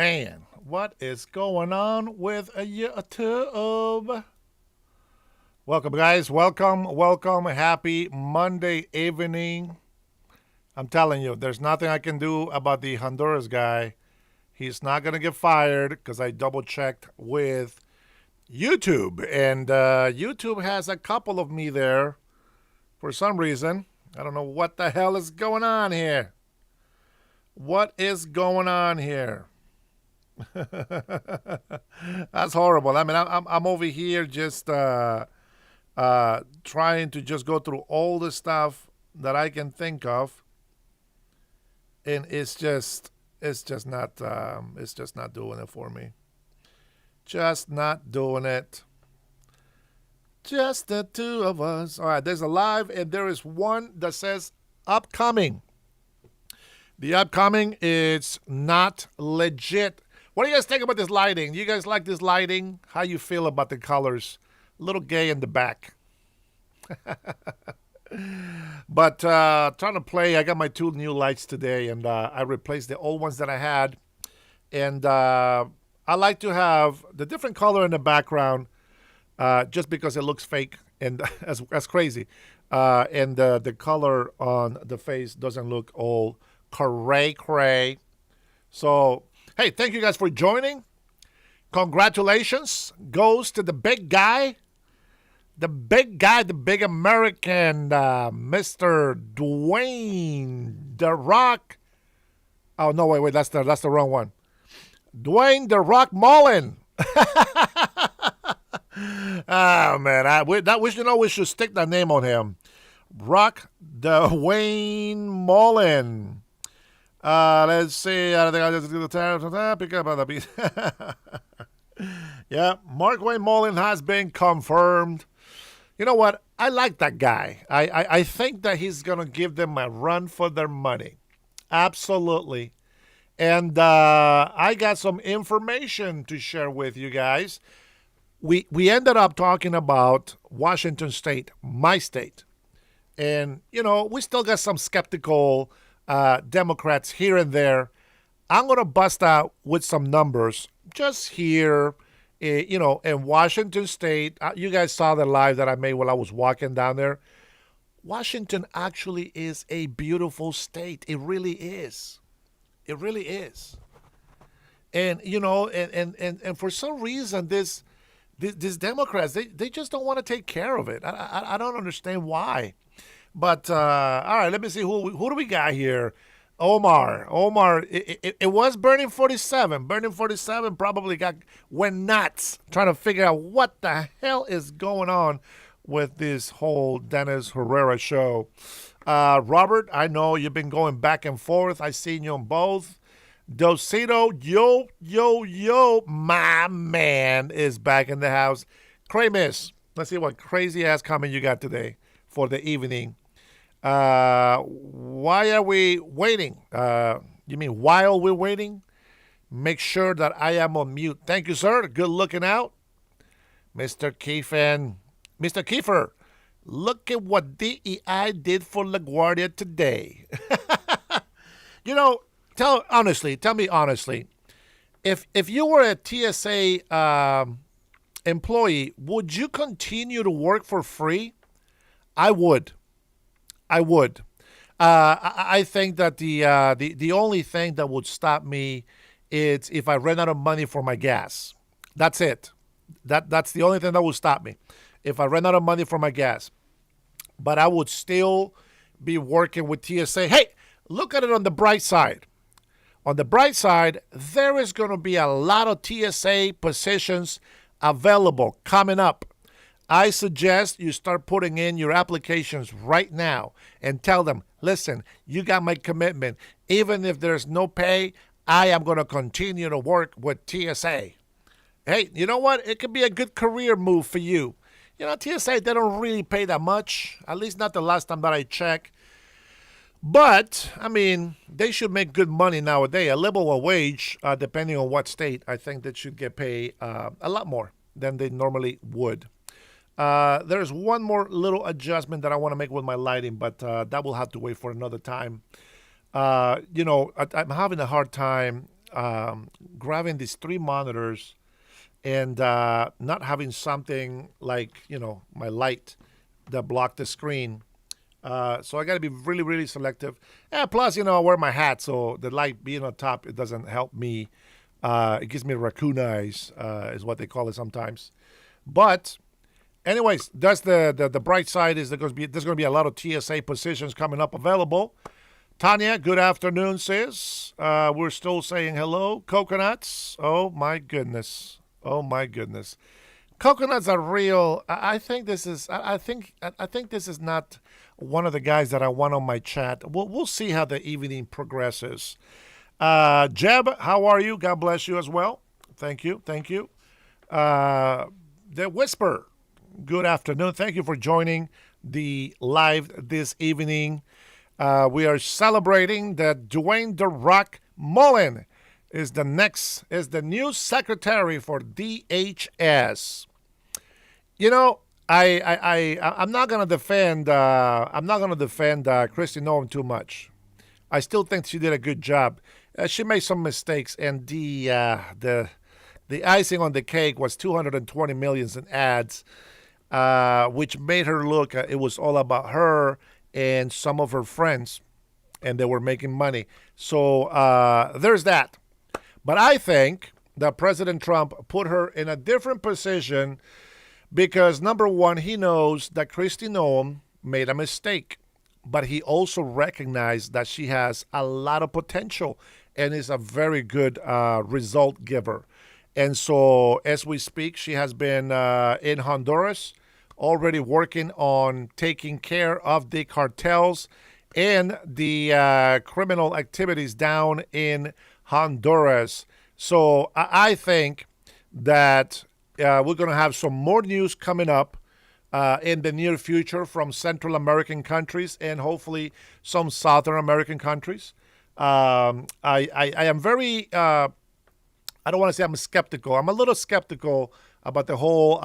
man, what is going on with YouTube? Welcome, guys. Welcome. Happy Monday evening. I'm telling you, there's nothing I can do about the Honduras guy. He's not going to get fired because I double checked with YouTube. And YouTube has a couple of me there for some reason. I don't know what the hell is going on here. What is going on here? That's horrible. I mean, I'm over here just trying to just go through all the stuff that I can think of, and it's just not doing it for me. Just not doing it. Just the two of us. All right, there's a live, and there is one that says upcoming. The upcoming is not legit. What do you guys think about this lighting? You guys like this lighting? How you feel about the colors? A little gay in the back. But trying to play, I got my two new lights today, and I replaced the old ones that I had. And I like to have the different color in the background just because it looks fake and as crazy. And the color on the face doesn't look all cray. So, hey, thank you guys for joining. Congratulations goes to the big guy, the big American, Mr. Dwayne The Rock. Oh no, wait, that's the wrong one. Dwayne The Rock Mullin. Oh man, we should stick that name on him. Rock Dwayne Mullin. Let's see. I think I just do the tariff. Pick up on the beat. Yeah, Mark Dwayne Mullin has been confirmed. You know what? I like that guy. I think that he's gonna give them a run for their money. Absolutely. And I got some information to share with you guys. We ended up talking about Washington State, my state. And, you know, we still got some skeptical Democrats here and there. I'm going to bust out with some numbers just here, in Washington State. You guys saw the live that I made while I was walking down there. Washington actually is a beautiful state. It really is. It really is. And, and for some reason, these Democrats, they just don't want to take care of it. I don't understand why. But, all right, let me see. Who do we got here? Omar, it was Burning 47. Burning 47 probably went nuts trying to figure out what the hell is going on with this whole Dennis Herrera show. Robert, I know you've been going back and forth. I've seen you on both. Dosito, yo, my man is back in the house. Kramis, let's see what crazy ass comment you got today for the evening. Why are we waiting? You mean while we're waiting? Make sure that I am on mute. Thank you, sir. Good looking out. Mr. Kiefer, look at what DEI did for LaGuardia today. Tell me honestly, if you were a TSA employee, would you continue to work for free? I would. I think that the only thing that would stop me is if I ran out of money for my gas. That's it. That's the only thing that would stop me. If I ran out of money for my gas. But I would still be working with TSA. Hey, look at it on the bright side. On the bright side, there is going to be a lot of TSA positions available coming up. I suggest you start putting in your applications right now and tell them, listen, you got my commitment. Even if there's no pay, I am going to continue to work with TSA. Hey, you know what? It could be a good career move for you. TSA, they don't really pay that much, at least not the last time that I checked. But, I mean, they should make good money nowadays. A livable wage, depending on what state, I think they should get paid a lot more than they normally would. There's one more little adjustment that I want to make with my lighting, but that will have to wait for another time. I'm having a hard time. grabbing these three monitors and not having something like, my light that blocked the screen. So I got to be really, really selective. And plus, I wear my hat, so the light being on top, it doesn't help me. It gives me raccoon eyes, is what they call it sometimes. But anyways, that's the bright side is there's going to be a lot of TSA positions coming up available. Tanya, good afternoon, sis. We're still saying hello. Coconuts. Oh my goodness. Oh my goodness. Coconuts are real. I think this is. I think this is not one of the guys that I want on my chat. We'll see how the evening progresses. Jeb, how are you? God bless you as well. Thank you. Thank you. The Whisper. Good afternoon. Thank you for joining the live this evening. We are celebrating that Dwayne "The Rock" Mullin is the new secretary for DHS. I'm not gonna defend Kristi Noem too much. I still think she did a good job. She made some mistakes, and the icing on the cake was 220 million in ads, which made her look. It was all about her and some of her friends, and they were making money. So there's that. But I think that President Trump put her in a different position because, number one, he knows that Kristi Noem made a mistake, but he also recognized that she has a lot of potential and is a very good result giver. And so as we speak, she has been in Honduras, already working on taking care of the cartels and the criminal activities down in Honduras. So I think that we're going to have some more news coming up in the near future from Central American countries and hopefully some Southern American countries. I am very, I don't want to say I'm skeptical. I'm a little skeptical about the whole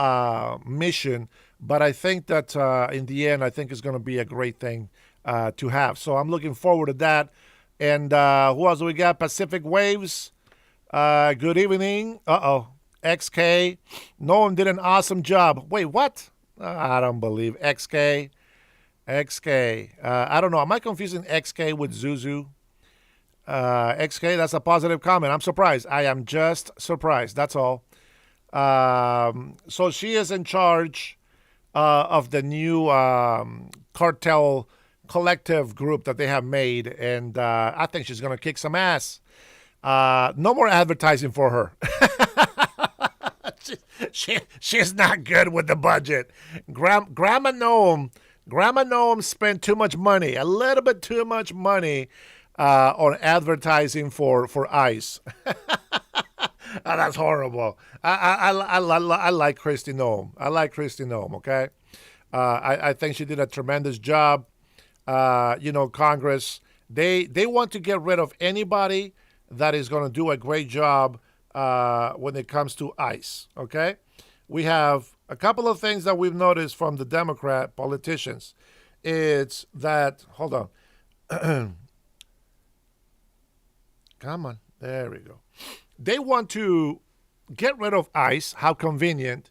mission, but I think that in the end, I think it's going to be a great thing to have. So I'm looking forward to that. And who else do we got? Pacific Waves. Good evening. XK. Noam did an awesome job. Wait, what? I don't believe XK. I don't know. Am I confusing XK with Zuzu? XK, that's a positive comment. I'm surprised. I am just surprised. That's all. So she is in charge of the new cartel collective group that they have made, and I think she's going to kick some ass. No more advertising for her. She's not good with the budget. Grandma Noam spent too much money, a little bit too much money on advertising for ICE. Oh, that's horrible. I like Kristi Noem. I like Kristi Noem, okay? I think she did a tremendous job. Congress, they want to get rid of anybody that is going to do a great job when it comes to ICE, okay? We have a couple of things that we've noticed from the Democrat politicians. It's that, hold on. Come on, there we go. They want to get rid of ICE, how convenient,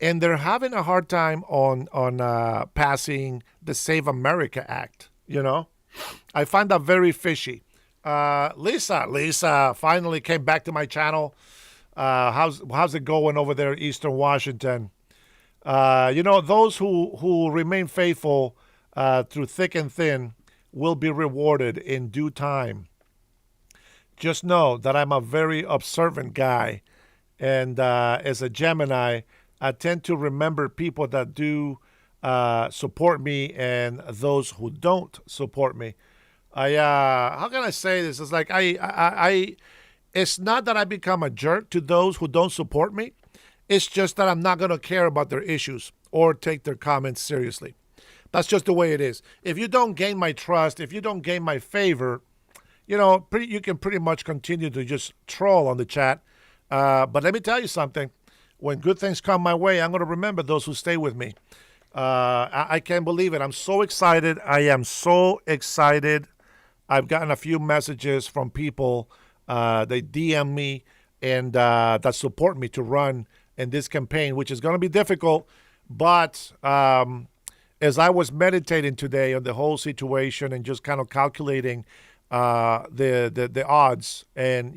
and they're having a hard time on passing the Save America Act, I find that very fishy. Lisa finally came back to my channel. How's it going over there in Eastern Washington? Those who remain faithful through thick and thin will be rewarded in due time. Just know that I'm a very observant guy, and as a Gemini, I tend to remember people that do support me and those who don't support me. How can I say this? It's like it's not that I become a jerk to those who don't support me. It's just that I'm not going to care about their issues or take their comments seriously. That's just the way it is. If you don't gain my trust, if you don't gain my favor, you can pretty much continue to just troll on the chat. But let me tell you something. When good things come my way, I'm going to remember those who stay with me. I can't believe it. I'm so excited. I am so excited. I've gotten a few messages from people they DM me and that support me to run in this campaign, which is going to be difficult. But as I was meditating today on the whole situation and just kind of calculating the odds and,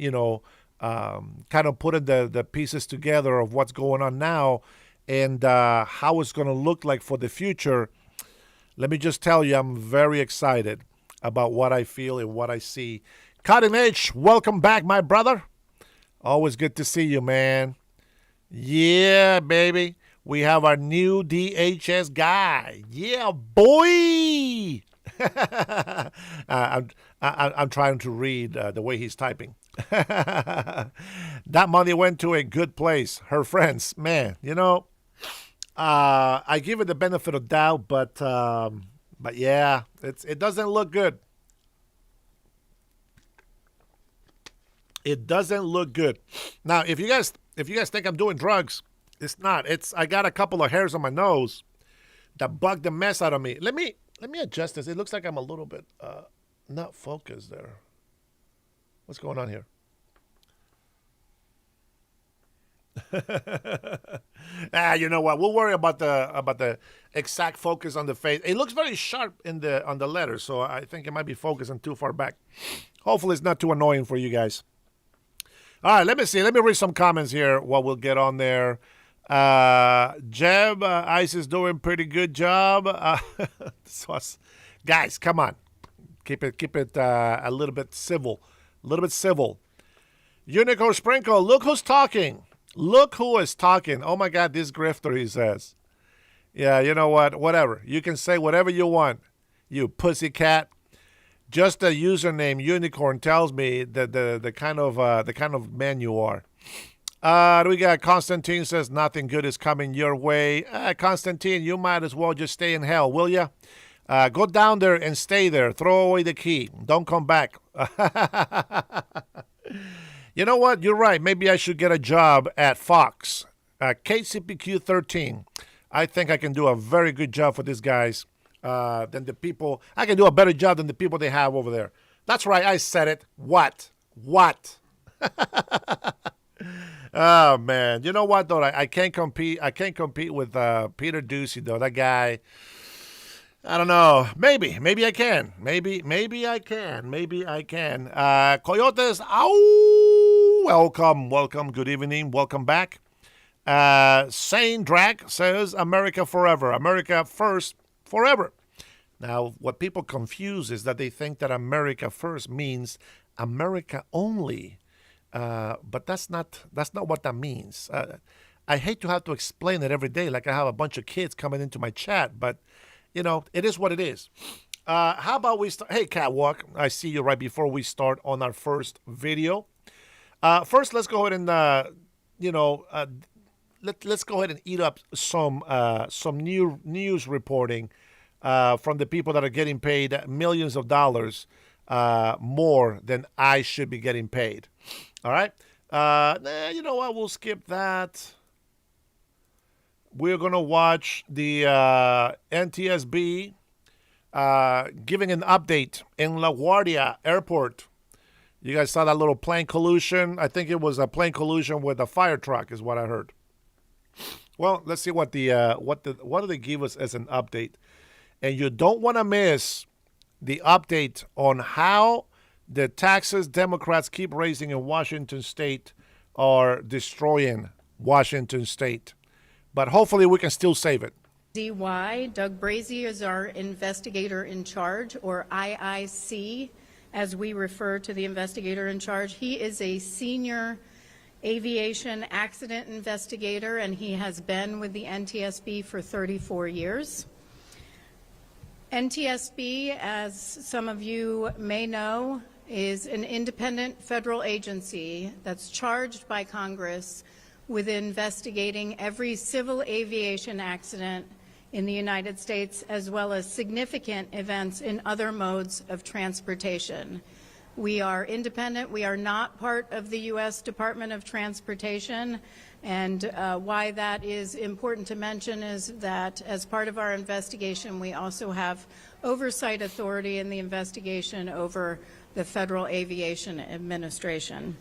kind of putting the pieces together of what's going on now and how it's going to look like for the future, let me just tell you, I'm very excited about what I feel and what I see. Cutting Edge, welcome back, my brother. Always good to see you, man. Yeah, baby. We have our new DHS guy. Yeah, boy. I'm trying to read the way he's typing. That money went to a good place. Her friends, man, I give it the benefit of doubt, but yeah, it doesn't look good. It doesn't look good. Now, if you guys think I'm doing drugs, it's not. I got a couple of hairs on my nose that bugged the mess out of me. Let me adjust this. It looks like I'm a little bit not focused there. What's going on here? You know what? We'll worry about the exact focus on the face. It looks very sharp on the letters, so I think it might be focusing too far back. Hopefully, it's not too annoying for you guys. All right, let me see. Let me read some comments here while we'll get on there. Jeb, Ice is doing pretty good job. Guys, come on. Keep it a little bit civil. A little bit civil. Unico Sprinkle, look who's talking. Look who is talking. Oh, my God, this grifter, he says. Yeah, you know what? Whatever. You can say whatever you want, you pussycat. Just the username Unicorn tells me the kind of man you are. We got Constantine says nothing good is coming your way. Constantine, you might as well just stay in hell, will ya? Go down there and stay there. Throw away the key. Don't come back. You know what? You're right. Maybe I should get a job at Fox. KCPQ 13. I think I can do a very good job for these guys. Than the people. I can do a better job than the people they have over there. That's right. I said it. What? Oh, man. You know what, though? I can't compete. I can't compete with Peter Ducey, though. That guy. I don't know. Maybe I can. Maybe I can. Coyotes. Ow! Welcome. Good evening. Welcome back. Sane Drag says America forever. America first. Forever. Now, what people confuse is that they think that America first means America only, but that's not what that means. I hate to have to explain it every day, like I have a bunch of kids coming into my chat, but it is what it is. How about we start? Hey, Catwalk, I see you right before we start on our first video. First, let's go ahead and let's go ahead and eat up some new news reporting from the people that are getting paid millions of dollars more than I should be getting paid. All right? You know what? We'll skip that. We're going to watch the NTSB giving an update in LaGuardia Airport. You guys saw that little plane collision? I think it was a plane collision with a fire truck is what I heard. Well, let's see what what do they give us as an update. And you don't want to miss the update on how the taxes Democrats keep raising in Washington State are destroying Washington State. But hopefully we can still save it. DY, Doug Brazy is our investigator in charge, or IIC, as we refer to the investigator in charge. He is a senior aviation accident investigator, and he has been with the NTSB for 34 years. NTSB, as some of you may know, is an independent federal agency that's charged by Congress with investigating every civil aviation accident in the United States, as well as significant events in other modes of transportation. We are independent. We are not part of the U.S. Department of Transportation. And why that is important to mention is that as part of our investigation, we also have oversight authority in the investigation over the Federal Aviation Administration.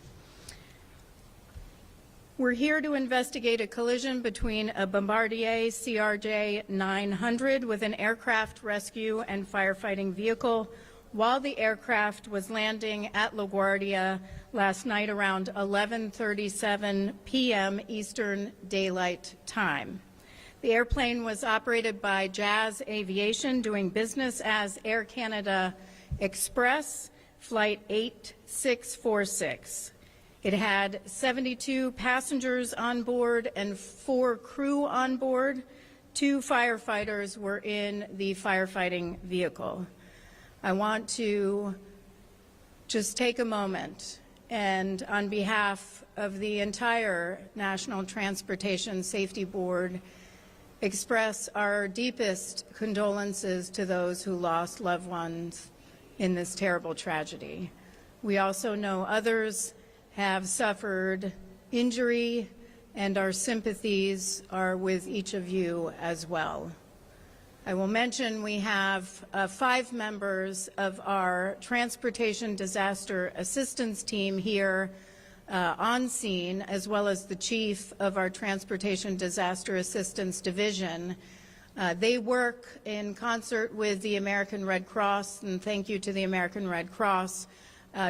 We're here to investigate a collision between a Bombardier CRJ 900 with an aircraft rescue and firefighting vehicle while the aircraft was landing at LaGuardia last night around 11:37 p.m. Eastern Daylight Time. The airplane was operated by Jazz Aviation, doing business as Air Canada Express, Flight 8646. It had 72 passengers on board and 4 crew on board. 2 firefighters were in the firefighting vehicle. I want to just take a moment and, on behalf of the entire National Transportation Safety Board, express our deepest condolences to those who lost loved ones in this terrible tragedy. We also know others have suffered injury, and our sympathies are with each of you as well. I will mention we have 5 members of our Transportation Disaster Assistance Team here on scene, as well as the chief of our Transportation Disaster Assistance Division. They work in concert with the American Red Cross, and thank you to the American Red Cross,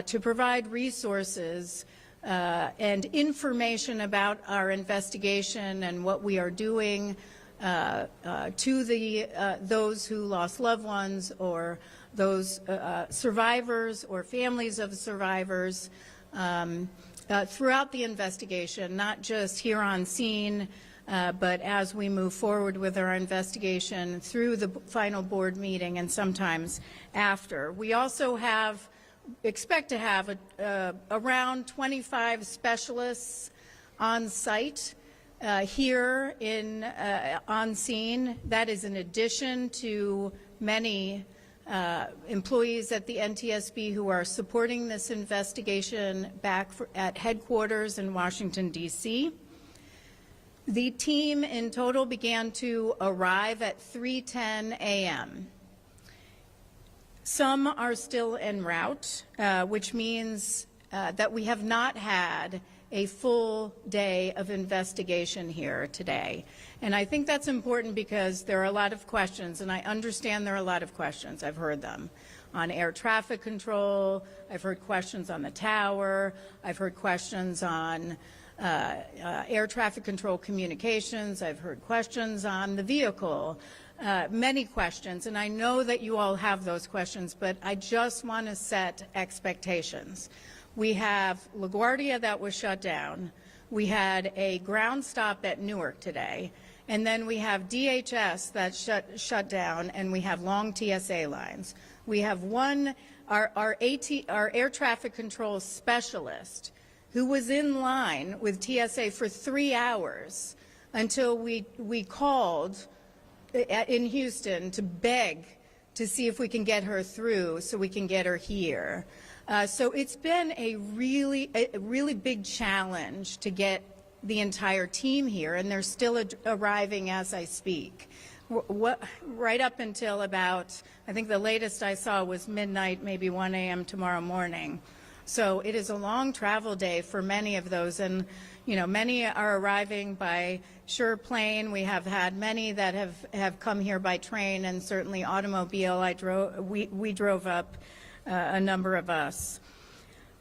to provide resources and information about our investigation and what we are doing to those who lost loved ones, or those survivors or families of survivors throughout the investigation, not just here on scene, but as we move forward with our investigation through the final board meeting and sometimes after. We also expect to have around 25 specialists on site here on scene. That is in addition to many employees at the NTSB who are supporting this investigation back at headquarters in Washington, D.C. The team in total began to arrive at 3:10 a.m. Some are still en route, which means that we have not had a full day of investigation here today. And I think that's important because there are a lot of questions, and I understand there are a lot of questions. I've heard them on air traffic control. I've heard questions on the tower. I've heard questions on air traffic control communications. I've heard questions on the vehicle. Many questions, and I know that you all have those questions, but I just want to set expectations. We have LaGuardia that was shut down. We had a ground stop at Newark today, and then we have DHS that shut down, and we have long TSA lines. We have our air traffic control specialist who was in line with TSA for 3 hours until we called in Houston to beg to see if we can get her through so we can get her here. So it's been a really big challenge to get the entire team here, and they're still arriving as I speak. Right up until about, I think the latest I saw was midnight, maybe 1 a.m. tomorrow morning. So it is a long travel day for many of those, and many are arriving by sure plane. We have had many that have come here by train, and certainly automobile. We drove up, a number of us.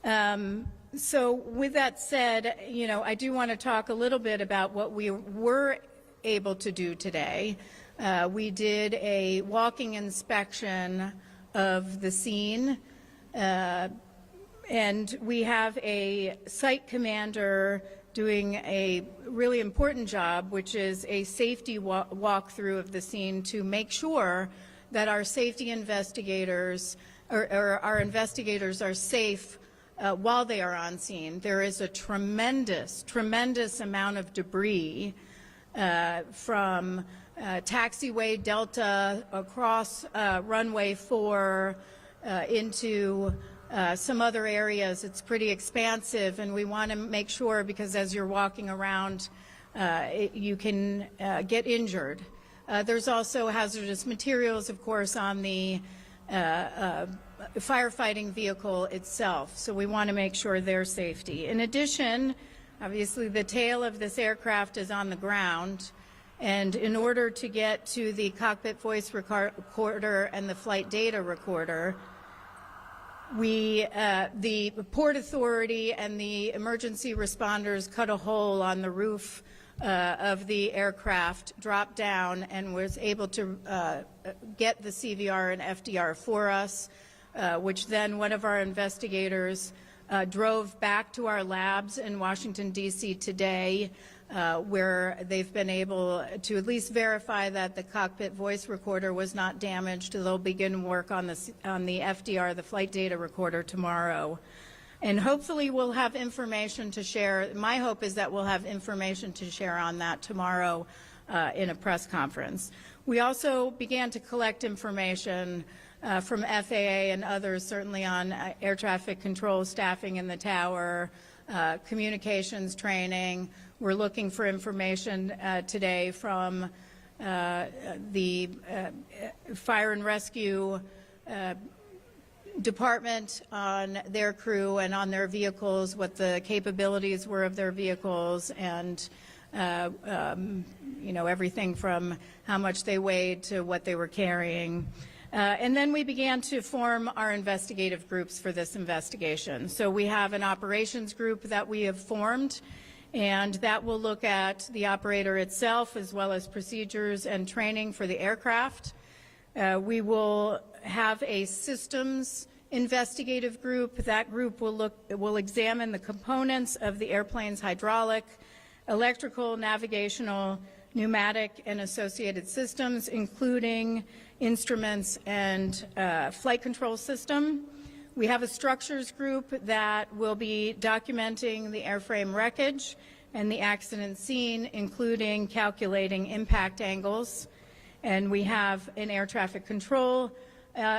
So with that said, I do want to talk a little bit about what we were able to do today. We did a walking inspection of the scene. And we have a site commander doing a really important job, which is a safety walkthrough of the scene to make sure that our safety investigators or our investigators are safe while they are on scene. There is a tremendous amount of debris from taxiway Delta across runway 4 into some other areas. It's pretty expansive, and we want to make sure, because as you're walking around, you can get injured. There's also hazardous materials, of course, on the firefighting vehicle itself. So we want to make sure their safety. In addition, obviously the tail of this aircraft is on the ground, and in order to get to the cockpit voice recorder and the flight data recorder, the Port Authority and the emergency responders cut a hole on the roof of the aircraft, dropped down, and was able to get the CVR and FDR for us, which then one of our investigators drove back to our labs in Washington, D.C. today, where they've been able to at least verify that the cockpit voice recorder was not damaged. They'll begin work on the FDR, the flight data recorder, tomorrow. And hopefully we'll have information to share. My hope is that we'll have information to share on that tomorrow in a press conference. We also began to collect information from FAA and others, certainly on air traffic control staffing in the tower, communications training. We're looking for information today from the Fire and Rescue Department on their crew and on their vehicles, what the capabilities were of their vehicles, and you know, everything from how much they weighed to what they were carrying. And then we began to form our investigative groups for this investigation. So we have an operations group that we have formed, and that will look at the operator itself as well as procedures and training for the aircraft. We will have a systems investigative group. That group will examine the components of the airplane's hydraulic, electrical, navigational, pneumatic, and associated systems, including instruments and flight control system. We have a structures group that will be documenting the airframe wreckage and the accident scene, including calculating impact angles. And we have an air traffic control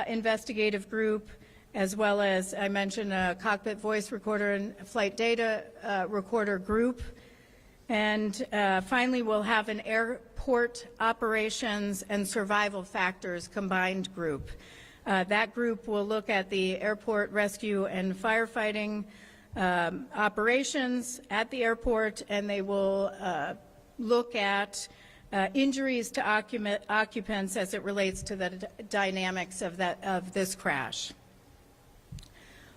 investigative group, as well as, I mentioned, a cockpit voice recorder and flight data recorder group. And finally, we'll have an airport operations and survival factors combined group. That group will look at the airport rescue and firefighting operations at the airport, and they will look at injuries to occupants as it relates to the dynamics of this crash.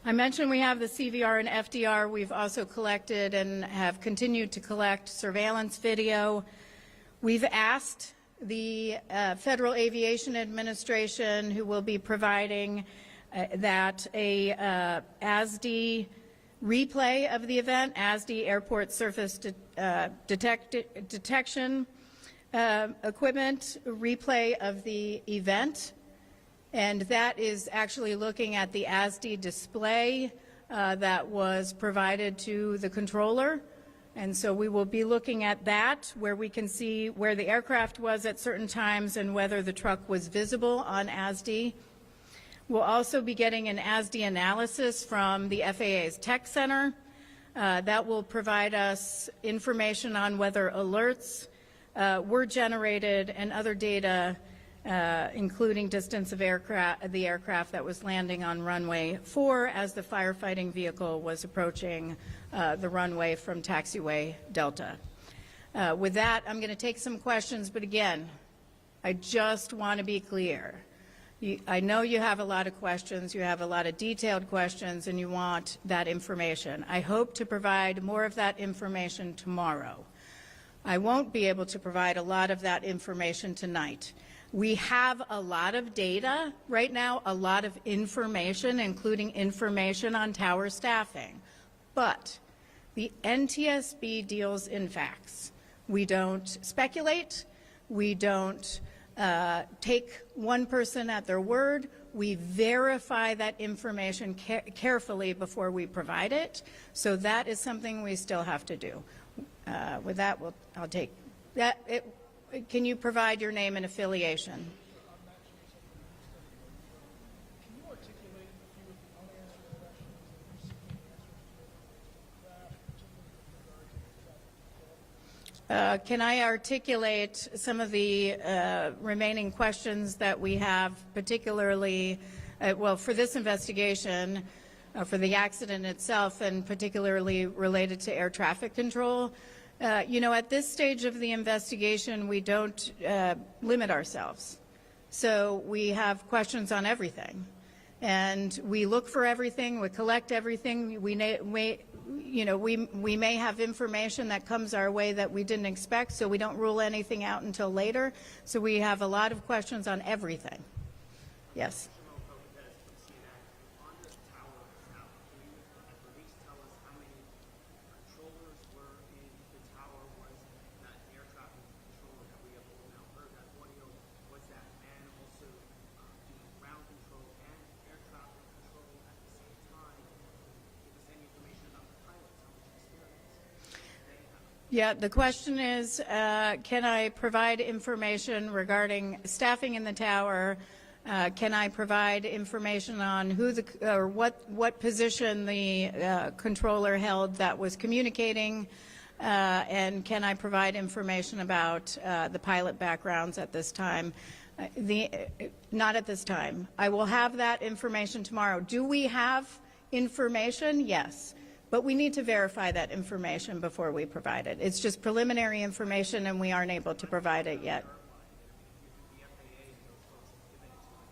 I mentioned we have the CVR and FDR. We've also collected and have continued to collect surveillance video. We've asked the Federal Aviation Administration, who will be providing that a ASD replay of the event, ASD Airport Surface Detection Equipment replay of the event. And that is actually looking at the ASD display that was provided to the controller. And so we will be looking at that, where we can see where the aircraft was at certain times and whether the truck was visible on ASD. We'll also be getting an ASD analysis from the FAA's Tech Center. That will provide us information on whether alerts were generated and other data, including distance of the aircraft that was landing on runway 4 as the firefighting vehicle was approaching the runway from taxiway Delta. With that, I'm going to take some questions, but again, I just want to be clear. I know you have a lot of questions, you have a lot of detailed questions, and you want that information. I hope to provide more of that information tomorrow. I won't be able to provide a lot of that information tonight. We have a lot of data right now, a lot of information, including information on tower staffing. But the NTSB deals in facts. We don't speculate. We don't take one person at their word. We verify that information carefully before we provide it. So that is something we still have to do. With that, I'll take that. Can you provide your name and affiliation? Can I articulate some of the remaining questions that we have, particularly Well, for this investigation, for the accident itself, and particularly related to air traffic control, at this stage of the investigation, we don't limit ourselves. So we have questions on everything. And we look for everything, we collect everything. We may have information that comes our way that we didn't expect, so we don't rule anything out until later. So we have a lot of questions on everything. Yes. Yeah, the question is, can I provide information regarding staffing in the tower? Can I provide information on who or what position the controller held that was communicating? And can I provide information about the pilot backgrounds at this time? Not at this time. I will have that information tomorrow. Do we have information? Yes. But we need to verify that information before we provide it. It's just preliminary information, and we aren't able to provide it yet.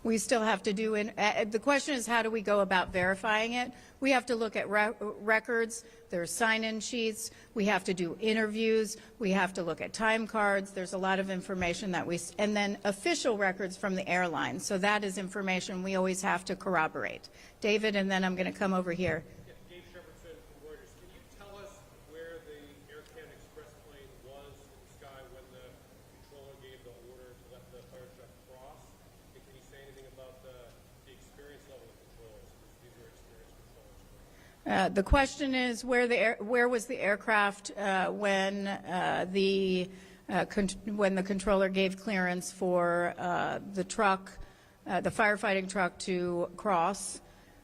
We still have to do the question is, how do we go about verifying it? We have to look at records. There's sign-in sheets. We have to do interviews. We have to look at time cards. There's a lot of information that and then official records from the airline. So that is information we always have to corroborate. David, and then I'm going to come over here. The question is, where was the aircraft when the controller gave clearance for the truck, the firefighting truck, to cross,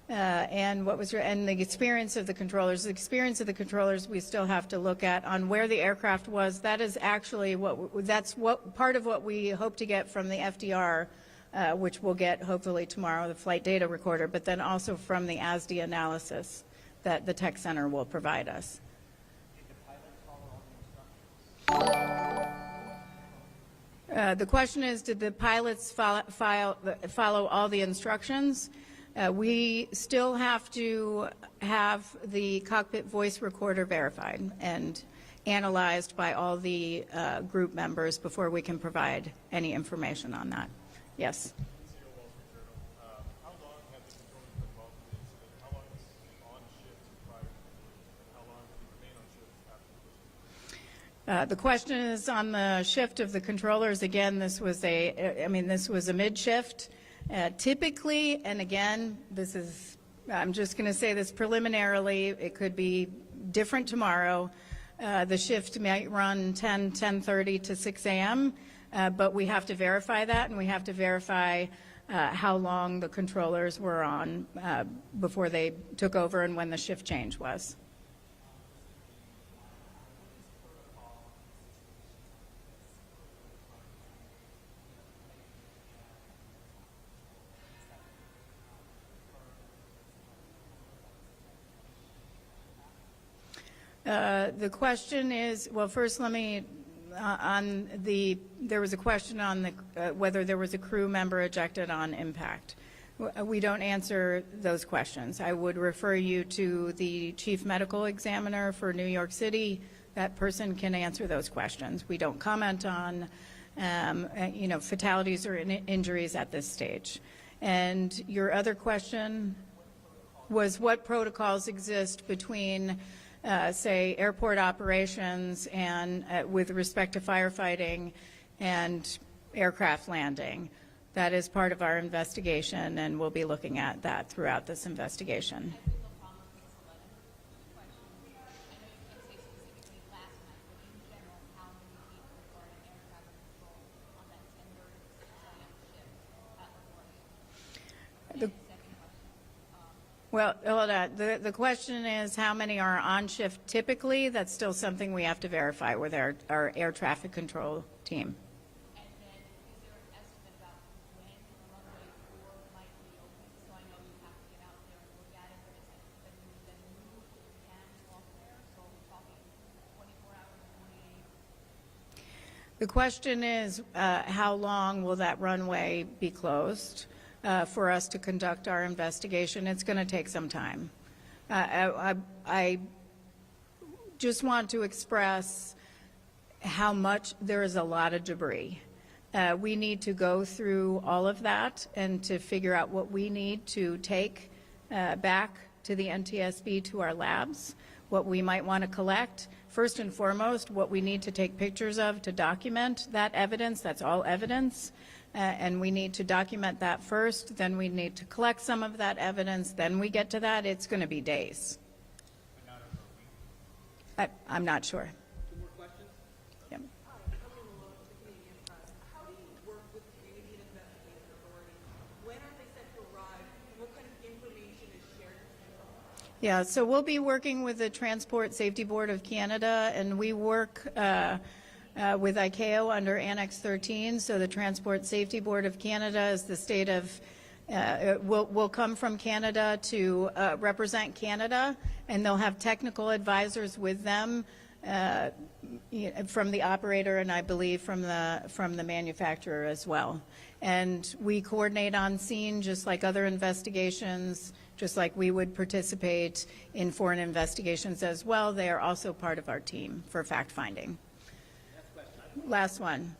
and what was and the experience of the controllers? The experience of the controllers we still have to look at on where the aircraft was. That is actually part of what we hope to get from the FDR. Which we'll get hopefully tomorrow, the flight data recorder, but then also from the ASDI analysis that the tech center will provide us. The question is, did the pilots follow all the instructions? We still have to have the cockpit voice recorder verified and analyzed by all the group members before we can provide any information on that. Yes. The question is on the shift of the controllers. Again, this was a mid-shift. Typically, and again, I'm just going to say this preliminarily, it could be different tomorrow. The shift might run 10:30 to 6 a.m., but we have to verify that, and we have to verify how long the controllers were on before they took over and when the shift change was. The question is, well, first let me, there was a question on whether there was a crew member ejected on impact. We don't answer those questions. I would refer you to the chief medical examiner for New York City. That person can answer those questions. We don't comment on, fatalities or injuries at this stage. And your other question was what protocols exist between say, airport operations and with respect to firefighting and aircraft landing. That is part of our investigation, and we'll be looking at that throughout this investigation. Well, hold on. The question is how many are on shift typically. That's still something we have to verify with our air traffic control team. And then is there an estimate about when runway 4 might be open? So The question is, how long will that runway be closed for us to conduct our investigation? It's going to take some time. I just want to express how much there is a lot of debris. We need to go through all of that and to figure out what we need to take back to the NTSB, to our labs, what we might want to collect. First and foremost, what we need to take pictures of to document that evidence. That's all evidence. And we need to document that first. Then we need to collect some of that evidence. Then we get to that. It's going to be days. I'm not sure. Two more questions? Yep. Hi, I'm Mullin with the Canadian Press. How do you work with Canadian investigative authorities? When are they set to arrive? What kind of information is shared? Yeah, so we'll be working with the Transport Safety Board of Canada, and we work with ICAO under Annex 13. So the Transport Safety Board of Canada is the state of, will come from Canada to represent Canada, and they'll have technical advisors with them from the operator and I believe from the manufacturer as well. And we coordinate on scene just like other investigations, just like we would participate in foreign investigations as well. They are also part of our team for fact finding. Last one.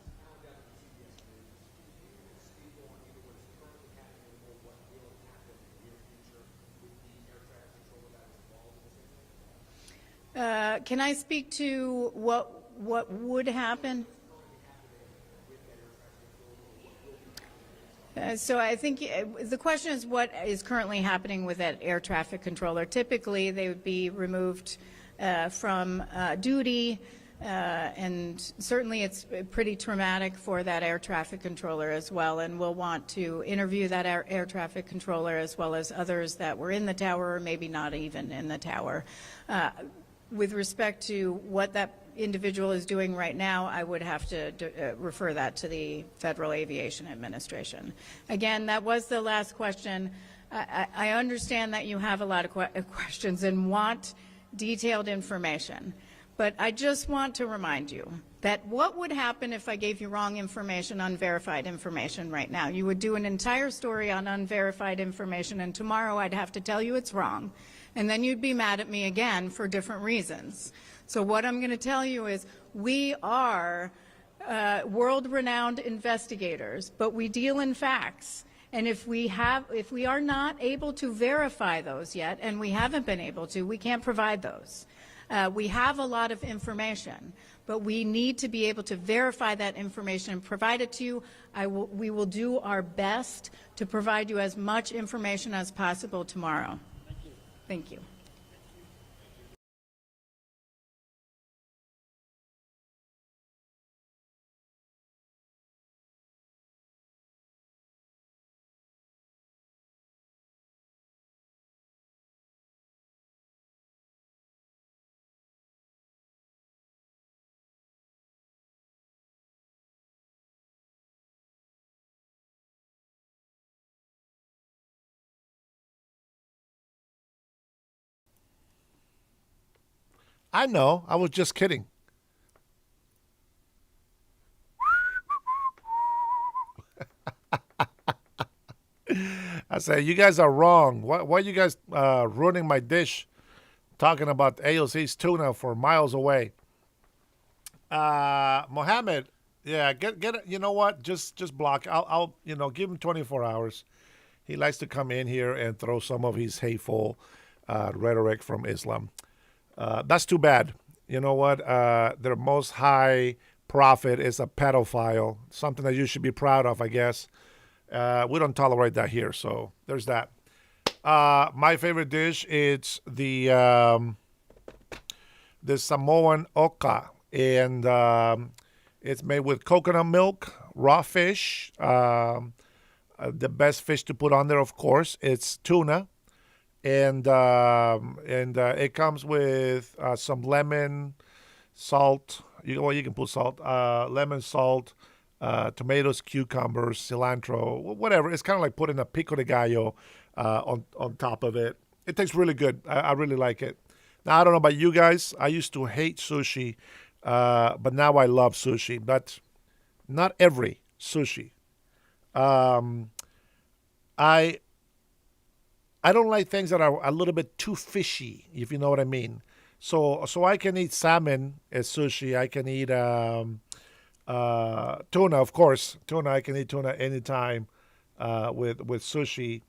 Can I speak to what would happen? So I think the question is what is currently happening with that air traffic controller. Typically, they would be removed from duty, and certainly it's pretty traumatic for that air traffic controller as well, and we'll want to interview that air traffic controller as well as others that were in the tower or maybe not even in the tower. With respect to what that individual is doing right now, I would have to refer that to the Federal Aviation Administration. Again, that was the last question. I understand that you have a lot of questions and want detailed information, but I just want to remind you that what would happen if I gave you wrong information, unverified information right now? You would do an entire story on unverified information, and tomorrow I'd have to tell you it's wrong. And then you'd be mad at me again for different reasons. So what I'm going to tell you is we are world-renowned investigators, but we deal in facts. And if we are not able to verify those yet, and we haven't been able to, we can't provide those. We have a lot of information, but we need to be able to verify that information and provide it to you. We will do our best to provide you as much information as possible tomorrow. Thank you. I know. I was just kidding. I say, you guys are wrong. Why are you guys ruining my dish talking about AOC's tuna for miles away? Mohammed, yeah, get you know what? Just block. I'll give him 24 hours. He likes to come in here and throw some of his hateful rhetoric from Islam. That's too bad. You know what? Their most high prophet is a pedophile, something that you should be proud of, I guess. We don't tolerate that here, so there's that. My favorite dish is the Samoan oka, and it's made with coconut milk, raw fish. The best fish to put on there, of course, it's tuna. And it comes with some lemon, salt. You can put salt, lemon, salt, tomatoes, cucumbers, cilantro, whatever. It's kind of like putting a pico de gallo on top of it. It tastes really good. I really like it. Now, I don't know about you guys. I used to hate sushi, but now I love sushi. But Not every sushi. Um, I I don't like things that are a little bit too fishy, if you know what I mean. So I can eat salmon as sushi. I can eat tuna, of course. Tuna, I can eat tuna anytime with sushi.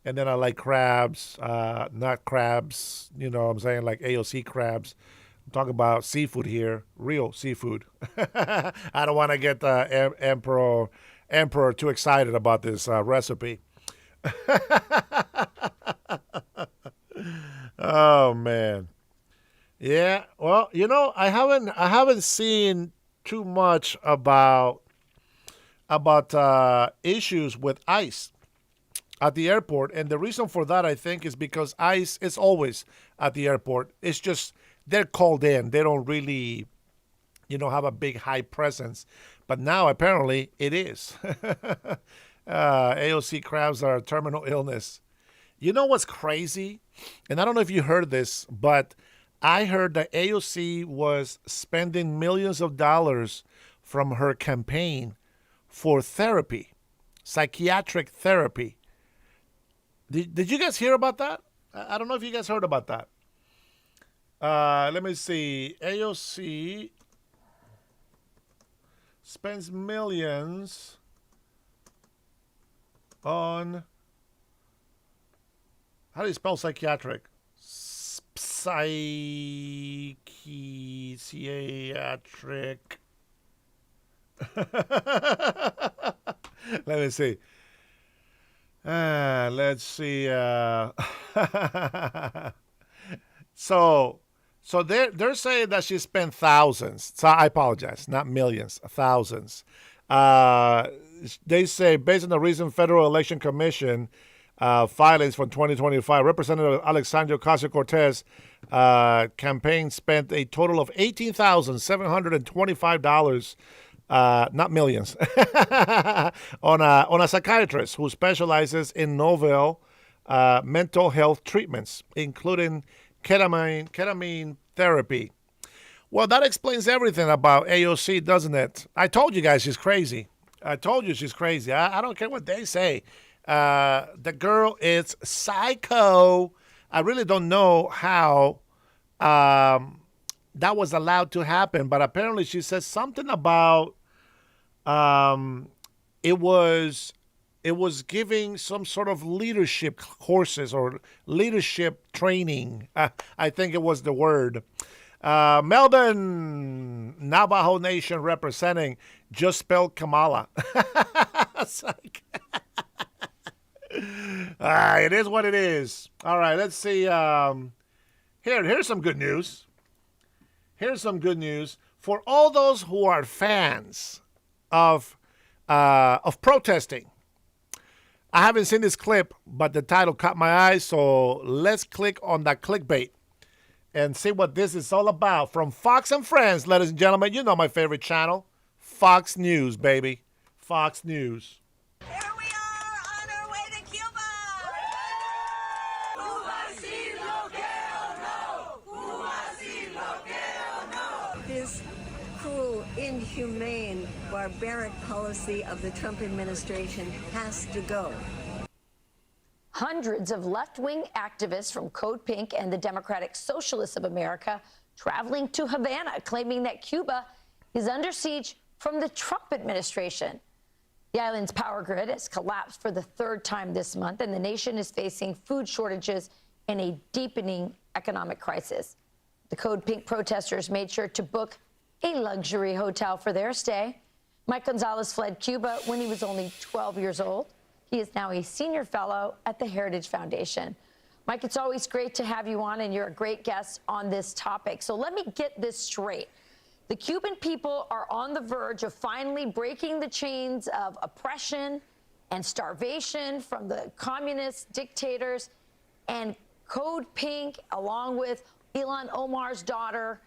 And then I like crabs, not crabs, you know what I'm saying, like AOC crabs. I'm talking about seafood here, real seafood. I don't want to get Emperor too excited about this recipe. Oh man. Yeah, well, I haven't seen too much about issues with ICE at the airport, and the reason for that I think is because ICE is always at the airport. It's just they're called in. They don't really, have a big high presence, but now apparently it is. AOC crabs are a terminal illness. You know what's crazy? And I don't know if you heard this, but I heard that AOC was spending millions of dollars from her campaign for therapy, psychiatric therapy. Did you guys hear about that? I don't know if you guys heard about that. Let me see. AOC spends millions on, how do you spell psychiatric? Psychiatric. Let me see. Let's see. So they're saying that she spent thousands. So I apologize, not millions, thousands. They say based on the recent Federal Election Commission filings from 2025, Representative Alexandria Ocasio-Cortez campaign spent a total of $18,725, not millions, on a psychiatrist who specializes in novel mental health treatments, including ketamine therapy. Well, that explains everything about AOC, doesn't it? I told you guys she's crazy. I told you she's crazy. I don't care what they say. The girl is psycho. I really don't know how that was allowed to happen, but apparently she says something about it was giving some sort of leadership courses or leadership training. I think it was the word. Melbourne, Navajo Nation representing, just spelled Kamala. It's like, it is what it is. All right, let's see. Here's some good news. Here's some good news for all those who are fans of protesting. I haven't seen this clip, but the title caught my eye, so let's click on that clickbait and see what this is all about. From Fox and Friends, ladies and gentlemen, you know my favorite channel, Fox News, baby. Fox News. Here we are on our way to Cuba. This cruel, inhumane, barbaric policy of the Trump administration has to go. Hundreds of left-wing activists from Code Pink and the Democratic Socialists of America traveling to Havana, claiming that Cuba is under siege from the Trump administration. The island's power grid has collapsed for the third time this month, and the nation is facing food shortages and a deepening economic crisis. The Code Pink protesters made sure to book a luxury hotel for their stay. Mike Gonzalez fled Cuba when he was only 12 years old. He is now a senior fellow at the Heritage Foundation. Mike, it's always great to have you on, and you're a great guest on this topic. So let me get this straight. The Cuban people are on the verge of finally breaking the chains of oppression and starvation from the communist dictators, and Code Pink, along with Ilhan Omar's daughter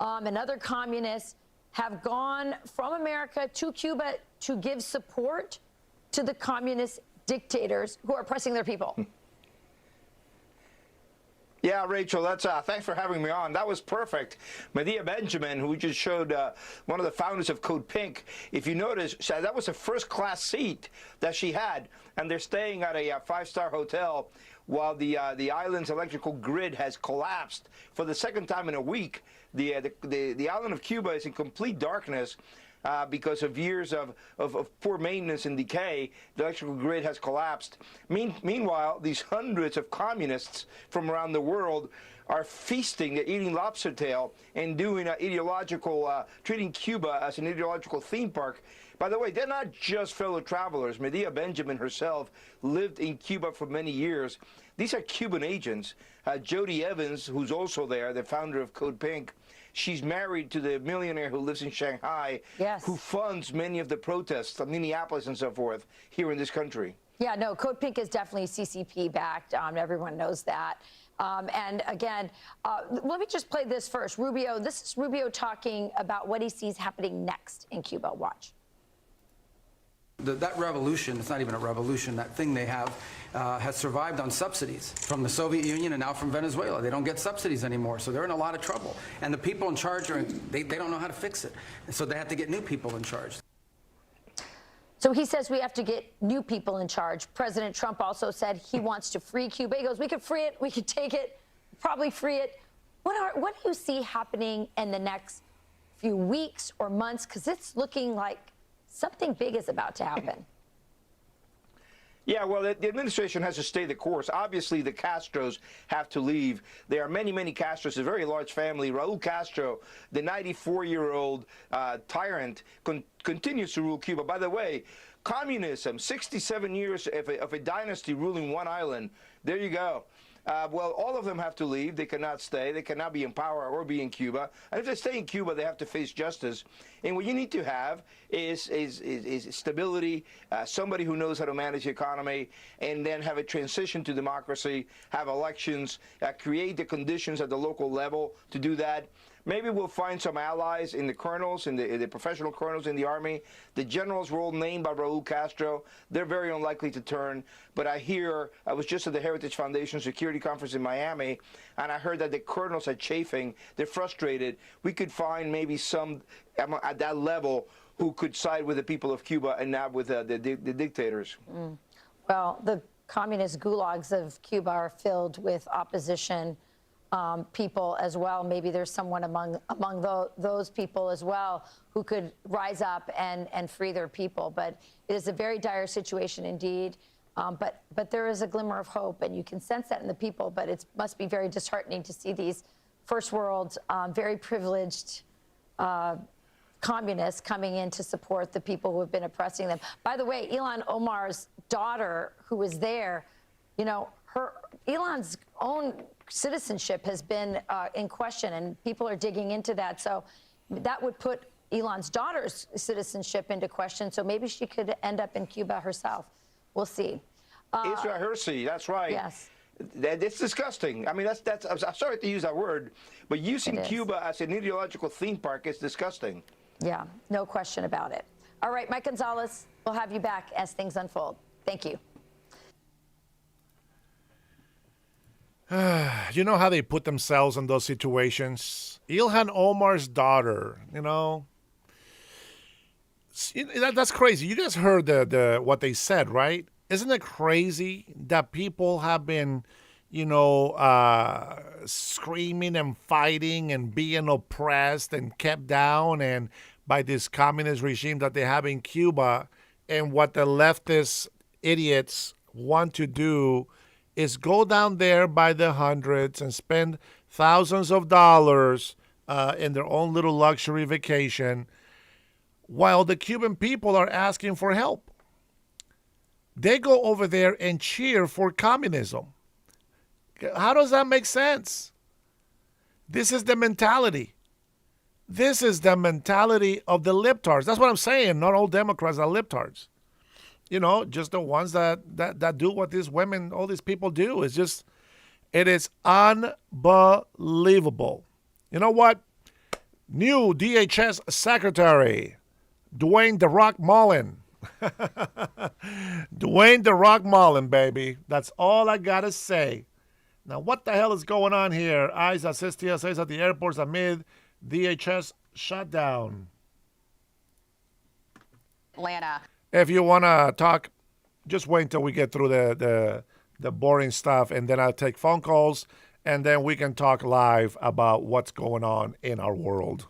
and other communists, have gone from America to Cuba to give support to the communist dictators who are oppressing their people. Yeah, Rachel, that's thanks for having me on. That was perfect. Medea Benjamin, who just showed one of the founders of Code Pink, if you notice, that was a first-class seat that she had, and they're staying at a five-star hotel while the island's electrical grid has collapsed for the second time in a week. The island of Cuba is in complete darkness. Because of years of poor maintenance and decay, the electrical grid has collapsed. Meanwhile, these hundreds of communists from around the world are feasting, eating lobster tail, and doing treating Cuba as an ideological theme park. By the way, they're not just fellow travelers. Medea Benjamin herself lived in Cuba for many years. These are Cuban agents. Jody Evans, who's also there, the founder of Code Pink, she's married to the millionaire who lives in Shanghai, yes, who funds many of the protests, Minneapolis and so forth, here in this country. Yeah, no, Code Pink is definitely CCP backed. Everyone knows that. And again, let me just play this first. Rubio, this is Rubio talking about what he sees happening next in Cuba. Watch. That revolution, it's not even a revolution, that thing they have has survived on subsidies from the Soviet Union and now from Venezuela. They don't get subsidies anymore, so they're in a lot of trouble. And the people in charge, they don't know how to fix it. So they have to get new people in charge. So he says we have to get new people in charge. President Trump also said he wants to free Cuba. He goes, we could free it, we could take it, probably free it. What do you see happening in the next few weeks or months? Because it's looking like something big is about to happen. Yeah, well, the administration has to stay the course. Obviously, the Castros have to leave. There are many, many Castros, a very large family. Raul Castro, the 94-year-old tyrant, continues to rule Cuba. By the way, communism, 67 years of a dynasty ruling one island. There you go. Well, all of them have to leave. They cannot stay. They cannot be in power or be in Cuba. And if they stay in Cuba, they have to face justice. And what you need to have is stability, somebody who knows how to manage the economy, and then have a transition to democracy, have elections, create the conditions at the local level to do that. Maybe we'll find some allies in the colonels, in the professional colonels in the army. The generals were all named by Raul Castro. They're very unlikely to turn. But I was just at the Heritage Foundation Security Conference in Miami, and I heard that the colonels are chafing. They're frustrated. We could find maybe some at that level who could side with the people of Cuba and not with the dictators. Well, the communist gulags of Cuba are filled with opposition people as well. Maybe there's someone among those people as well who could rise up and free their people. But it is a very dire situation indeed. But there is a glimmer of hope, and you can sense that in the people. But it must be very disheartening to see these first world, very privileged communists coming in to support the people who have been oppressing them. By the way, Ilhan Omar's daughter, who was there, you know, Elon's own citizenship has been in question, and people are digging into that. So that would put Elon's daughter's citizenship into question. So maybe she could end up in Cuba herself. We'll see. Isra Hirsi, that's right. Yes. It's disgusting. I mean, I'm sorry to use that word, but using Cuba as an ideological theme park is disgusting. Yeah, no question about it. All right, Mike Gonzalez, we'll have you back as things unfold. Thank you. You know how they put themselves in those situations? Ilhan Omar's daughter, you know. That's crazy. You guys heard what they said, right? Isn't it crazy that people have been, you know, screaming and fighting and being oppressed and kept down and by this communist regime that they have in Cuba, and what the leftist idiots want to do is go down there by the hundreds and spend thousands of dollars in their own little luxury vacation, while the Cuban people are asking for help. They go over there and cheer for communism. How does that make sense? This is the mentality. This is the mentality of the libtards. That's what I'm saying. Not all Democrats are libtards. You know, just the ones that do what these women, all these people do. It is unbelievable. You know what? New DHS Secretary, Dwayne "The Rock" Mullin. Dwayne "The Rock" Mullin, baby. That's all I got to say. Now, what the hell is going on here? ICE assists TSAs at the airports amid DHS shutdown. Atlanta. If you want to talk, just wait until we get through the boring stuff, and then I'll take phone calls, and then we can talk live about what's going on in our world.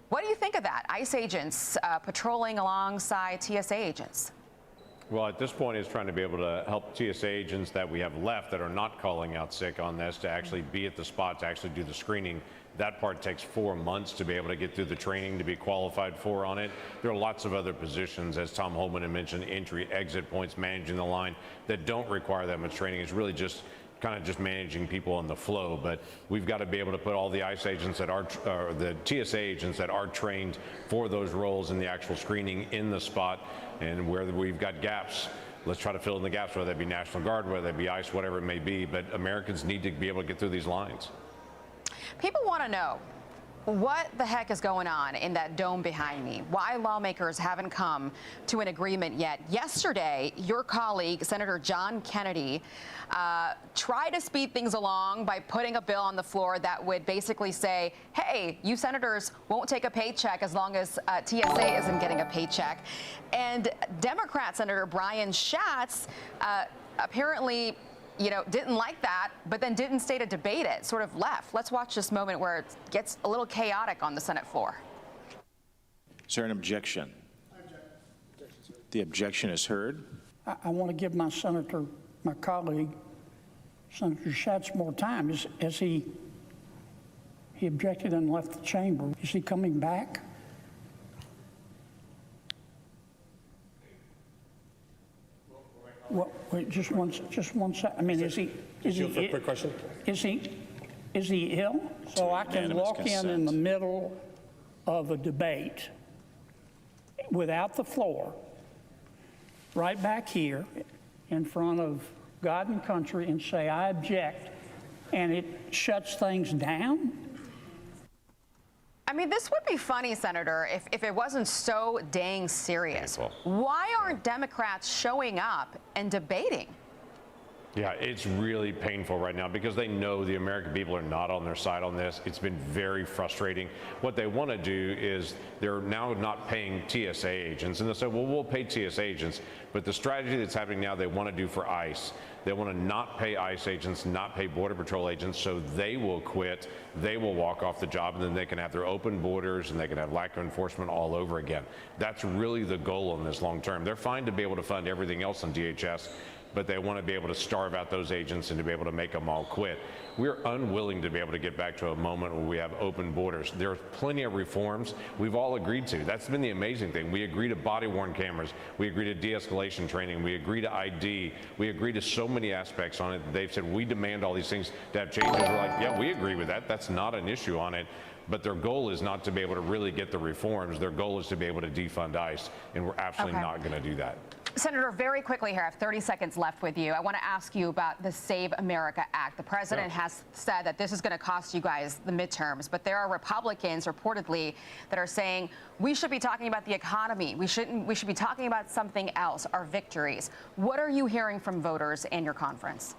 What do you think of that? ICE agents patrolling alongside TSA agents? Well, at this point, it's trying to be able to help TSA agents that we have left that are not calling out sick on this to actually be at the spot to actually do the screening. That part takes 4 months to be able to get through the training to be qualified for on it. There are lots of other positions, as Tom Holman had mentioned, entry, exit points, managing the line, that don't require that much training. It's really just kind of just managing people on the flow. But we've got to be able to put all the ICE agents that are, or the TSA agents that are trained for those roles in the actual screening in the spot. And where we've got gaps, let's try to fill in the gaps, whether that be National Guard, whether that be ICE, whatever it may be. But Americans need to be able to get through these lines. People want to know what the heck is going on in that dome behind me? Why lawmakers haven't come to an agreement yet? Yesterday, your colleague, Senator John Kennedy, tried to speed things along by putting a bill on the floor that would basically say, hey, you senators won't take a paycheck as long as TSA isn't getting a paycheck. And Democrat Senator Brian Schatz apparently didn't like that, but then didn't stay to debate it, sort of left. Let's watch this moment where it gets a little chaotic on the Senate floor. Is there an objection? The objection is heard. I want to give my colleague, Senator Schatz, more time. As he objected and left the chamber. Is he coming back? Well, wait, just one second. I mean, is he quick question? Is he ill? So I can walk in the middle of a debate without the floor, right back here in front of God and country, and say I object, and it shuts things down? I mean, this would be funny, Senator, if it wasn't so dang serious. Painful. Why aren't Democrats showing up and debating? Yeah, it's really painful right now because they know the American people are not on their side on this. It's been very frustrating. What they want to do is they're now not paying TSA agents. And they say, well, we'll pay TSA agents. But the strategy that's happening now, they want to do for ICE. They want to not pay ICE agents, not pay Border Patrol agents, so they will quit, they will walk off the job, and then they can have their open borders and they can have lack of enforcement all over again. That's really the goal in this long term. They're fine to be able to fund everything else on DHS, but they want to be able to starve out those agents and to be able to make them all quit. We're unwilling to be able to get back to a moment where we have open borders. There are plenty of reforms we've all agreed to. That's been the amazing thing. We agree to body-worn cameras. We agree to de-escalation training. We agree to ID. We agree to so many aspects on it. They've said we demand all these things to have changes. We're like, yeah, we agree with that. That's not an issue on it. But their goal is not to be able to really get the reforms. Their goal is to be able to defund ICE, and we're absolutely not going to do that. Senator, very quickly here, I have 30 seconds left with you. I want to ask you about the Save America Act. The president has said that this is going to cost you guys the midterms, but there are Republicans reportedly that are saying we should be talking about the economy. We should be talking about something else, our victories. What are you hearing from voters in your conference?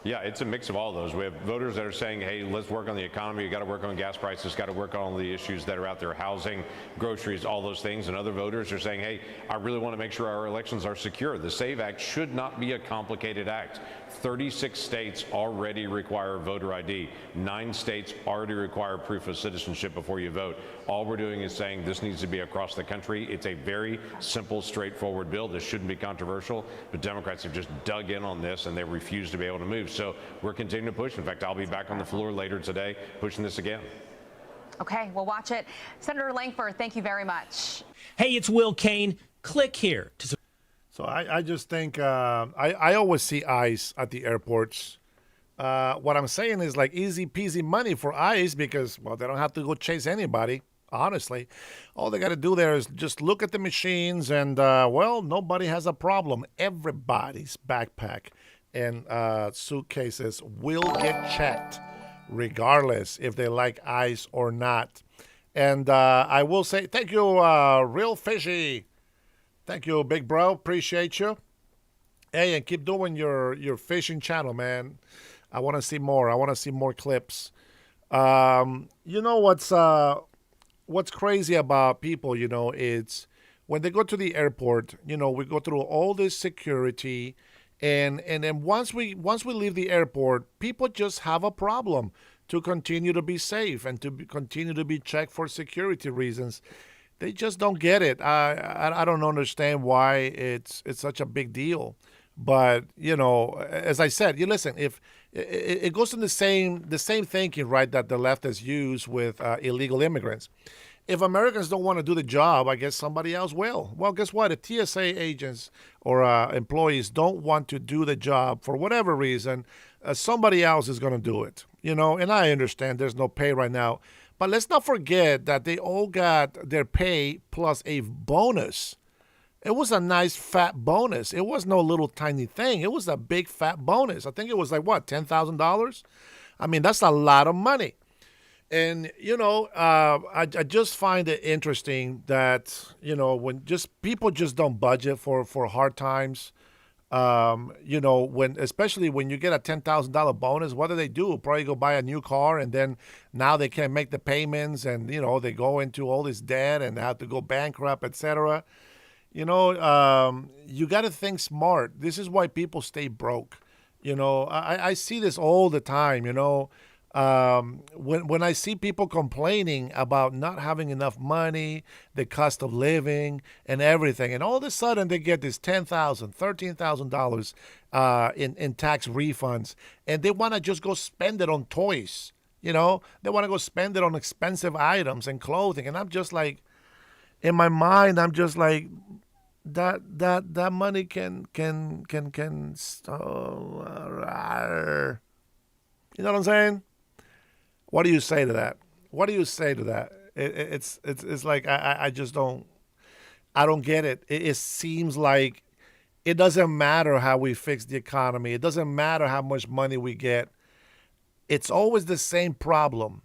Yeah, it's a mix of all those. We have voters that are saying, hey, let's work on the economy. You got to work on gas prices, got to work on all the issues that are out there, housing, groceries, all those things. And other voters are saying, hey, I really want to make sure our elections are secure. The SAVE Act should not be a complicated act. 36 states already require voter ID. 9 states already require proof of citizenship before you vote. All we're doing is saying this needs to be across the country. It's a very simple, straightforward bill. This shouldn't be controversial, but Democrats have just dug in on this and they refuse to be able to move. So we're continuing to push. In fact, I'll be back on the floor later today pushing this again. Okay, we'll watch it. Senator Langford, thank you very much. Hey, it's Will Kane. Click here to. So I just think I always see ICE at the airports. What I'm saying is like easy peasy money for ICE because, well, they don't have to go chase anybody, honestly. All they got to do there is just look at the machines and, well, nobody has a problem. Everybody's backpack and suitcases will get checked regardless if they like ICE or not. And I will say thank you, Real Fishy. Thank you, big bro. Appreciate you. Hey, and keep doing your fishing channel, man. I want to see more. I want to see more clips. You know what's crazy about people, it's when they go to the airport, we go through all this security, and then once we leave the airport, people just have a problem to continue to be safe and to continue to be checked for security reasons. They just don't get it. I don't understand why it's such a big deal. But as I said, you listen. If it goes in the same thinking, right, that the left has used with illegal immigrants. If Americans don't want to do the job, I guess somebody else will. Well, guess what? If TSA agents or employees don't want to do the job for whatever reason, somebody else is going to do it. And I understand there's no pay right now. But let's not forget that they all got their pay plus a bonus. It was a nice fat bonus. It was no little tiny thing. It was a big fat bonus. I think it was like, what, $10,000? I mean, that's a lot of money. And, I just find it interesting that, when just people just don't budget for hard times, especially when you get a $10,000 bonus, what do? Probably go buy a new car, and then now they can't make the payments, and, they go into all this debt and have to go bankrupt, etc. You got to think smart. This is why people stay broke. I see this all the time, when I see people complaining about not having enough money, the cost of living and everything, and all of a sudden they get this $10,000, $13,000 in tax refunds, and they want to just go spend it on toys. They want to go spend it on expensive items and clothing, and I'm just like, in my mind, I'm just like, that money can you know what I'm saying? What do you say to that? What do you say to that? It's like I just don't get it. It seems like it doesn't matter how we fix the economy. It doesn't matter how much money we get. It's always the same problem.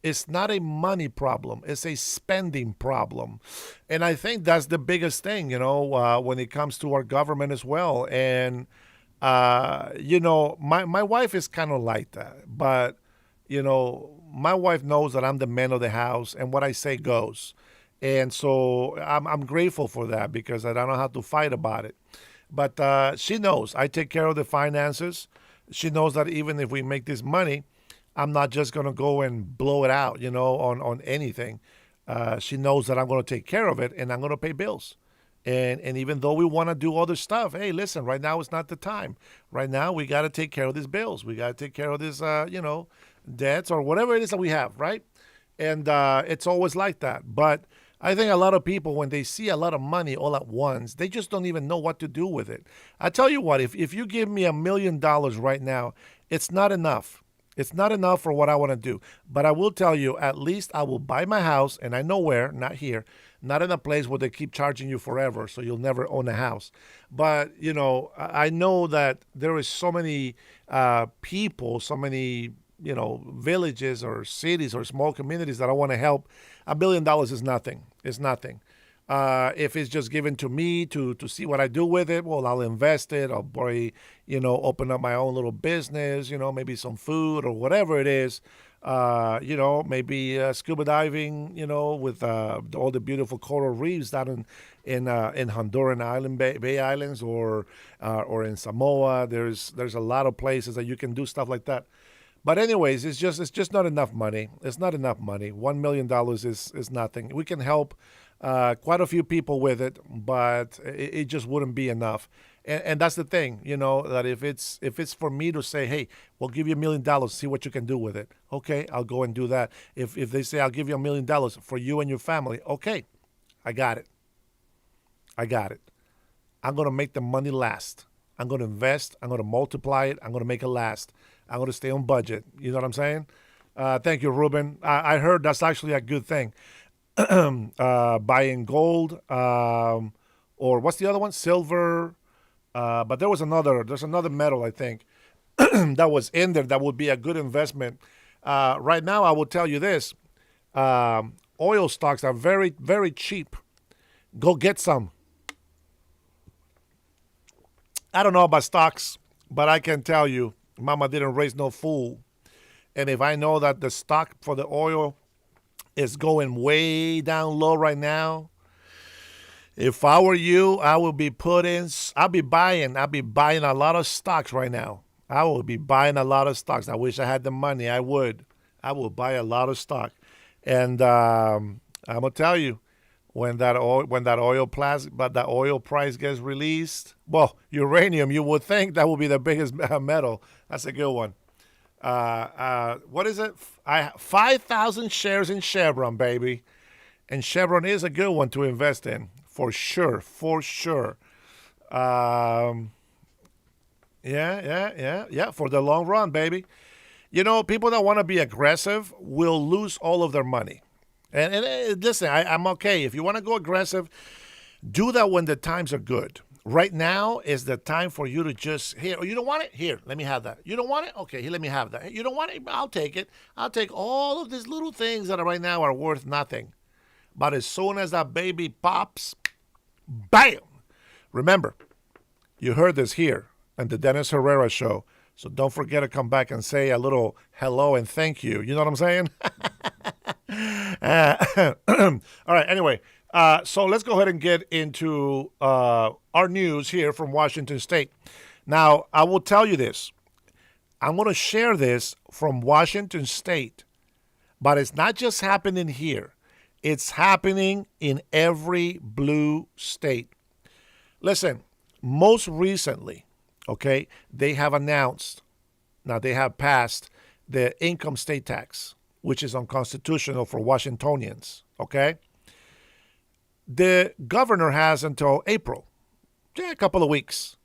It's not a money problem. It's a spending problem. And I think that's the biggest thing, when it comes to our government as well. And, my wife is kind of like that. But, my wife knows that I'm the man of the house, and what I say goes. And so I'm grateful for that, because I don't have to fight about it. But she knows I take care of the finances. She knows that even if we make this money, I'm not just going to go and blow it out, on anything. She knows that I'm going to take care of it, and I'm going to pay bills. And even though we want to do other stuff, hey, listen, right now is not the time. Right now, we got to take care of these bills. We got to take care of this, debts or whatever it is that we have, right? And it's always like that. But I think a lot of people, when they see a lot of money all at once, they just don't even know what to do with it. I tell you what, if you give me $1 million right now, it's not enough. It's not enough for what I want to do. But I will tell you, at least I will buy my house, and I know where, not here, not in a place where they keep charging you forever, so you'll never own a house. But, I know that there is so many people, so many, villages or cities or small communities that I want to help. $1 billion is nothing. It's nothing. If it's just given to me to see what I do with it, well, I'll invest it. I'll probably, open up my own little business, maybe some food or whatever it is. Maybe scuba diving, with all the beautiful coral reefs down in Honduran Island, Bay Islands, or in Samoa. There's a lot of places that you can do stuff like that. But anyways, it's just not enough money. It's not enough money. $1 million is nothing. We can help quite a few people with it, but it just wouldn't be enough. And that's the thing, that if it's for me to say, hey, we'll give you $1 million, see what you can do with it. Okay, I'll go and do that. If they say I'll give you $1 million for you and your family, okay, I got it. I'm going to make the money last. I'm going to invest. I'm going to multiply it. I'm going to make it last. I'm going to stay on budget. You know what I'm saying? Thank you, Ruben. I heard that's actually a good thing. Buying gold, or what's the other one? Silver. But there's another metal, I think, that was in there that would be a good investment. Right now, I will tell you this. Oil stocks are very, very cheap. Go get some. I don't know about stocks, but I can tell you Mama didn't raise no fool. And if I know that the stock for the oil is going way down low right now, if I were you, I would be I'll be buying a lot of stocks right now. I will be buying a lot of stocks. I wish I had the money. I would buy a lot of stock. And I'm gonna tell you, when that oil price gets released, well, uranium, you would think that would be the biggest metal. That's a good one. What is it? 5,000 shares in Chevron, baby. And Chevron is a good one to invest in, for sure, for sure. Yeah, for the long run, baby. You know, people that want to be aggressive will lose all of their money. And listen, I'm okay. If you want to go aggressive, do that when the times are good. Right now is the time for you to just, here, oh, you don't want it? Here, let me have that. You don't want it? Okay, here, let me have that. You don't want it? I'll take it. I'll take all of these little things that are right now are worth nothing. But as soon as that baby pops, bam! Remember, you heard this here on the Dennis Herrera Show. So don't forget to come back and say a little hello and thank you. You know what I'm saying? All right, anyway. So let's go ahead and get into our news here from Washington State. Now, I will tell you this. I'm going to share this from Washington State, but it's not just happening here. It's happening in every blue state. Listen, most recently, okay, they have announced, now they have passed the income state tax, which is unconstitutional for Washingtonians, okay? The governor has until April, a couple of weeks,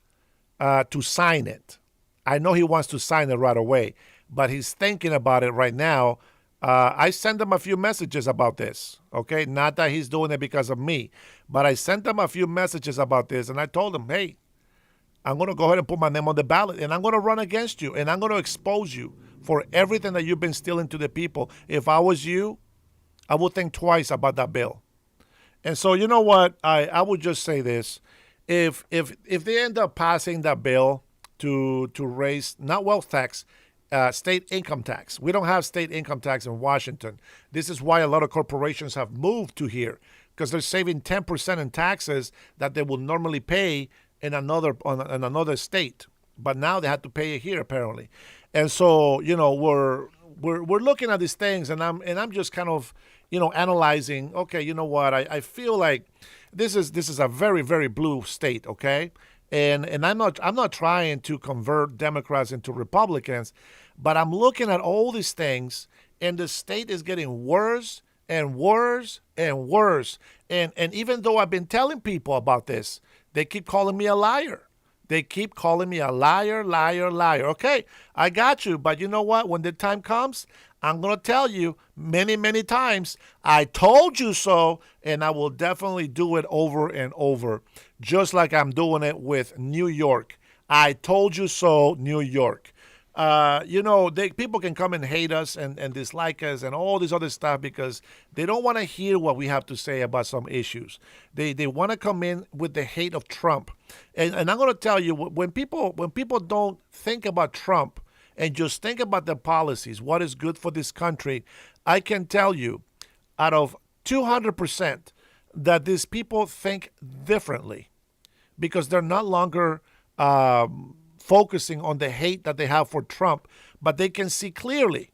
to sign it. I know he wants to sign it right away, but he's thinking about it right now. I sent him a few messages about this, okay? Not that he's doing it because of me, but I sent him a few messages about this, and I told him, hey, I'm going to go ahead and put my name on the ballot, and I'm going to run against you, and I'm going to expose you for everything that you've been stealing to the people. If I was you, I would think twice about that bill. And so, you know what? I would just say this. If they end up passing that bill to raise, not wealth tax, state income tax. We don't have state income tax in Washington. This is why a lot of corporations have moved to here, because they're saving 10% in taxes that they will normally pay in another state. But now they have to pay it here, apparently. And so, you know, we're looking at these things, and I'm just kind of, you know, analyzing, okay, you know what, I feel like this is a very, very blue state, okay? And I'm not trying to convert Democrats into Republicans, but I'm looking at all these things, and the state is getting worse and worse and worse. And even though I've been telling people about this, they keep calling me a liar. They keep calling me a liar, liar, liar. Okay, I got you, but you know what? When the time comes, I'm going to tell you many, many times, I told you so, and I will definitely do it over and over, just like I'm doing it with New York. I told you so, New York. You know, people can come and hate us and dislike us and all this other stuff because they don't want to hear what we have to say about some issues. They want to come in with the hate of Trump. And I'm going to tell you, when people don't think about Trump and just think about the policies, what is good for this country, I can tell you out of 200% that these people think differently because they're no longer focusing on the hate that they have for Trump, but they can see clearly,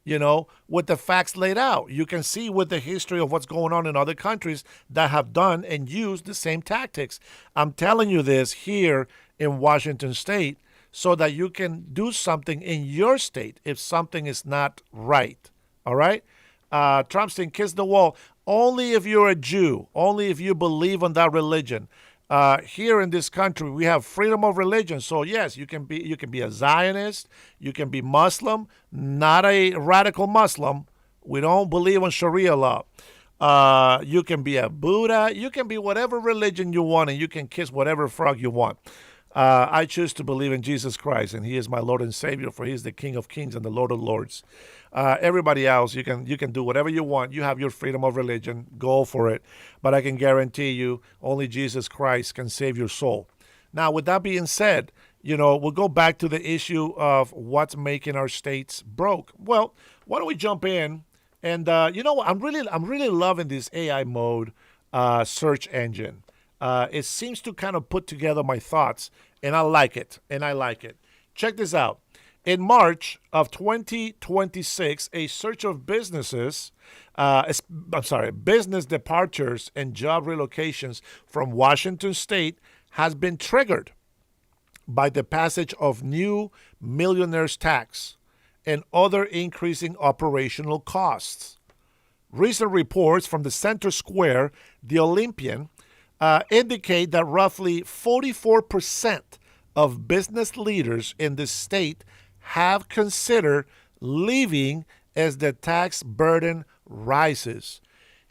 you know, with the facts laid out. You can see with the history of what's going on in other countries that have done and used the same tactics. I'm telling you this here in Washington State so that you can do something in your state if something is not right. All right? Trump's saying kiss the wall. Only if you're a Jew, only if you believe in that religion. Here in this country, we have freedom of religion. So yes, you can be a Zionist, you can be Muslim, not a radical Muslim. We don't believe in Sharia law. You can be a Buddha, you can be whatever religion you want, and you can kiss whatever frog you want. I choose to believe in Jesus Christ, and He is my Lord and Savior, for He is the King of Kings and the Lord of Lords. Everybody else, you can do whatever you want. You have your freedom of religion. Go for it. But I can guarantee you, only Jesus Christ can save your soul. Now, with that being said, we'll go back to the issue of what's making our states broke. Well, why don't we jump in? And what? I'm really loving this AI mode search engine. It seems to kind of put together my thoughts, and I like it. Check this out. In March of 2026, a search of business departures and job relocations from Washington State has been triggered by the passage of new millionaire's tax and other increasing operational costs. Recent reports from the Center Square, the Olympian, indicate that roughly 44% of business leaders in the state have considered leaving as the tax burden rises.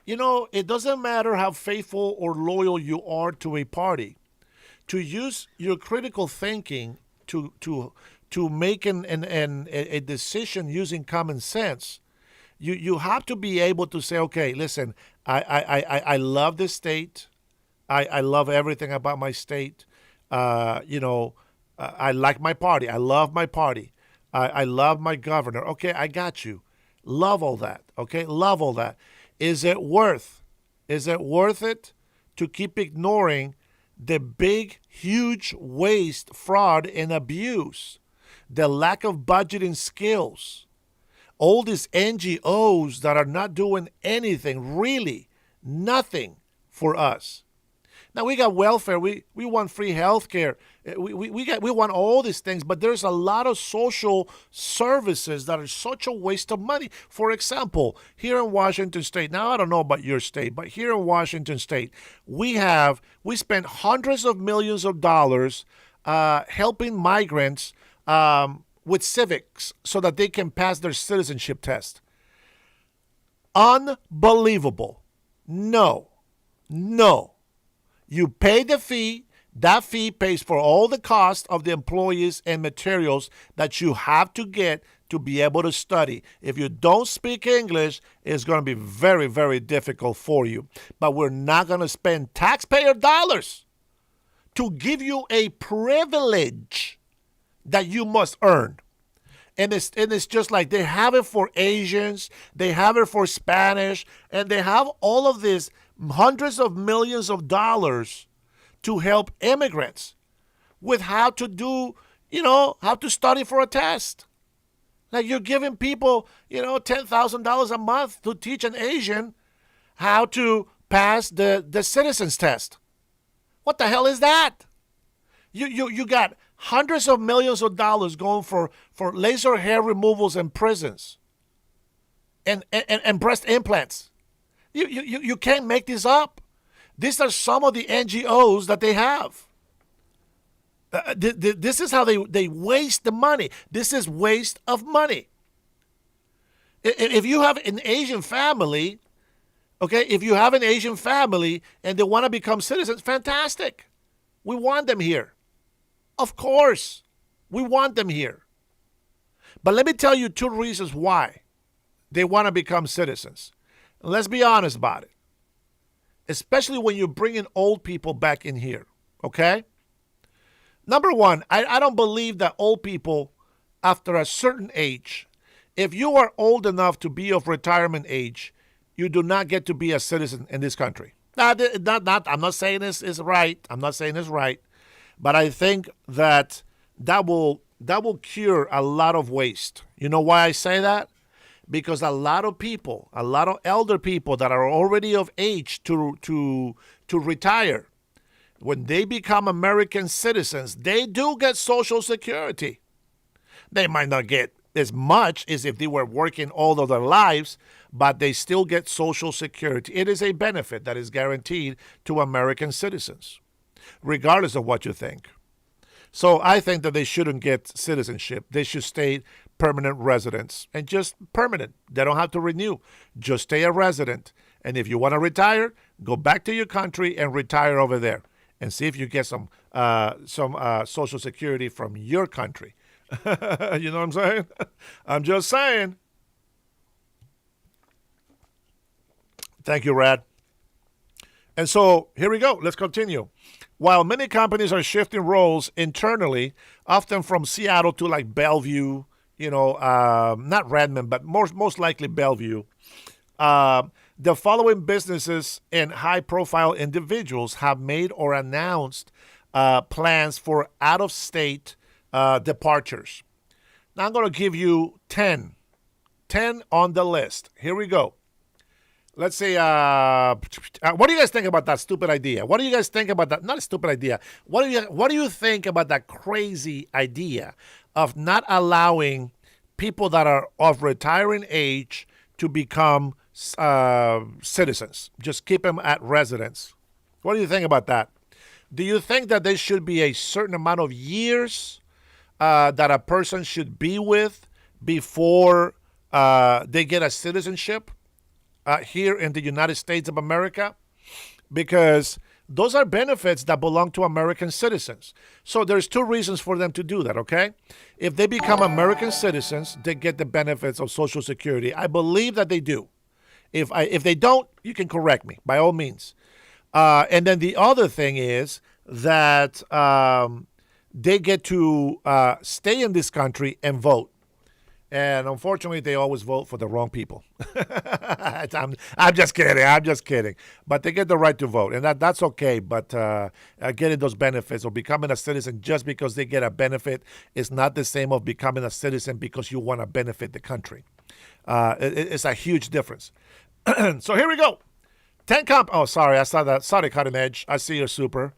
It doesn't matter how faithful or loyal you are to a party. To use your critical thinking to make a decision using common sense, you have to be able to say, okay, listen, I love this state. I love everything about my state. I like my party. I love my party. I love my governor. Okay, I got you. Love all that. Okay, love all that. Is it worth it to keep ignoring the big, huge waste, fraud, and abuse, the lack of budgeting skills, all these NGOs that are not doing anything, really nothing for us? Now, we got welfare. We want free health care. We want all these things, but there's a lot of social services that are such a waste of money. For example, here in Washington State, now I don't know about your state, but here in Washington State, we spent hundreds of millions of dollars helping migrants with civics so that they can pass their citizenship test. Unbelievable. No. You pay the fee. That fee pays for all the cost of the employees and materials that you have to get to be able to study. If you don't speak English, it's going to be very, very difficult for you. But we're not going to spend taxpayer dollars to give you a privilege that you must earn. And it's just like they have it for Asians, they have it for Spanish, and they have all of this hundreds of millions of dollars to help immigrants with how to do, how to study for a test. Like you're giving people, $10,000 a month to teach an Asian how to pass the citizens test. What the hell is that? You got hundreds of millions of dollars going for laser hair removals in prisons and breast implants. You can't make this up. These are some of the NGOs that they have. This is how they waste the money. This is waste of money. If you have an Asian family, okay, and they want to become citizens, fantastic. We want them here. Of course, we want them here. But let me tell you two reasons why they want to become citizens. Let's be honest about it. Especially when you're bringing old people back in here, okay? Number one, I don't believe that old people, after a certain age, if you are old enough to be of retirement age, you do not get to be a citizen in this country. I'm not saying this is right. I'm not saying it's right. But I think that will cure a lot of waste. You know why I say that? Because a lot of people, a lot of elder people that are already of age to retire, when they become American citizens, they do get Social Security. They might not get as much as if they were working all of their lives, but they still get Social Security. It is a benefit that is guaranteed to American citizens, regardless of what you think. So I think that they shouldn't get citizenship. They should stay permanent residents, and just permanent. They don't have to renew. Just stay a resident. And if you want to retire, go back to your country and retire over there and see if you get some Social Security from your country. You know what I'm saying? I'm just saying. Thank you, Rad. And so here we go. Let's continue. while many companies are shifting roles internally, often from Seattle to like Bellevue, not Redmond, but most likely Bellevue, the following businesses and high-profile individuals have made or announced plans for out-of-state departures. Now I'm going to give you 10 on the list. Here we go. Let's say, what do you guys think about that stupid idea? What do you guys think about that? Not a stupid idea. What do you think about that crazy idea of not allowing people that are of retiring age to become citizens? Just keep them at residence. What do you think about that? Do you think that there should be a certain amount of years that a person should be with before they get a citizenship here in the United States of America? Because those are benefits that belong to American citizens. So there's two reasons for them to do that, okay? If they become American citizens, they get the benefits of Social Security. I believe that they do. If they don't, you can correct me, by all means. And then the other thing is that they get to stay in this country and vote. And unfortunately, they always vote for the wrong people. I'm just kidding. But they get the right to vote, and that's okay. But getting those benefits or becoming a citizen just because they get a benefit is not the same of becoming a citizen because you want to benefit the country. It's a huge difference. So here we go. 10 Oh, sorry, I saw that. Sorry, Cutting Edge. I see you're super.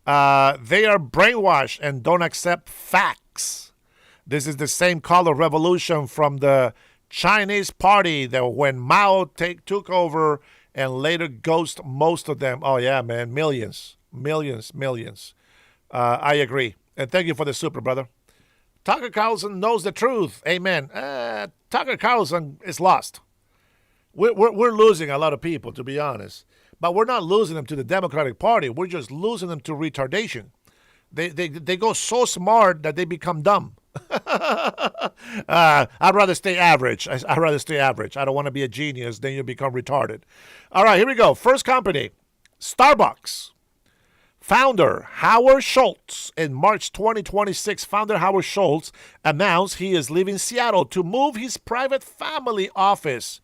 They are brainwashed and don't accept facts. This is the same color revolution from the Chinese party that when Mao took over and later ghosted most of them. Oh, yeah, man. Millions. I agree. And thank you for the super, brother. Tucker Carlson knows the truth. Amen. Tucker Carlson is lost. We're losing a lot of people, to be honest. But we're not losing them to the Democratic Party. We're just losing them to retardation. They go so smart that they become dumb. I'd rather stay average. I don't want to be a genius. Then you become retarded. All right, here we go. First company, Starbucks. Founder Howard Schultz. In March 2026, founder Howard Schultz announced he is leaving Seattle to move his private family office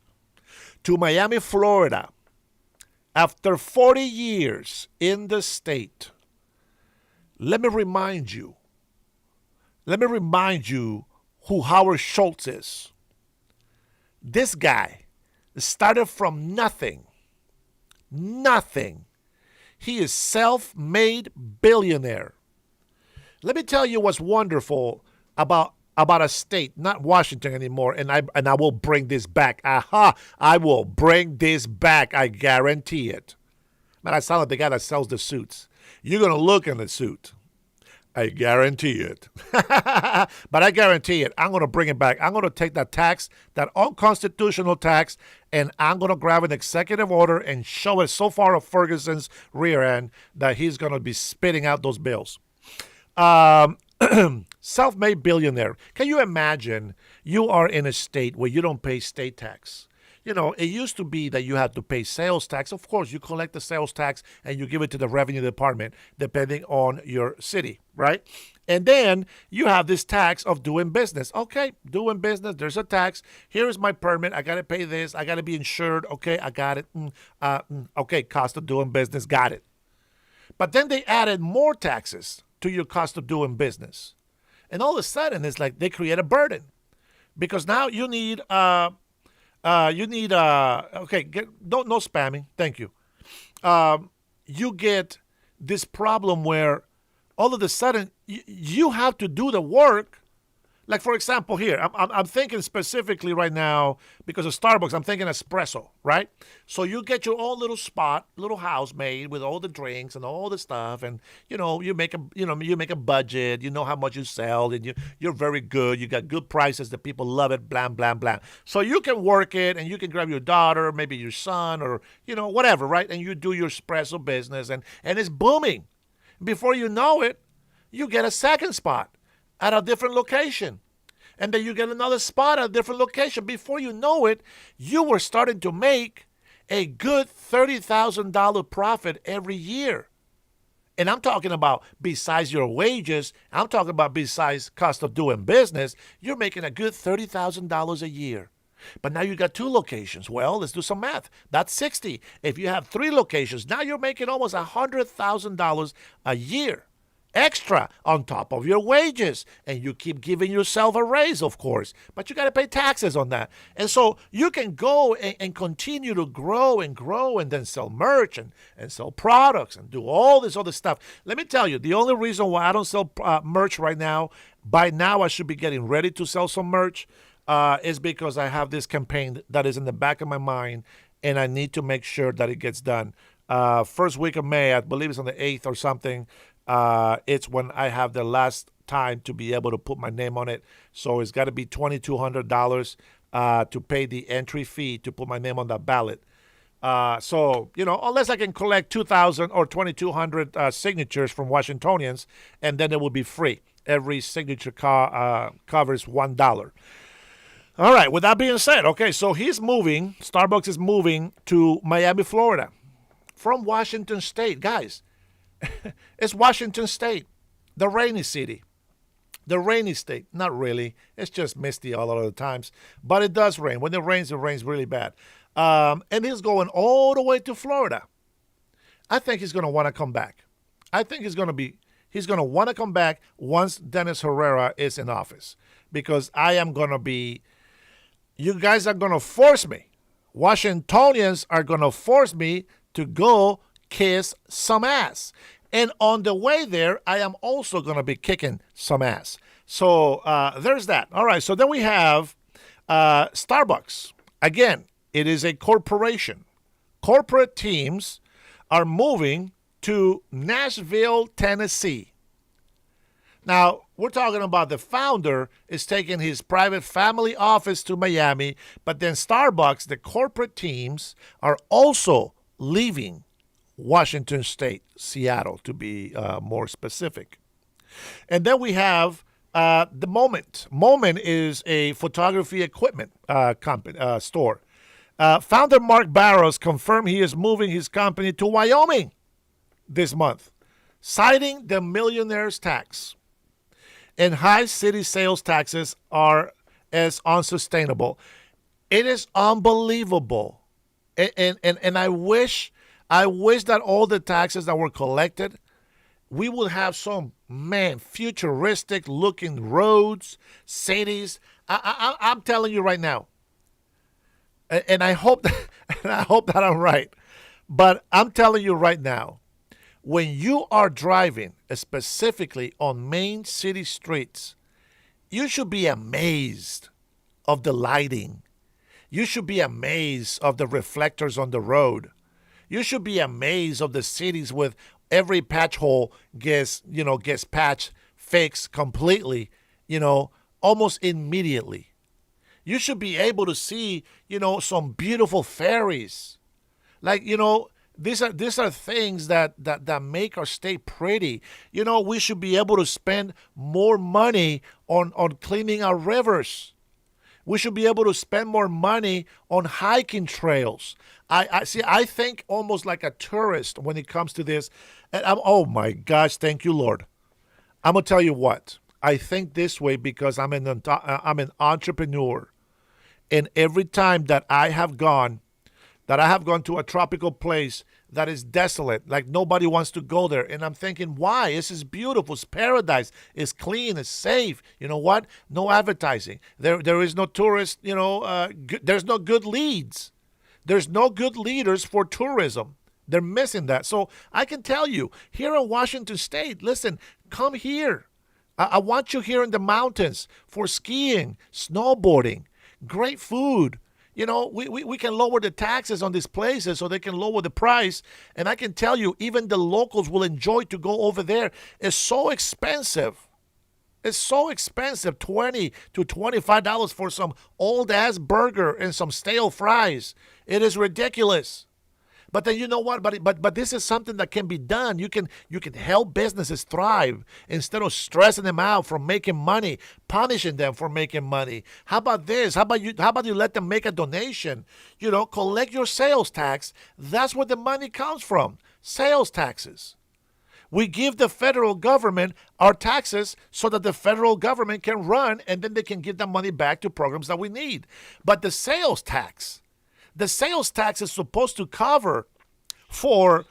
to Miami, Florida. After 40 years in the state. Let me remind you who Howard Schultz is. This guy started from nothing. He is self-made billionaire. Let me tell you what's wonderful about a state, not Washington anymore, and I will bring this back. I will bring this back. I guarantee it. Man, I sound like the guy that sells the suits. You're going to look in the suit. I guarantee it. But I guarantee it. I'm going to bring it back. I'm going to take that tax, that unconstitutional tax, and I'm going to grab an executive order and show it so far of Ferguson's rear end that he's going to be spitting out those bills. Self-made billionaire. Can you imagine you are in a state where you don't pay state tax? You know, it used to be that you had to pay sales tax. Of course, you collect the sales tax and you give it to the revenue department, depending on your city, right? And then you have this tax of doing business. Okay, doing business, there's a tax. Here is my permit. I got to pay this. I got to be insured. Okay, I got it. Okay, cost of doing business, got it. But then they added more taxes to your cost of doing business. And all of a sudden, it's like they create a burden. Because now you need... no spamming. Thank you. You get this problem where all of a sudden you have to do the work. Like, for example, here, I'm thinking specifically right now because of Starbucks, I'm thinking espresso, right? So you get your own little spot, little house made with all the drinks and all the stuff. And, you make a budget, you know how much you sell, and you're very good. You got good prices, the people love it, blah, blah, blah. So you can work it and you can grab your daughter, maybe your son or, whatever, right? And you do your espresso business and it's booming. Before you know it, you get a second spot at a different location. And then you get another spot at a different location. Before you know it, you were starting to make a good $30,000 profit every year. And I'm talking about besides your wages, I'm talking about besides cost of doing business, you're making a good $30,000 a year. But now you got 2 locations. Well, let's do some math. That's 60. If you have 3 locations, now you're making almost $100,000 a year extra on top of your wages. And you keep giving yourself a raise, of course. But you got to pay taxes on that. And so you can go and continue to grow and then sell merch and sell products and do all this other stuff. Let me tell you, the only reason why I don't sell merch right now, by now I should be getting ready to sell some merch, is because I have this campaign that is in the back of my mind, and I need to make sure that it gets done. First week of May, I believe it's on the 8th or something, it's when I have the last time to be able to put my name on it. So it's got to be $2,200 to pay the entry fee to put my name on that ballot. So, unless I can collect 2,000 or 2,200 signatures from Washingtonians, and then it will be free. Every signature covers $1. All right, with that being said, okay, so Starbucks is moving to Miami, Florida from Washington State. Guys, it's Washington State, the rainy city, the rainy state. Not really. It's just misty all of the times, but it does rain. When it rains really bad. And he's going all the way to Florida. I think he's going to want to come back. I think he's going to want to come back once Dennis Herrera is in office, because you guys are going to force me. Washingtonians are going to force me to go kiss some ass. And on the way there, I am also going to be kicking some ass. So there's that. All right, so then we have Starbucks. Again, it is a corporation. Corporate teams are moving to Nashville, Tennessee. Now, we're talking about the founder is taking his private family office to Miami, but then Starbucks, the corporate teams, are also leaving Washington State, Seattle, to be more specific. And then we have the Moment. Moment is a photography equipment store. Founder Mark Barrows confirmed he is moving his company to Wyoming this month, citing the millionaire's tax. And high city sales taxes are as unsustainable. It is unbelievable. And I wish that all the taxes that were collected, we would have some, futuristic looking roads, cities. I'm telling you right now. And I hope that I'm right. But I'm telling you right now, when you are driving, specifically on main city streets, you should be amazed of the lighting. You should be amazed of the reflectors on the road. You should be amazed of the cities with every patch hole gets patched, fixed completely, almost immediately. You should be able to see, some beautiful ferries. Like, these are things that make our state pretty. We should be able to spend more money on cleaning our rivers. We should be able to spend more money on hiking trails. I think almost like a tourist when it comes to this. And oh my gosh, thank you, Lord. I'm gonna tell you what. I think this way because I'm an entrepreneur, and every time that I have gone to a tropical place that is desolate, like nobody wants to go there. And I'm thinking, why? This is beautiful. It's paradise. It's clean. It's safe. You know what? No advertising. There is no tourist, there's no good leads. There's no good leaders for tourism. They're missing that. So I can tell you, here in Washington State, listen, come here. I want you here in the mountains for skiing, snowboarding, great food. We can lower the taxes on these places so they can lower the price. And I can tell you, even the locals will enjoy to go over there. It's so expensive. It's so expensive, $20 to $25 for some old-ass burger and some stale fries. It is ridiculous. But then you know what? But this is something that can be done. You can help businesses thrive instead of stressing them out from making money, punishing them for making money. How about this? How about you let them make a donation? Collect your sales tax. That's where the money comes from. Sales taxes. We give the federal government our taxes so that the federal government can run, and then they can give that money back to programs that we need. But the sales tax is supposed to cover for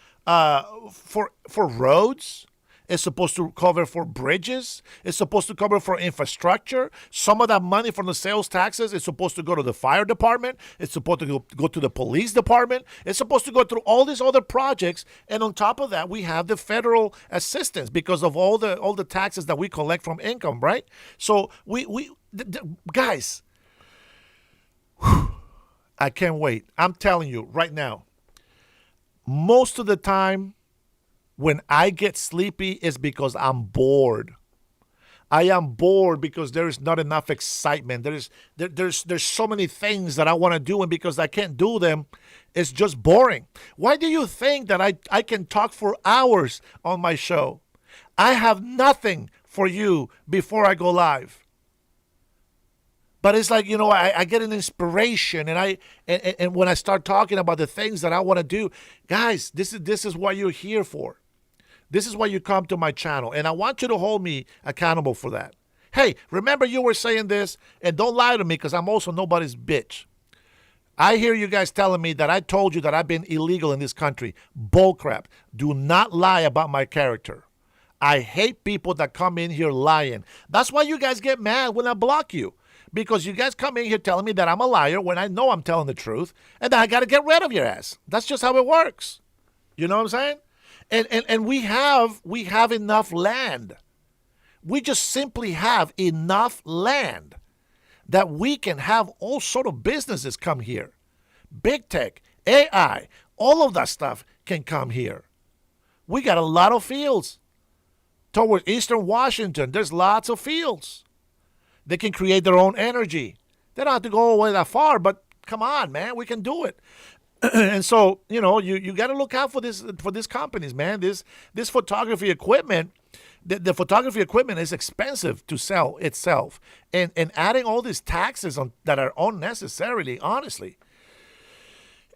roads. It's supposed to cover for bridges. It's supposed to cover for infrastructure. Some of that money from the sales taxes is supposed to go to the fire department. It's supposed to go to the police department. It's supposed to go through all these other projects. And on top of that, we have the federal assistance because of all the taxes that we collect from income, right? So guys, I can't wait. I'm telling you right now, most of the time, when I get sleepy, it's because I'm bored. I am bored because there is not enough excitement. There's so many things that I want to do, and because I can't do them, it's just boring. Why do you think that I can talk for hours on my show? I have nothing for you before I go live. But it's like, I get an inspiration, and when I start talking about the things that I want to do, guys, this is what you're here for. This is why you come to my channel, and I want you to hold me accountable for that. Hey, remember you were saying this, and don't lie to me because I'm also nobody's bitch. I hear you guys telling me that I told you that I've been illegal in this country. Bullcrap. Do not lie about my character. I hate people that come in here lying. That's why you guys get mad when I block you. Because you guys come in here telling me that I'm a liar when I know I'm telling the truth, and then I got to get rid of your ass. That's just how it works. You know what I'm saying? And we have enough land. We just simply have enough land that we can have all sort of businesses come here. Big tech, AI, all of that stuff can come here. We got a lot of fields. Towards Eastern Washington, there's lots of fields. They can create their own energy. They don't have to go all the way that far, but come on, man, we can do it. And so, you got to look out for these companies, man. This photography equipment, the photography equipment is expensive to sell itself. And adding all these taxes that are unnecessarily, honestly,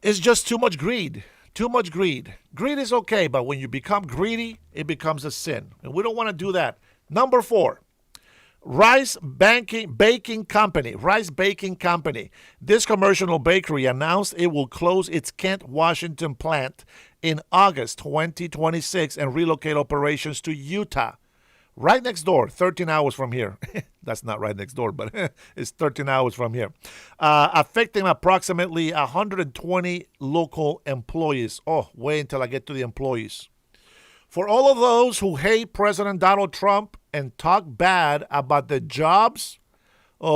is just too much greed. Too much greed. Greed is okay, but when you become greedy, it becomes a sin. And we don't want to do that. Number 4. Rice Baking Company. This commercial bakery announced it will close its Kent, Washington plant in August 2026 and relocate operations to Utah. Right next door, 13 hours from here. That's not right next door, but it's 13 hours from here. Affecting approximately 120 local employees. Oh, wait until I get to the employees. For all of those who hate President Donald Trump and talk bad about the jobs, we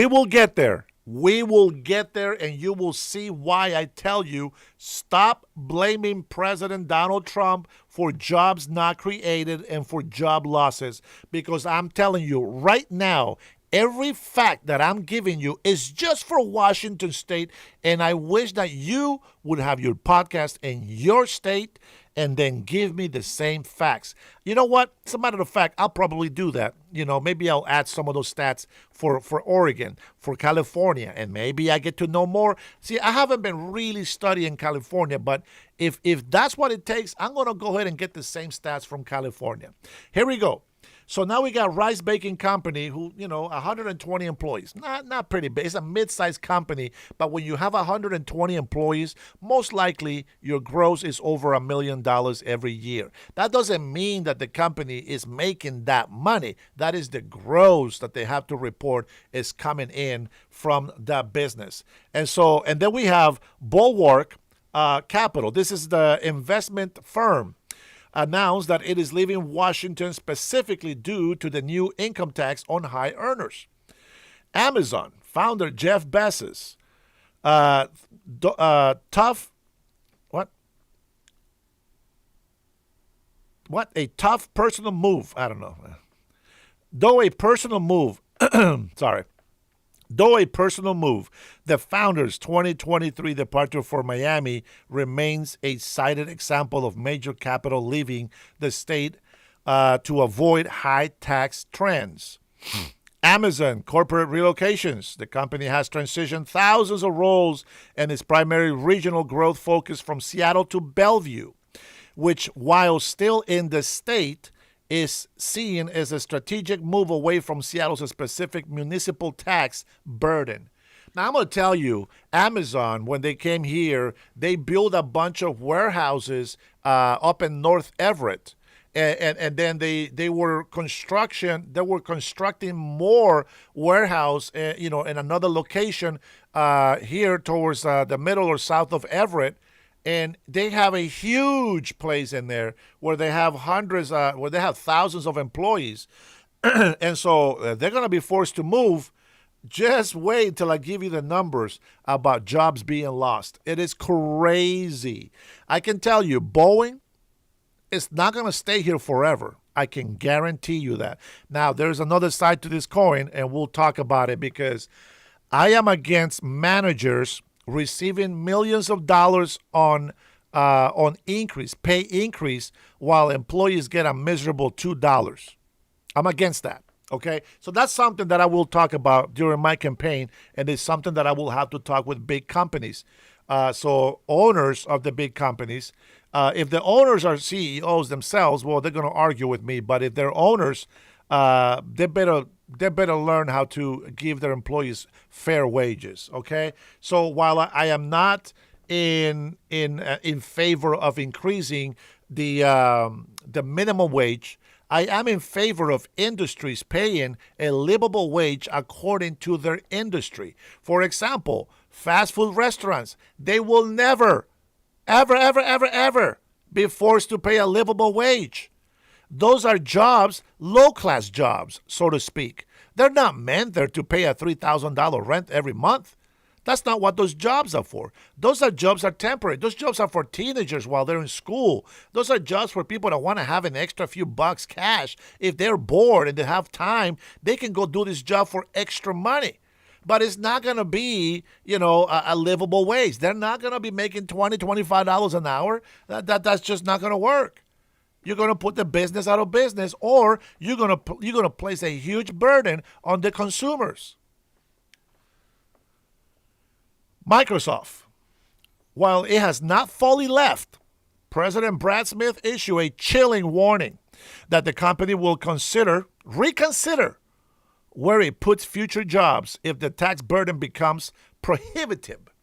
will get there. We will get there, and you will see why I tell you, stop blaming President Donald Trump for jobs not created and for job losses. Because I'm telling you right now, every fact that I'm giving you is just for Washington State, and I wish that you would have your podcast in your state and then give me the same facts. You know what? As a matter of fact, I'll probably do that. Maybe I'll add some of those stats for Oregon, for California, and maybe I get to know more. See, I haven't been really studying California, but if that's what it takes, I'm going to go ahead and get the same stats from California. Here we go. So now we got Rice Baking Company, who, 120 employees. Not pretty big. It's a mid-sized company. But when you have 120 employees, most likely your gross is over $1 million every year. That doesn't mean that the company is making that money. That is the gross that they have to report is coming in from that business. And then we have Bulwark Capital. This is the investment firm. Announced that it is leaving Washington specifically due to the new income tax on high earners. Amazon founder Jeff Bezos, a tough personal move. I don't know. Though a personal move, the founder's 2023 departure for Miami remains a cited example of major capital leaving the state to avoid high tax trends. Amazon corporate relocations. The company has transitioned thousands of roles and its primary regional growth focus from Seattle to Bellevue. which, while still in the state, is seen as a strategic move away from Seattle's specific municipal tax burden. Now, I'm going to tell you, Amazon, when they came here, they built a bunch of warehouses up in North Everett. And then they were constructing more warehouse, in another location here towards the middle or south of Everett. And they have a huge place in there where they have thousands of employees. And so they're going to be forced to move. Just wait till I give you the numbers about jobs being lost. It is crazy. I can tell you, Boeing is not going to stay here forever. I can guarantee you that. Now, there's another side to this coin, and we'll talk about it, because I am against managers receiving millions of dollars on pay increase, while employees get a miserable $2. I'm against that. Okay, so that's something that I will talk about during my campaign, and it's something that I will have to talk with big companies. So owners of the big companies, if the owners are CEOs themselves, well, they're going to argue with me. But if they're owners, they better learn how to give their employees fair wages. Okay, so while I am not in favor of increasing the minimum wage, I am in favor of industries paying a livable wage according to their industry. For example, fast food restaurants, they will never, ever be forced to pay a livable wage. Those are jobs, low-class jobs, so to speak. They're not meant there to pay a $3,000 rent every month. That's not what those jobs are for. Those jobs are temporary. Those jobs are for teenagers while they're in school. Those are jobs for people that want to have an extra few bucks cash. If they're bored and they have time, they can go do this job for extra money. But it's not going to be, a livable wage. They're not going to be making $20, $25 an hour. That's just not going to work. You're going to put the business out of business, or you're going to place a huge burden on the consumers. Microsoft, while it has not fully left, President Brad Smith issued a chilling warning that the company will reconsider where it puts future jobs if the tax burden becomes prohibitive.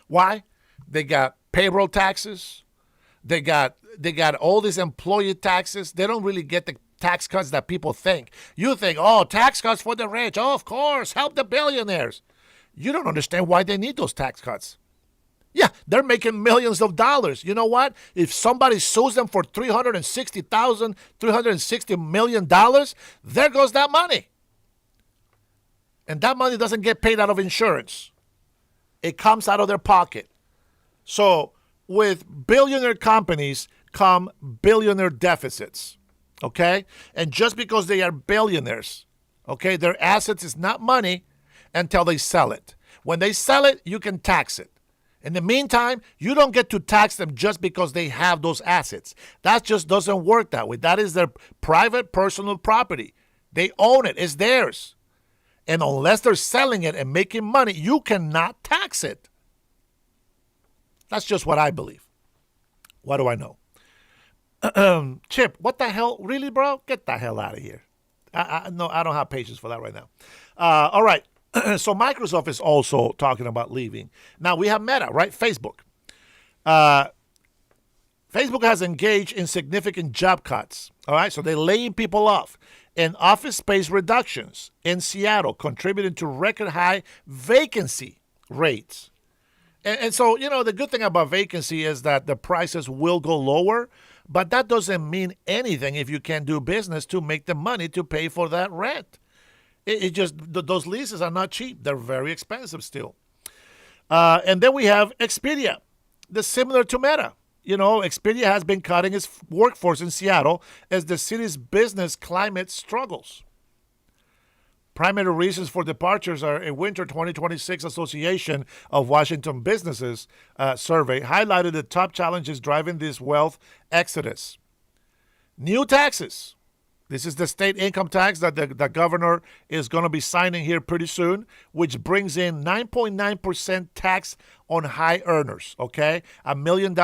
Why? They got payroll taxes. They got all these employee taxes. They don't really get the tax cuts that people think. You think, tax cuts for the rich. Oh, of course, help the billionaires. You don't understand why they need those tax cuts. Yeah, they're making millions of dollars. You know what? If somebody sues them for $360 million, there goes that money. And that money doesn't get paid out of insurance. It comes out of their pocket. So with billionaire companies come billionaire deficits. Okay? And just because they are billionaires, okay, their assets is not money until they sell it. When they sell it, you can tax it. In the meantime, you don't get to tax them just because they have those assets. That just doesn't work that way. That is their private, personal property. They own it. It's theirs. And unless they're selling it and making money, you cannot tax it. That's just what I believe. What do I know? Chip, what the hell? Really, bro? Get the hell out of here. No, I don't have patience for that right now. All right. So Microsoft is also talking about leaving. Now we have Meta, right? Facebook. Facebook has engaged in significant job cuts. All right. So they're laying people off, and office space reductions in Seattle, contributing to record high vacancy rates. And so, the good thing about vacancy is that the prices will go lower, but that doesn't mean anything if you can't do business to make the money to pay for that rent. Those leases are not cheap. They're very expensive still. And then we have Expedia, similar to Meta. Expedia has been cutting its workforce in Seattle as the city's business climate struggles. Primary reasons for departures are a winter 2026 Association of Washington Businesses survey highlighted the top challenges driving this wealth exodus. New taxes. This is the state income tax that the governor is going to be signing here pretty soon, which brings in 9.9% tax on high earners, okay? $1 million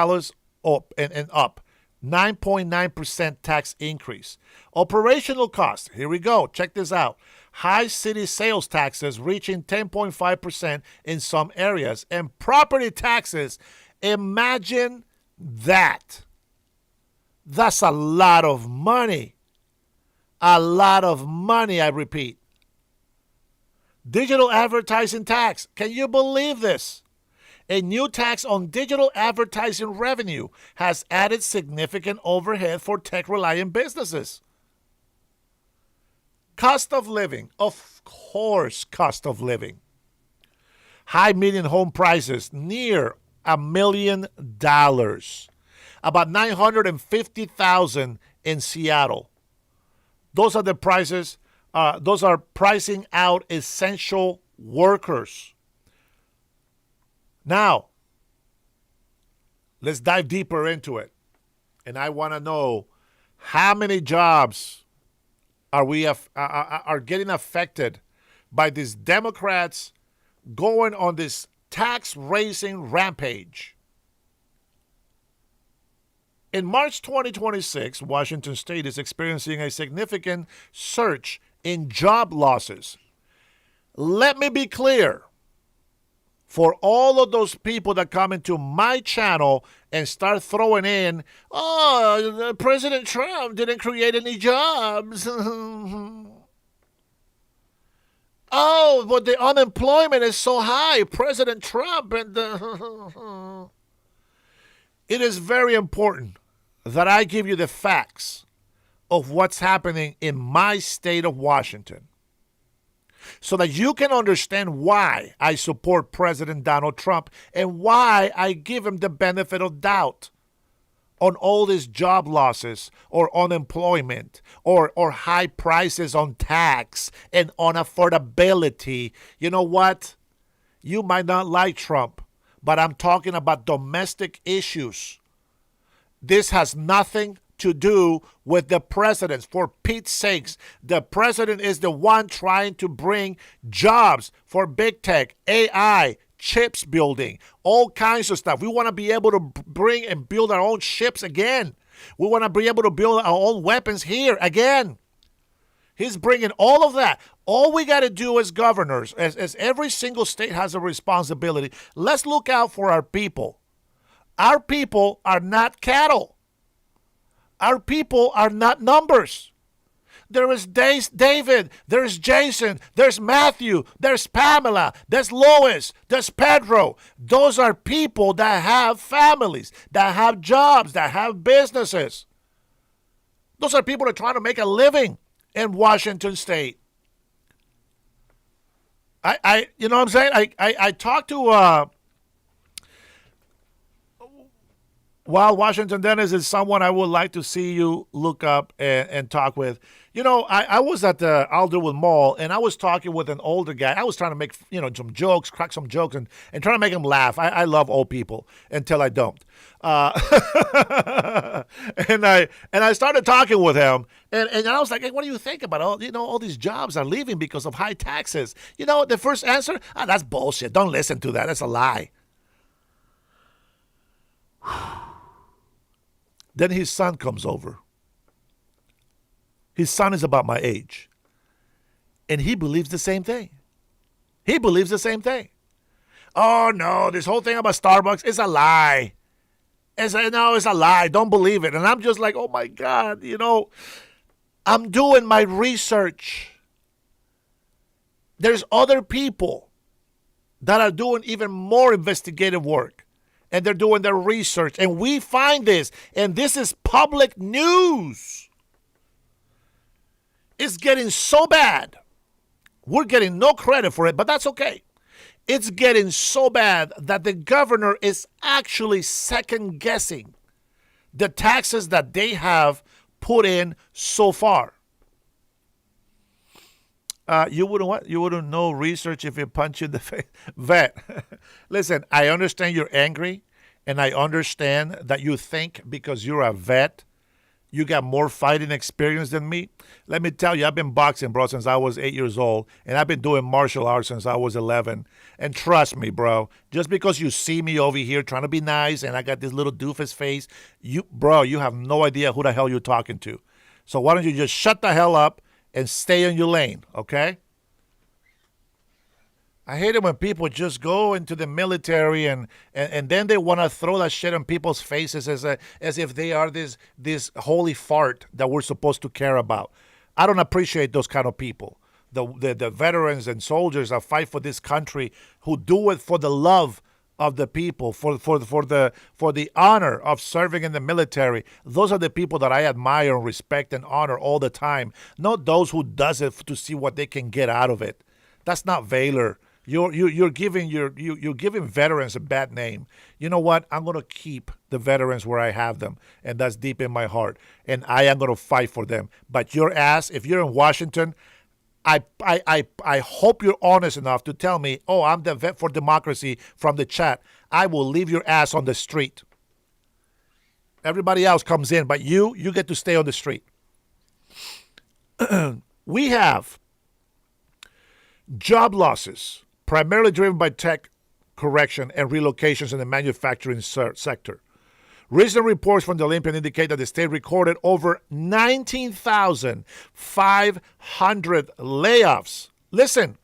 and up. 9.9% tax increase. Operational costs. Here we go. Check this out. High city sales taxes reaching 10.5% in some areas. And property taxes. Imagine that. That's a lot of money. A lot of money, I repeat. Digital advertising tax. Can you believe this? A new tax on digital advertising revenue has added significant overhead for tech-reliant businesses. Cost of living. Of course, cost of living. High median home prices near $1 million. About $950,000 in Seattle. Those are the prices. Those are pricing out essential workers. Now, let's dive deeper into it. And I want to know how many jobs are getting affected by these Democrats going on this tax-raising rampage. In March 2026, Washington State is experiencing a significant surge in job losses. Let me be clear. For all of those people that come into my channel and start throwing in, President Trump didn't create any jobs. But the unemployment is so high. President Trump and it is very important that I give you the facts of what's happening in my state of Washington, so that you can understand why I support President Donald Trump and why I give him the benefit of doubt on all these job losses or unemployment or high prices on tax and on affordability. You know what? You might not like Trump, but I'm talking about domestic issues. This has nothing to do with the president. For Pete's sakes, the president is the one trying to bring jobs for big tech, AI, chips building, all kinds of stuff. We want to be able to bring and build our own ships again. We want to be able to build our own weapons here again. He's bringing all of that. All we got to do as governors, as every single state has a responsibility, let's look out for our people. Our people are not cattle. Our people are not numbers. There is David, there's Jason, there's Matthew, there's Pamela, there's Lois, there's Pedro. Those are people that have families, that have jobs, that have businesses. Those are people that are trying to make a living in Washington State. You know what I'm saying? I talked to Washington Dennis is someone I would like to see you look up and talk with. You know, I was at the Alderwood Mall, and I was talking with an older guy. I was trying to make, some jokes, crack some jokes, and trying to make him laugh. I love old people until I don't. And I started talking with him, and I was like, hey, what do you think about all these jobs are leaving because of high taxes? You know, the first answer, that's bullshit. Don't listen to that. That's a lie. Then his son comes over. His son is about my age. And he believes the same thing. He believes the same thing. Oh, no, this whole thing about Starbucks is a lie. It's a lie. Don't believe it. And I'm just like, oh, my God, I'm doing my research. There's other people that are doing even more investigative work. And they're doing their research. And we find this. And this is public news. It's getting so bad. We're getting no credit for it, but that's okay. It's getting so bad that the governor is actually second guessing the taxes that they have put in so far. You wouldn't what? You wouldn't know research if you punch you in the face. Vet, listen, I understand you're angry, and I understand that you think because you're a vet, you got more fighting experience than me. Let me tell you, I've been boxing, bro, since I was 8 years old, and I've been doing martial arts since I was 11. And trust me, bro, just because you see me over here trying to be nice and I got this little doofus face, you have no idea who the hell you're talking to. So why don't you just shut the hell up and stay in your lane, okay? I hate it when people just go into the military and then they want to throw that shit in people's faces as if they are this holy fart that we're supposed to care about. I don't appreciate those kind of people. The veterans and soldiers that fight for this country, who do it for the love of the people, for the honor of serving in the military. Those are the people that I admire and respect and honor all the time. Not those who does it to see what they can get out of it. That's not valor. You're giving veterans a bad name. You know what? I'm gonna keep the veterans where I have them, and that's deep in my heart. And I am gonna fight for them. But your ass, if you're in Washington, I hope you're honest enough to tell me, oh, I'm the vet for democracy from the chat. I will leave your ass on the street. Everybody else comes in, but you get to stay on the street. We have job losses, primarily driven by tech correction and relocations in the manufacturing sector. Recent reports from the Olympian indicate that the state recorded over 19,500 layoffs. Listen,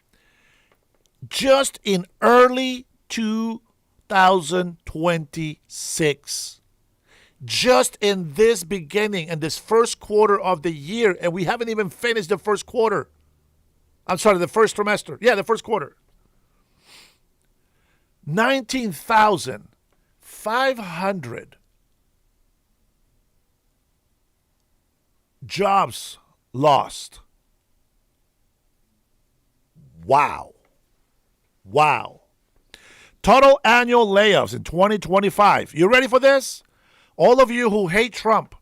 just in early 2026. Just in this beginning, in this first quarter of the year, and we haven't even finished the first quarter. I'm sorry, the first trimester. Yeah, the first quarter. 19,500 jobs lost. Wow. Total annual layoffs in 2025. You ready for this? All of you who hate Trump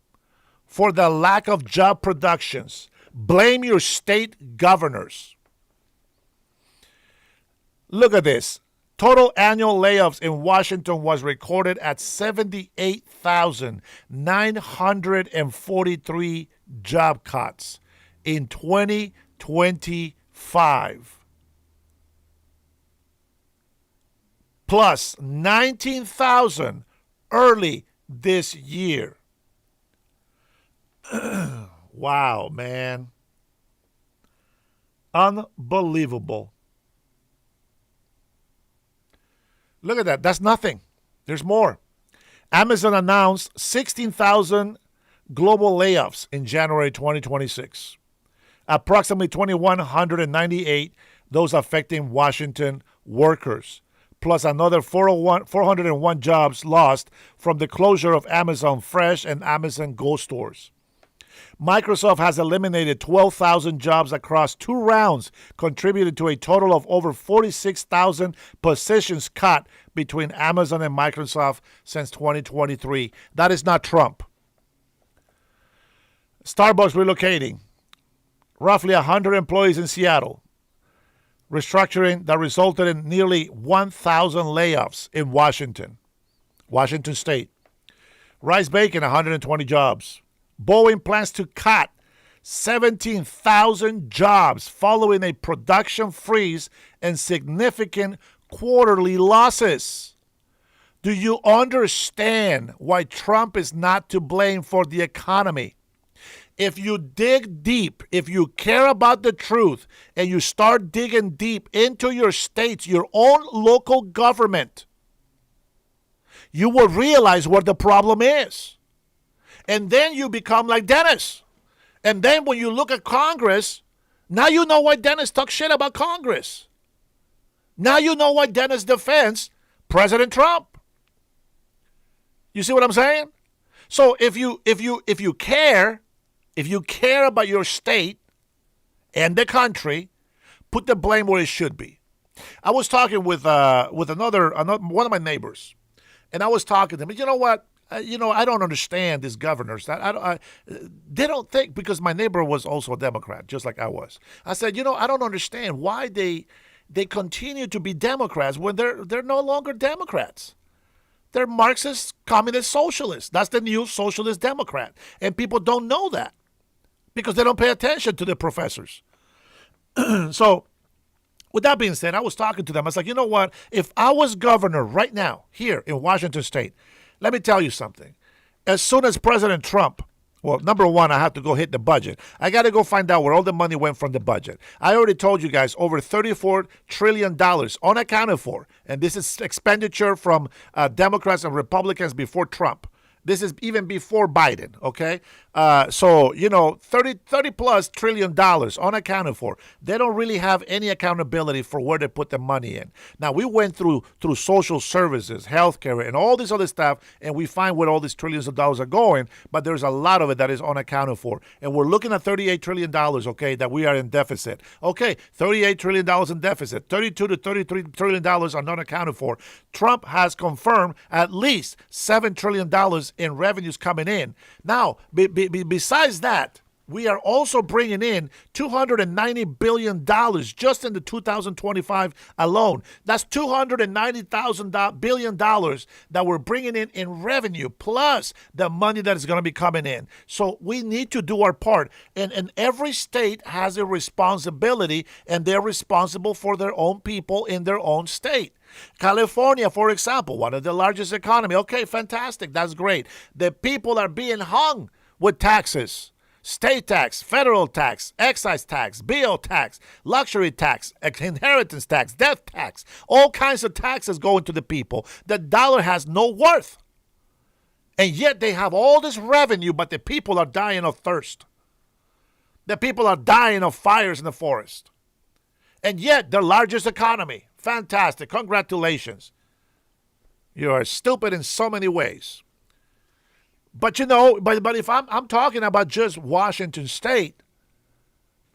for the lack of job productions, blame your state governors. Look at this. Total annual layoffs in Washington was recorded at 78,943 job cuts in 2025. Plus 19,000 early this year. Wow, man. Unbelievable. Look at that. That's nothing. There's more. Amazon announced 16,000 global layoffs in January 2026. Approximately 2,198, those affecting Washington workers, plus another 401 jobs lost from the closure of Amazon Fresh and Amazon Go stores. Microsoft has eliminated 12,000 jobs across 2 rounds, contributing to a total of over 46,000 positions cut between Amazon and Microsoft since 2023. That is not Trump. Starbucks relocating roughly 100 employees in Seattle. Restructuring that resulted in nearly 1,000 layoffs in Washington State. Rice Baking, 120 jobs. Boeing plans to cut 17,000 jobs following a production freeze and significant quarterly losses. Do you understand why Trump is not to blame for the economy? If you dig deep, if you care about the truth, and you start digging deep into your states, your own local government, you will realize what the problem is. And then you become like Dennis. And then when you look at Congress, now you know why Dennis talks shit about Congress. Now you know why Dennis defends President Trump. You see what I'm saying? So if you care about your state and the country, put the blame where it should be. I was talking with another one of my neighbors, and I was talking to him. You know what? I don't understand these governors. They don't think, because my neighbor was also a Democrat, just like I was. I said, I don't understand why they continue to be Democrats when they're no longer Democrats. They're Marxist, communist, socialists. That's the new socialist Democrat. And people don't know that because they don't pay attention to the professors. So, with that being said, I was talking to them. I was like, you know what? If I was governor right now here in Washington State, let me tell you something. As soon as President Trump, well, number one, I have to go hit the budget. I got to go find out where all the money went from the budget. I already told you guys over $34 trillion unaccounted for. And this is expenditure from Democrats and Republicans before Trump. This is even before Biden, okay? So, 30 plus trillion dollars unaccounted for. They don't really have any accountability for where they put the money in. Now, we went through social services, healthcare, and all this other stuff, and we find where all these trillions of dollars are going, but there's a lot of it that is unaccounted for. And we're looking at $38 trillion, okay, that we are in deficit. Okay, $38 trillion in deficit. $32 to $33 trillion are not accounted for. Trump has confirmed at least $7 trillion in revenues coming in. Now, besides that, we are also bringing in $290 billion just in the 2025 alone. That's $290 billion that we're bringing in revenue, plus the money that is going to be coming in. So we need to do our part. And every state has a responsibility, and they're responsible for their own people in their own state. California, for example, one of the largest economy. Okay, fantastic. That's great. The people are being hung with taxes. State tax, federal tax, excise tax, BO tax, luxury tax, inheritance tax, death tax. All kinds of taxes going to the people. The dollar has no worth. And yet they have all this revenue, but the people are dying of thirst. The people are dying of fires in the forest. And yet their largest economy. Fantastic. Congratulations. You are stupid in so many ways. But but if I'm talking about just Washington State,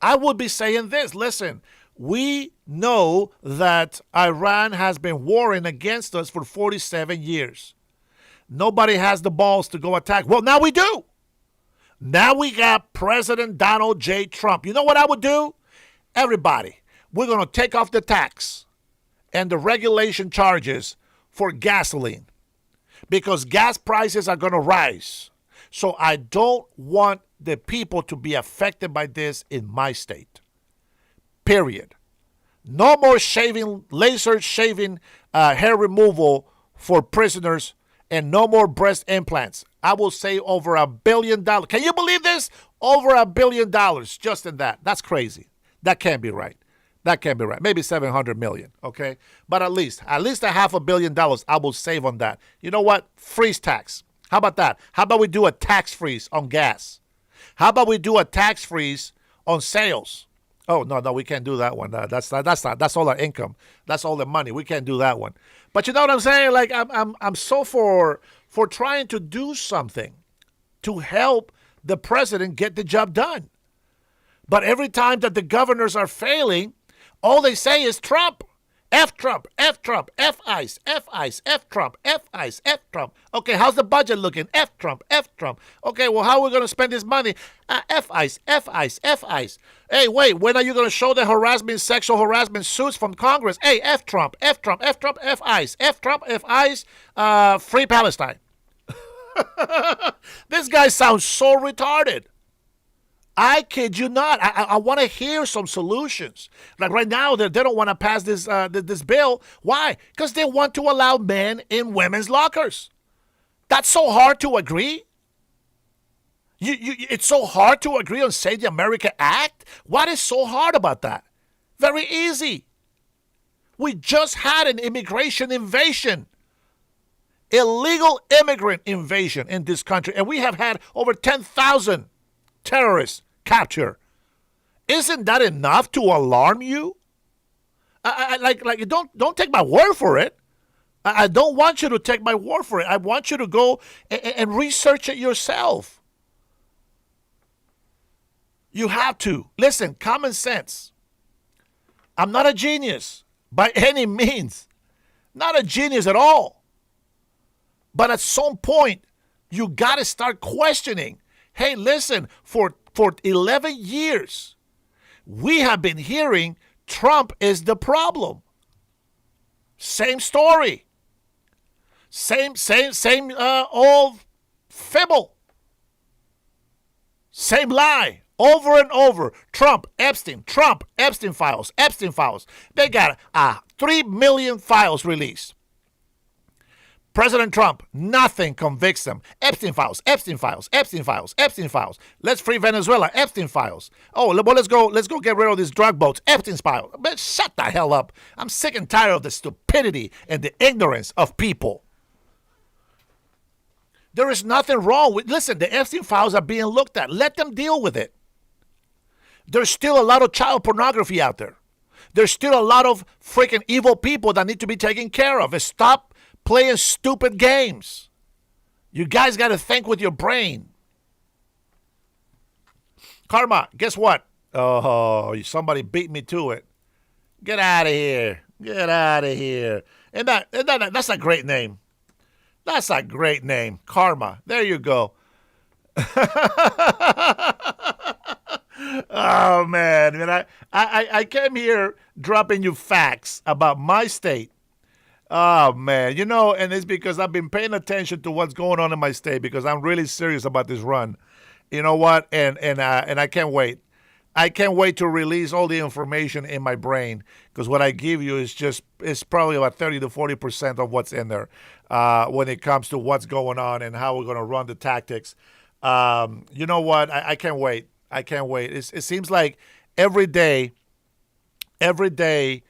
I would be saying this. Listen, we know that Iran has been warring against us for 47 years. Nobody has the balls to go attack. Well, now we do. Now we got President Donald J. Trump. You know what I would do? Everybody, we're going to take off the tax and the regulation charges for gasoline because gas prices are going to rise. So I don't want the people to be affected by this in my state. Period. No more laser shaving, hair removal for prisoners, and no more breast implants. I will say over $1 billion. Can you believe this? Over $1 billion just in that. That's crazy. That can't be right. That can't be right. Maybe 700 million, okay? But at least $500 million I will save on that. You know what? Freeze tax. How about that? How about we do a tax freeze on gas? How about we do a tax freeze on sales? Oh, no, we can't do that one. That's all our income. That's all the money. We can't do that one. But you know what I'm saying? Like I'm so for trying to do something to help the president get the job done. But every time that the governors are failing, all they say is Trump. F Trump, F Trump, F ICE, F ICE, F Trump, F ICE, F Trump. Okay, how's the budget looking? F Trump, F Trump. Okay, well, how are we going to spend this money? F ICE, F ICE, F ICE. Hey, wait, when are you going to show the sexual harassment suits from Congress? Hey, F Trump, F Trump, F Trump, F ICE, F Trump, F ICE, free Palestine. This guy sounds so retarded. I kid you not. I want to hear some solutions. Like right now, they don't want to pass this bill. Why? Because they want to allow men in women's lockers. That's so hard to agree. It's so hard to agree on Save the America Act. What is so hard about that? Very easy. We just had an immigration invasion. Illegal immigrant invasion in this country. And we have had over 10,000 terrorists capture. Isn't that enough to alarm you? Don't take my word for it. I don't want you to take my word for it. I want you to go and research it yourself. You have to. Listen, common sense. I'm not a genius by any means. Not a genius at all. But at some point, you got to start questioning. Hey, listen, for 11 years, we have been hearing Trump is the problem. Same story. Same old fibble. Same lie. Over and over. Trump, Epstein files. They got 3 million files released. President Trump, nothing convicts him. Epstein files. Let's free Venezuela. Epstein files. Oh, well, let's go get rid of these drug boats. Epstein files. But shut the hell up. I'm sick and tired of the stupidity and the ignorance of people. There is nothing wrong with, listen, the Epstein files are being looked at. Let them deal with it. There's still a lot of child pornography out there. There's still a lot of freaking evil people that need to be taken care of. Stop playing stupid games. You guys got to think with your brain. Karma, guess what? Oh, somebody beat me to it. Get out of here. And that's a great name. That's a great name. Karma. There you go. Oh, man. I came here dropping you facts about my state. Oh, man. And it's because I've been paying attention to what's going on in my state because I'm really serious about this run. You know what? And I can't wait. I can't wait to release all the information in my brain because what I give you is probably about 30 to 40% of what's in there when it comes to what's going on and how we're going to run the tactics. You know what? I can't wait. It seems like every day they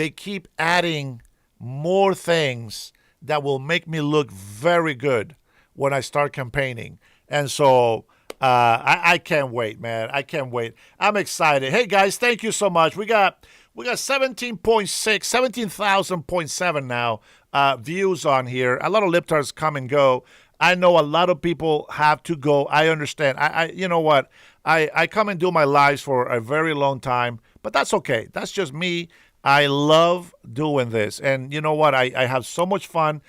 keep adding more things that will make me look very good when I start campaigning. And so I can't wait, man. I can't wait. I'm excited. Hey, guys, thank you so much. We got 17,000.7 now views on here. A lot of libtards come and go. I know a lot of people have to go. I understand. You know what? I come and do my lives for a very long time, but that's okay. That's just me. I love doing this. And you know what? I have so much fun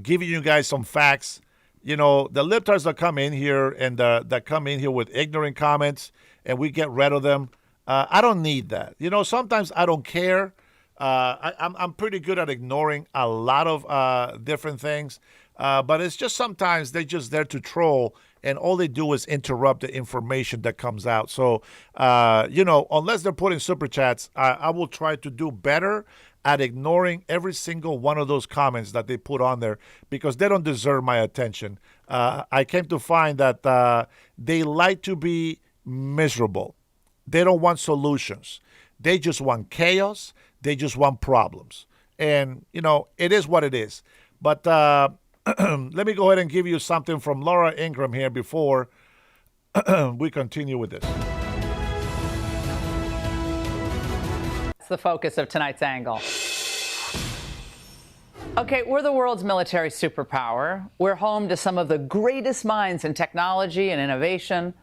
giving you guys some facts. The libtards that come in here and that come in here with ignorant comments and we get rid of them, I don't need that. Sometimes I don't care. I'm pretty good at ignoring a lot of different things. But it's just sometimes they're just there to troll, and all they do is interrupt the information that comes out. So, unless they're putting super chats, I will try to do better at ignoring every single one of those comments that they put on there because they don't deserve my attention. I came to find that they like to be miserable. They don't want solutions. They just want chaos. They just want problems. And, it is what it is. But let me go ahead and give you something from Laura Ingraham here before we continue with this. That's the focus of tonight's angle. Okay, we're the world's military superpower. We're home to some of the greatest minds in technology and innovation.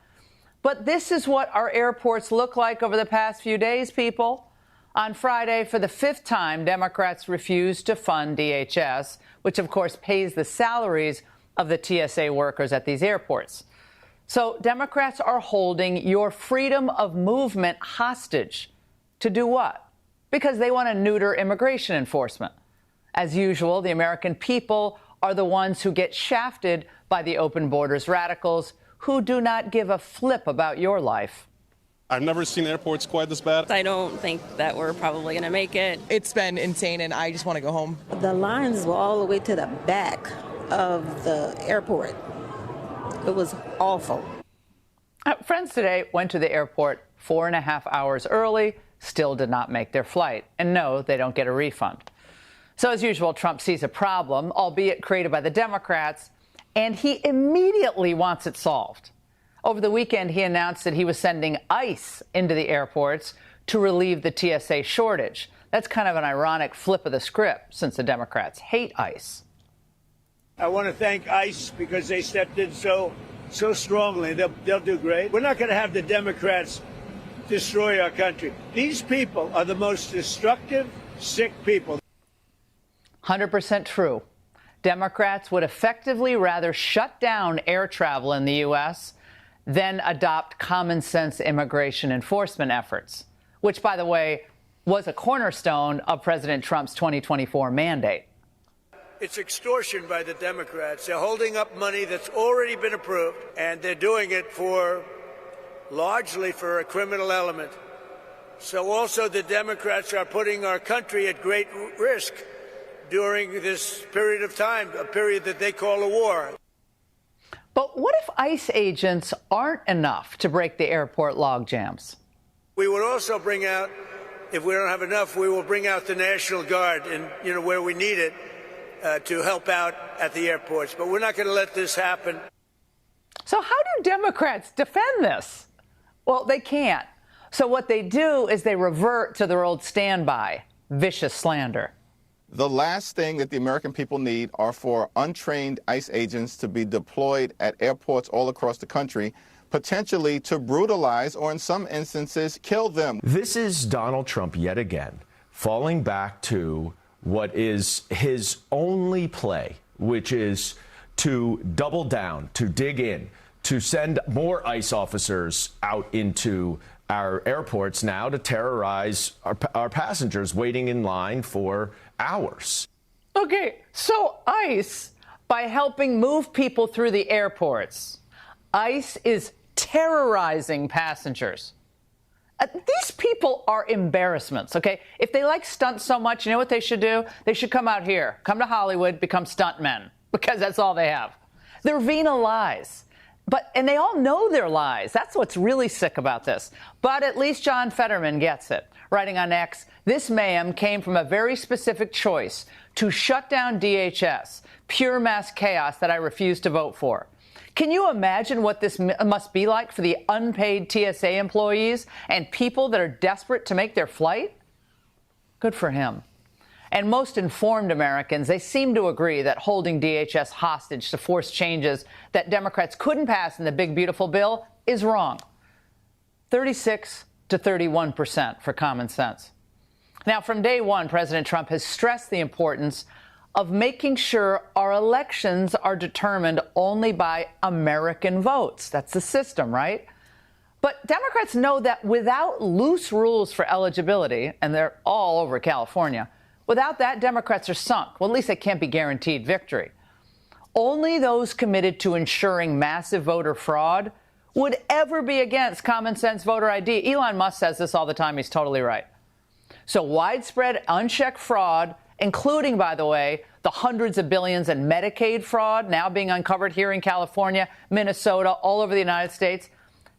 But this is what our airports look like over the past few days, people. On Friday, for the fifth time, Democrats refused to fund DHS, which, of course, pays the salaries of the TSA workers at these airports. So Democrats are holding your freedom of movement hostage. To do what? Because they want to neuter immigration enforcement. As usual, the American people are the ones who get shafted by the open borders radicals who do not give a flip about your life. I've never seen airports quite this bad. I don't think that we're probably going to make it. It's been insane, and I just want to go home. The lines were all the way to the back of the airport. It was awful. Friends today went to the airport 4.5 hours early, still did not make their flight. And no, they don't get a refund. So as usual, Trump sees a problem, albeit created by the Democrats, and he immediately wants it solved. Over the weekend, he announced that he was sending ICE into the airports to relieve the TSA shortage. That's kind of an ironic flip of the script since the Democrats hate ICE. I want to thank ICE because they stepped in so strongly. They'll do great. We're not going to have the Democrats destroy our country. These people are the most destructive, sick people. 100% true. Democrats would effectively rather shut down air travel in the U.S. than adopt common sense immigration enforcement efforts, which, by the way, was a cornerstone of President Trump's 2024 mandate. It's extortion by the Democrats. They're holding up money that's already been approved, and they're doing it largely for a criminal element. So also the Democrats are putting our country at great risk during this period of time, a period that they call a war. But what if ICE agents aren't enough to break the airport logjams? We would also bring out, if we don't have enough, we will bring out the National Guard and, where we need it to help out at the airports. But we're not going to let this happen. So how do Democrats defend this? Well, they can't. So what they do is they revert to their old standby, vicious slander. The last thing that the American people need are for untrained ICE agents to be deployed at airports all across the country, potentially to brutalize or, in some instances, kill them. This is Donald Trump yet again, falling back to what is his only play, which is to double down, to dig in, to send more ICE officers out into our airports now to terrorize our passengers waiting in line for hours. Okay, so ICE, by helping move people through the airports, ICE is terrorizing passengers. These people are embarrassments, okay? If they like stunts so much, you know what they should do? They should come out here, come to Hollywood, become stuntmen, because that's all they have. They're venal lies. And they all know their lies. That's what's really sick about this. But at least John Fetterman gets it. Writing on X, this mayhem came from a very specific choice to shut down DHS, pure mass chaos that I refuse to vote for. Can you imagine what this must be like for the unpaid TSA employees and people that are desperate to make their flight? Good for him. And most informed Americans, they seem to agree that holding DHS hostage to force changes that Democrats couldn't pass in the big, beautiful bill is wrong. 36 to 31% for common sense. Now, from day one, President Trump has stressed the importance of making sure our elections are determined only by American votes. That's the system, right? But Democrats know that without loose rules for eligibility, and they're all over California, without that, Democrats are sunk. Well, at least they can't be guaranteed victory. Only those committed to ensuring massive voter fraud would ever be against common sense voter ID. Elon Musk says this all the time. He's totally right. So widespread unchecked fraud, including, by the way, the hundreds of billions in Medicaid fraud now being uncovered here in California, Minnesota, all over the United States,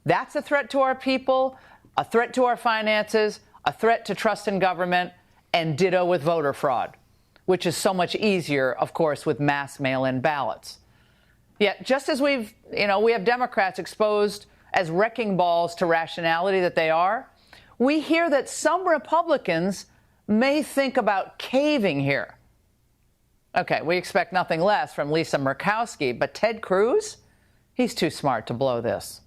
that's a threat to our people, a threat to our finances, a threat to trust in government, and ditto with voter fraud, which is so much easier, of course, with mass mail-in ballots. Yet, just as we have Democrats exposed as wrecking balls to rationality that they are, we hear that some Republicans may think about caving here. Okay, we expect nothing less from Lisa Murkowski, but Ted Cruz? He's too smart to blow this.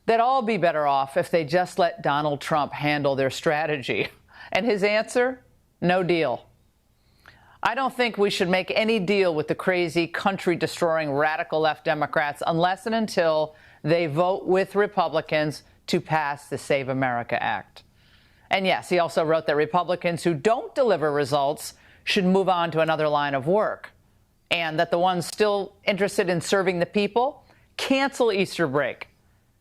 They'd all be better off if they just let Donald Trump handle their strategy. And his answer? No deal. I don't think we should make any deal with the crazy, country-destroying, radical left Democrats unless and until they vote with Republicans to pass the Save America Act. And yes, he also wrote that Republicans who don't deliver results should move on to another line of work, and that the ones still interested in serving the people cancel Easter break.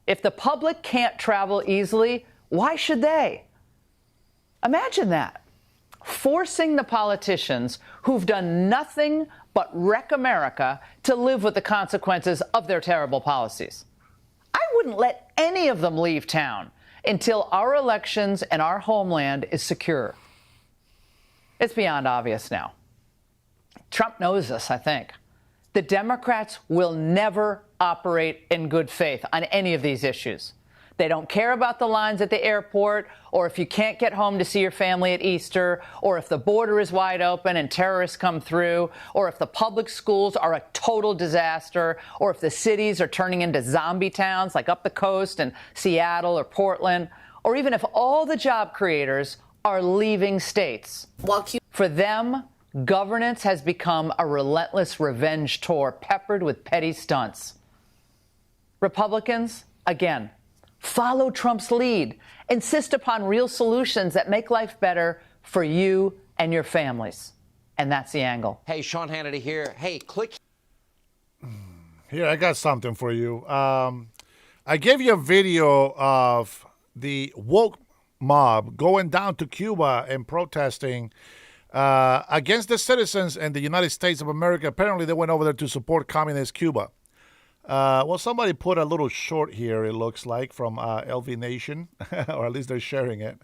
If the public can't travel easily, why should they? Imagine that. Forcing the politicians who've done nothing but wreck America to live with the consequences of their terrible policies. I wouldn't let any of them leave town until our elections and our homeland is secure. It's beyond obvious now. Trump knows this, I think. The Democrats will never operate in good faith on any of these issues. They don't care about the lines at the airport, or if you can't get home to see your family at Easter, or if the border is wide open and terrorists come through, or if the public schools are a total disaster, or if the cities are turning into zombie towns like up the coast in Seattle or Portland, or even if all the job creators are leaving states. For them, governance has become a relentless revenge tour peppered with petty stunts. Republicans, again, follow Trump's lead. Insist upon real solutions that make life better for you and your families. And that's the angle. Hey, Sean Hannity here. Hey, click. Here, I got something for you. I gave you a video of the woke mob going down to Cuba and protesting against the citizens in the United States of America. Apparently, they went over there to support communist Cuba. Well, somebody put a little short here, it looks like, from LV Nation, or at least they're sharing it.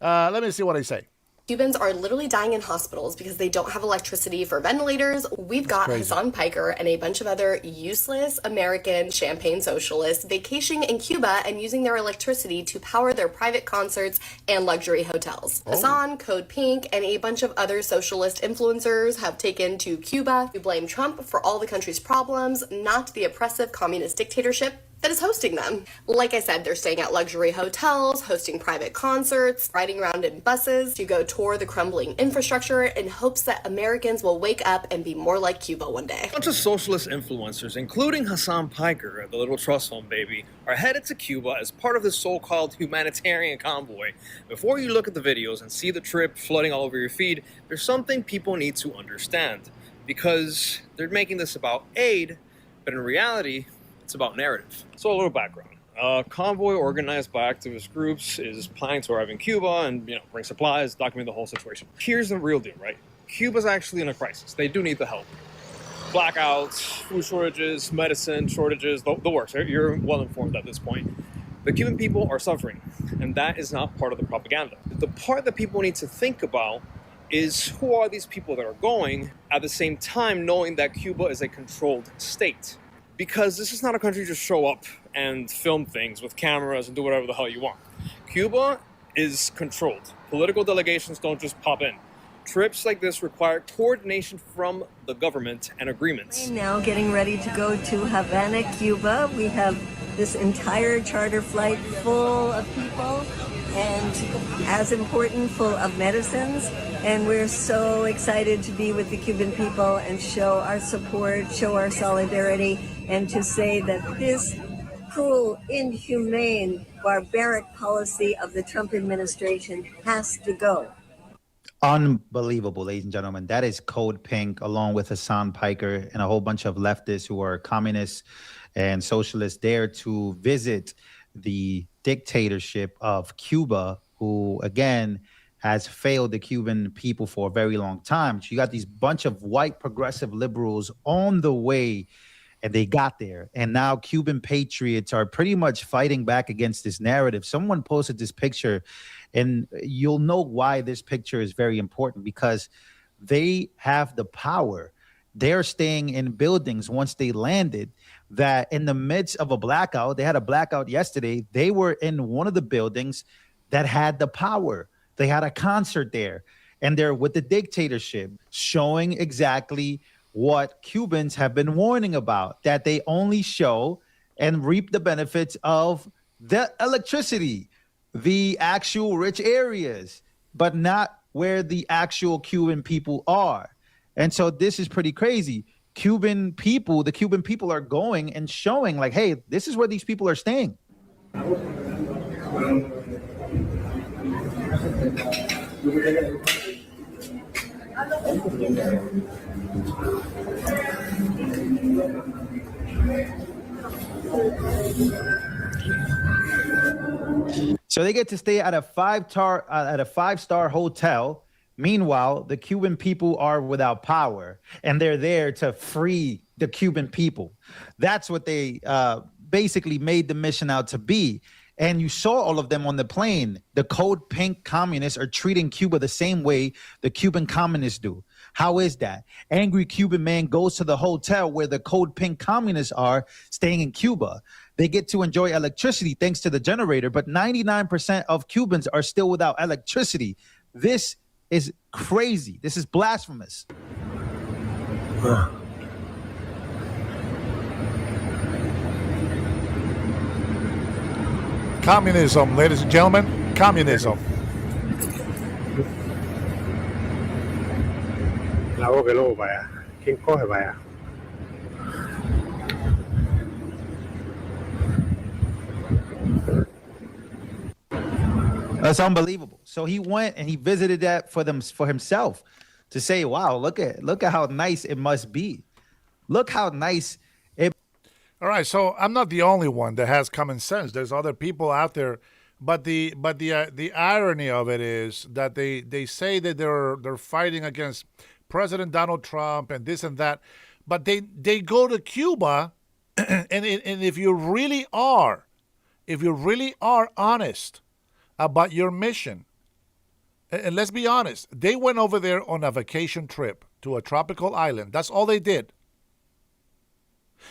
Let me see what I say. Cubans are literally dying in hospitals because they don't have electricity for ventilators. We've got Hassan Piker and a bunch of other useless American champagne socialists vacationing in Cuba and using their electricity to power their private concerts and luxury hotels. Hassan, Code Pink, and a bunch of other socialist influencers have taken to Cuba to blame Trump for all the country's problems, not the oppressive communist dictatorship that is hosting them. Like I said, they're staying at luxury hotels, hosting private concerts, riding around in buses to go tour the crumbling infrastructure in hopes that Americans will wake up and be more like Cuba one day. A bunch of socialist influencers, including Hassan Piker, the little trust fund baby, are headed to Cuba as part of this so-called humanitarian convoy. Before you look at the videos and see the trip flooding all over your feed, there's something people need to understand. Because they're making this about aid, but in reality, it's about narrative. So a little background. A convoy organized by activist groups is planning to arrive in Cuba and bring supplies, document the whole situation. Here's the real deal, right? Cuba's actually in a crisis. They do need the help. Blackouts, food shortages, medicine shortages, the works. You're well informed at this point. The Cuban people are suffering, and that is not part of the propaganda. The part that people need to think about is who are these people that are going, at the same time knowing that Cuba is a controlled state. Because this is not a country to just show up and film things with cameras and do whatever the hell you want. Cuba is controlled. Political delegations don't just pop in. Trips like this require coordination from the government and agreements. Now getting ready to go to Havana, Cuba. We have this entire charter flight full of people and, as important, full of medicines. And we're so excited to be with the Cuban people and show our support, show our solidarity, and to say that this cruel, inhumane, barbaric policy of the Trump administration has to go. Unbelievable, ladies and gentlemen. That is Code Pink, along with Hassan Piker and a whole bunch of leftists who are communists and socialists there to visit the dictatorship of Cuba, who, again, has failed the Cuban people for a very long time. So you got these bunch of white progressive liberals on the way, and they got there. And now Cuban patriots are pretty much fighting back against this narrative. Someone posted this picture, and you'll know why this picture is very important, because they have the power. They're staying in buildings once they landed that in the midst of a blackout, they had a blackout yesterday, they were in one of the buildings that had the power. They had a concert there, and they're with the dictatorship, showing exactly what Cubans have been warning about, that they only show and reap the benefits of the electricity, the actual rich areas, but not where the actual Cuban people are. And so this is pretty crazy. The Cuban people are going and showing like, hey, this is where these people are staying. So they get to stay at a five-star hotel. Meanwhile, the Cuban people are without power, and they're there to free the Cuban people. That's what they basically made the mission out to be. And you saw all of them on the plane. The Code Pink communists are treating Cuba the same way the Cuban communists do. How is that? Angry Cuban man goes to the hotel where the Code Pink communists are staying in Cuba. They get to enjoy electricity thanks to the generator, but 99% of Cubans are still without electricity. This is crazy. This is blasphemous. Communism, ladies and gentlemen, communism. La voz que luego vaya. ¿Quién coge vaya? That's unbelievable. So he went and he visited that for himself. to say, wow, look at how nice it must be. Look how nice it. All right, so I'm not the only one that has common sense. There's other people out there, but the irony of it is that they say that they're fighting against President Donald Trump and this and that, but they go to Cuba, and if you really are honest about your mission, and let's be honest, they went over there on a vacation trip to a tropical island. That's all they did.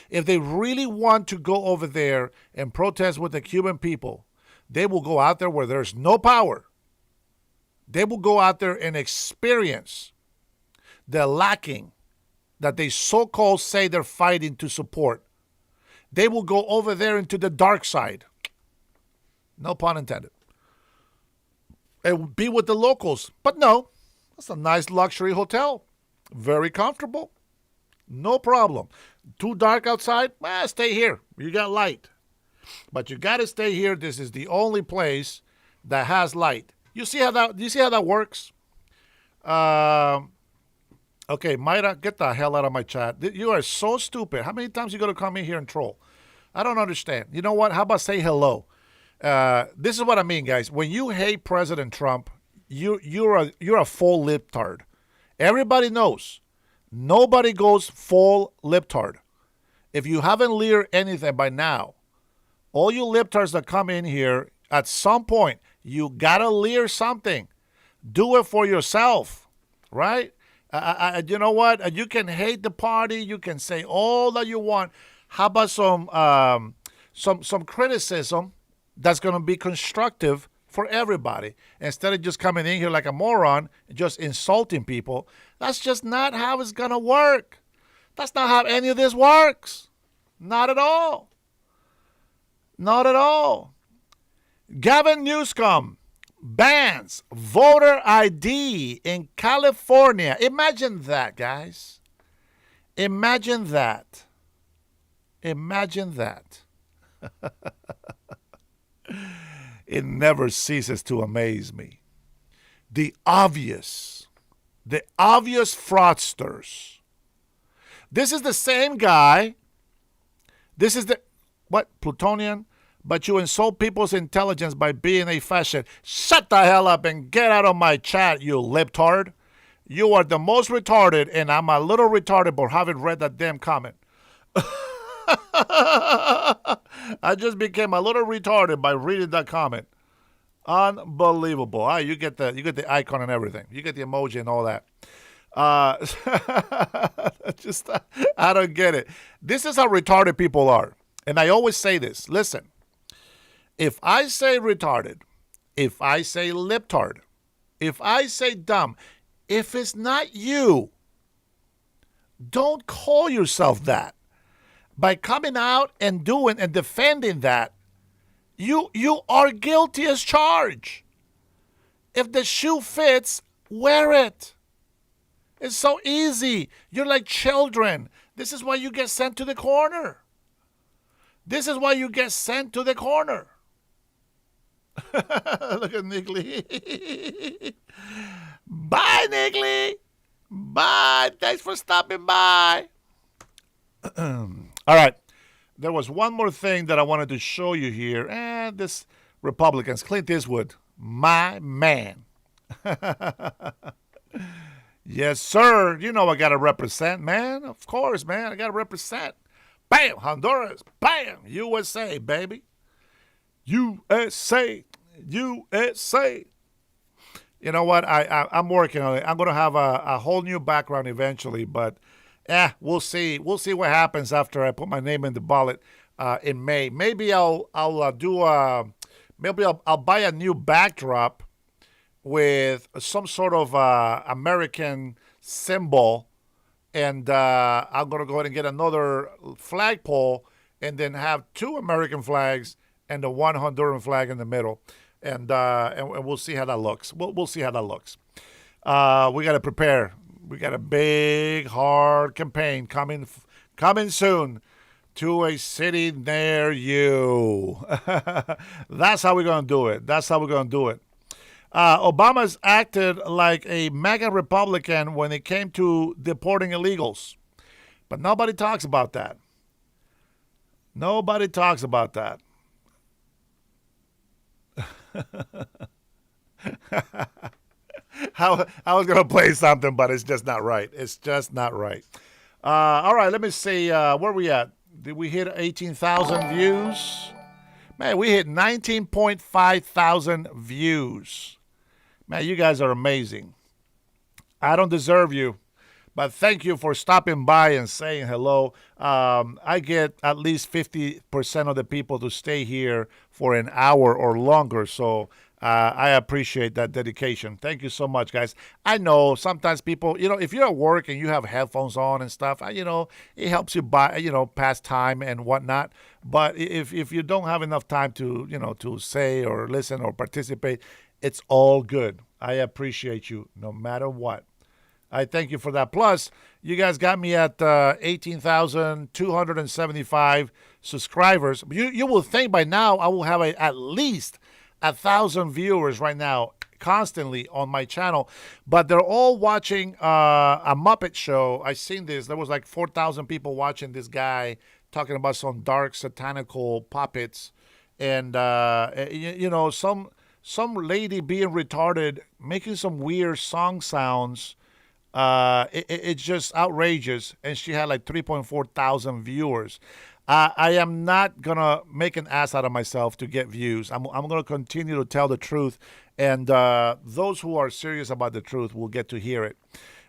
If they really want to go over there and protest with the Cuban people, they will go out there where there's no power. They will go out there and experience the lacking that they so-called say they're fighting to support. They will go over there into the dark side. No pun intended. It would be with the locals. But no, that's a nice luxury hotel. Very comfortable. No problem. Too dark outside? Stay here. You got light. But you got to stay here. This is the only place that has light. You see how that works? Okay, Mayra, get the hell out of my chat. You are so stupid. How many times you going to come in here and troll? I don't understand. You know what? How about say hello? This is what I mean, guys. When you hate President Trump, you're a full libtard. Everybody knows. Nobody goes full libtard. If you haven't learned anything by now, all you libtards that come in here, at some point, you gotta learn something. Do it for yourself, right? You know what? You can hate the party. You can say all that you want. How about some criticism that's going to be constructive for everybody, instead of just coming in here like a moron and just insulting people? That's just not how it's going to work. That's not how any of this works. Not at all. Not at all. Gavin Newsom bans voter ID in California. Imagine that, guys. Imagine that. Imagine that. It never ceases to amaze me. The obvious fraudsters. This is the same guy. This is the, what, Plutonian? But you insult people's intelligence by being a fascist. Shut the hell up and get out of my chat, you libtard. You are the most retarded, and I'm a little retarded for having read that damn comment. I just became a little retarded by reading that comment. Unbelievable. You get the icon and everything. You get the emoji and all that. I don't get it. This is how retarded people are. And I always say this. Listen, if I say retarded, if I say libtard, if I say dumb, if it's not you, don't call yourself that. By coming out and doing and defending that, you are guilty as charged. If the shoe fits, wear it. It's so easy. You're like children. This is why you get sent to the corner. This is why you get sent to the corner. Look at Niggly. Bye, Niggly. Bye. Thanks for stopping by. All right. There was one more thing that I wanted to show you here. And this Republicans, Clint Eastwood, my man. Yes, sir. You know I got to represent, man. Of course, man. I got to represent. Bam, Honduras. Bam, USA, baby. USA. USA. You know what? I'm working on it. I'm going to have a whole new background eventually, but we'll see. We'll see what happens after I put my name in the ballot in May. Maybe I'll buy a new backdrop with some sort of American symbol, and I'm going to go ahead and get another flagpole and then have two American flags and the one Honduran flag in the middle. And we'll see how that looks. We'll see how that looks. We got to prepare. We got a big, hard campaign coming soon to a city near you. That's how we're going to do it. That's how we're going to do it. Obama's acted like a MAGA Republican when it came to deporting illegals. But nobody talks about that. Nobody talks about that. I was going to play something, but it's just not right. It's just not right. All right, let me see. Where we at? Did we hit 18,000 views? Man, we hit 19.5 thousand views. Man, you guys are amazing. I don't deserve you, but thank you for stopping by and saying hello. I get at least 50% of the people to stay here for an hour or longer, so I appreciate that dedication. Thank you so much, guys. I know sometimes people, if you're at work and you have headphones on and stuff, it helps you pass time and whatnot. But if you don't have enough time to, to say or listen or participate, it's all good. I appreciate you no matter what. I thank you for that. Plus, you guys got me at 18,275 subscribers. You will think by now I will have at least 1,000 viewers right now constantly on my channel, but they're all watching a Muppet show. I seen this. There was like 4,000 people watching this guy talking about some dark satanical puppets, and some lady being retarded making some weird song sounds. It's just outrageous, and she had like 3.4 thousand viewers. I am not going to make an ass out of myself to get views. I'm going to continue to tell the truth, and those who are serious about the truth will get to hear it.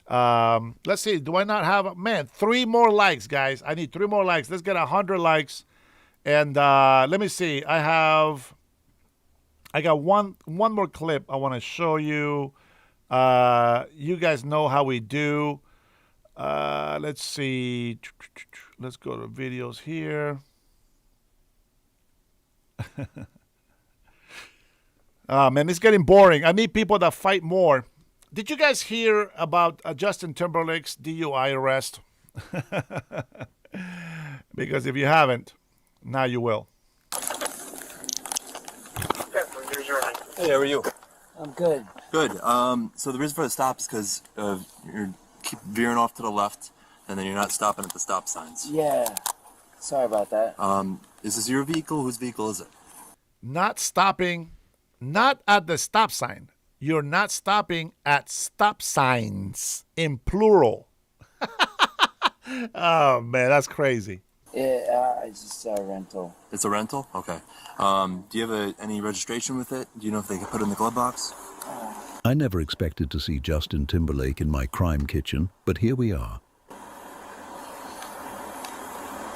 Let's see. Do I not have... Man, 3 more likes, guys. I need 3 more likes. Let's get 100 likes. And let me see. I got one more clip I want to show you. You guys know how we do. Let's see. Let's go to videos here. Man, it's getting boring. I need people that fight more. Did you guys hear about Justin Timberlake's DUI arrest? Because if you haven't, now you will. Hey, how are you? I'm good. Good. So the reason for the stop is because you keep veering off to the left, and then you're not stopping at the stop signs. Yeah. Sorry about that. Is this your vehicle? Whose vehicle is it? Not stopping, not at the stop sign. You're not stopping at stop signs in plural. Oh, man, that's crazy. It's just a rental. It's a rental? Okay. Do you have any registration with it? Do you know if they can put it in the glove box? I never expected to see Justin Timberlake in my crime kitchen, but here we are.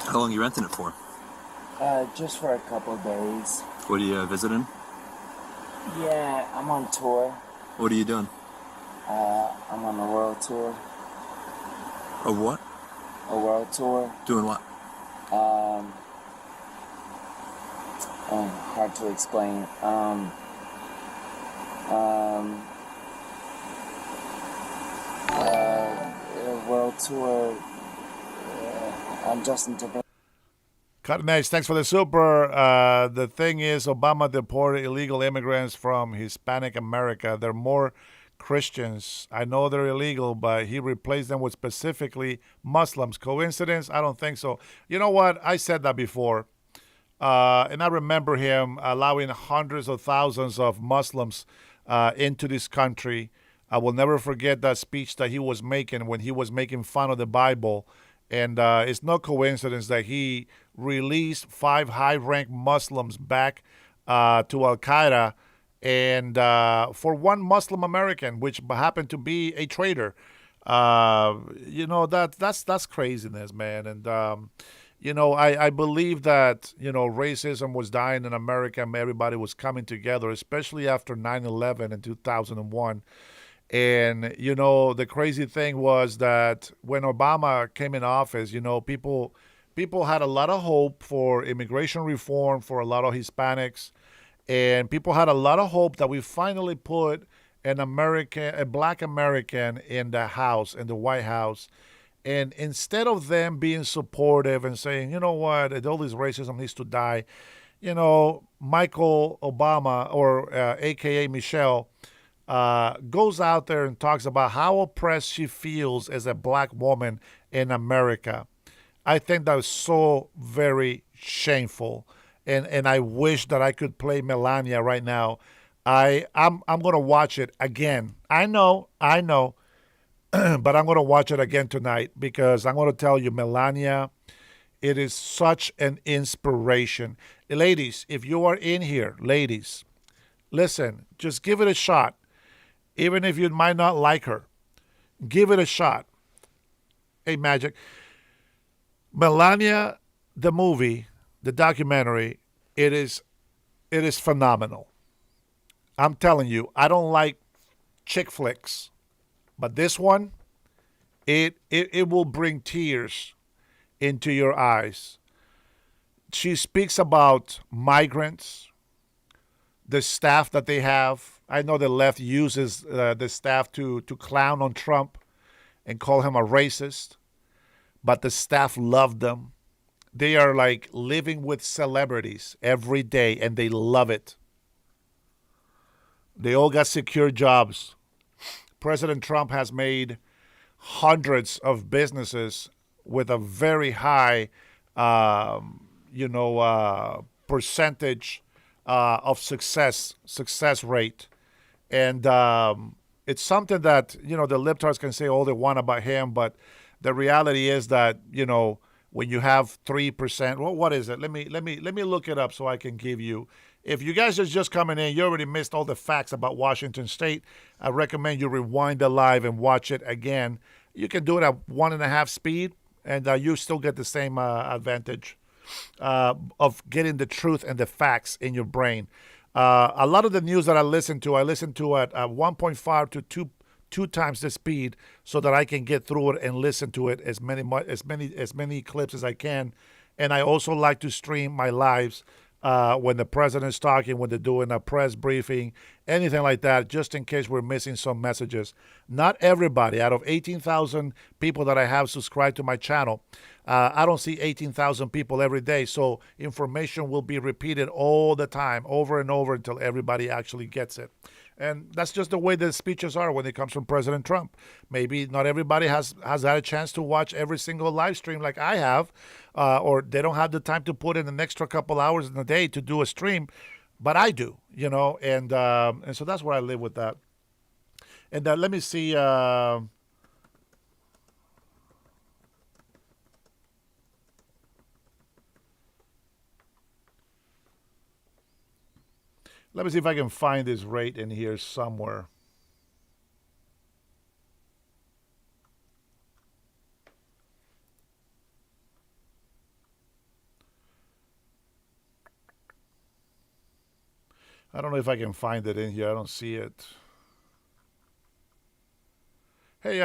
How long are you renting it for? Just for a couple days. What are you visiting? Yeah, I'm on tour. What are you doing? I'm on a world tour. A what? A world tour. Doing what? Hard to explain. A world tour. I'm Justin Timberlake. Cotton Edge, thanks for the super. The thing is, Obama deported illegal immigrants from Hispanic America. They're more Christians. I know they're illegal, but he replaced them with specifically Muslims. Coincidence? I don't think so. You know what? I said that before. And I remember him allowing hundreds of thousands of Muslims into this country. I will never forget that speech that he was making when he was making fun of the Bible. And it's no coincidence that he released 5 high-ranked Muslims back to Al-Qaeda, and for one Muslim American, which happened to be a traitor. That's craziness, man. And I believe that racism was dying in America, and everybody was coming together, especially after 9/11 in 2001. And, the crazy thing was that when Obama came in office, people had a lot of hope for immigration reform for a lot of Hispanics. And people had a lot of hope that we finally put a black American in the House, in the White House. And instead of them being supportive and saying, you know what, all this racism needs to die, Michael Obama, or AKA Michelle, goes out there and talks about how oppressed she feels as a black woman in America. I think that was so very shameful. And I wish that I could play Melania right now. I'm gonna watch it again. I know, but I'm gonna watch it again tonight because I'm gonna tell you, Melania, it is such an inspiration. Ladies, if you are in here, ladies, listen, just give it a shot. Even if you might not like her, give it a shot. Hey, Magic. Melania, the movie, the documentary, it is phenomenal. I'm telling you, I don't like chick flicks, but this one, it will bring tears into your eyes. She speaks about migrants, the staff that they have. I know the left uses the staff to clown on Trump and call him a racist, but the staff love them. They are like living with celebrities every day, and they love it. They all got secure jobs. President Trump has made hundreds of businesses with a very high, percentage of success rate. And it's something that, the libtards can say all they want about him, but the reality is that, when you have 3%, well, what is it? Let me look it up so I can give you. If you guys are just coming in, you already missed all the facts about Washington State. I recommend you rewind the live and watch it again. You can do it at 1.5 speed, and you still get the same advantage of getting the truth and the facts in your brain. A lot of the news that I listen to at 1.5 to 2 times the speed, so that I can get through it and listen to it as many clips as I can. And I also like to stream my lives when the president's talking, when they're doing a press briefing, anything like that, just in case we're missing some messages. Not everybody. Out of 18,000 people that I have subscribed to my channel, I don't see 18,000 people every day. So information will be repeated all the time, over and over, until everybody actually gets it. And that's just the way the speeches are when it comes from President Trump. Maybe not everybody has had a chance to watch every single live stream like I have, or they don't have the time to put in an extra couple hours in a day to do a stream, but I do, and so that's where I live with that. And let me see. Let me see if I can find this rate in here somewhere. I don't know if I can find it in here. I don't see it. Hey,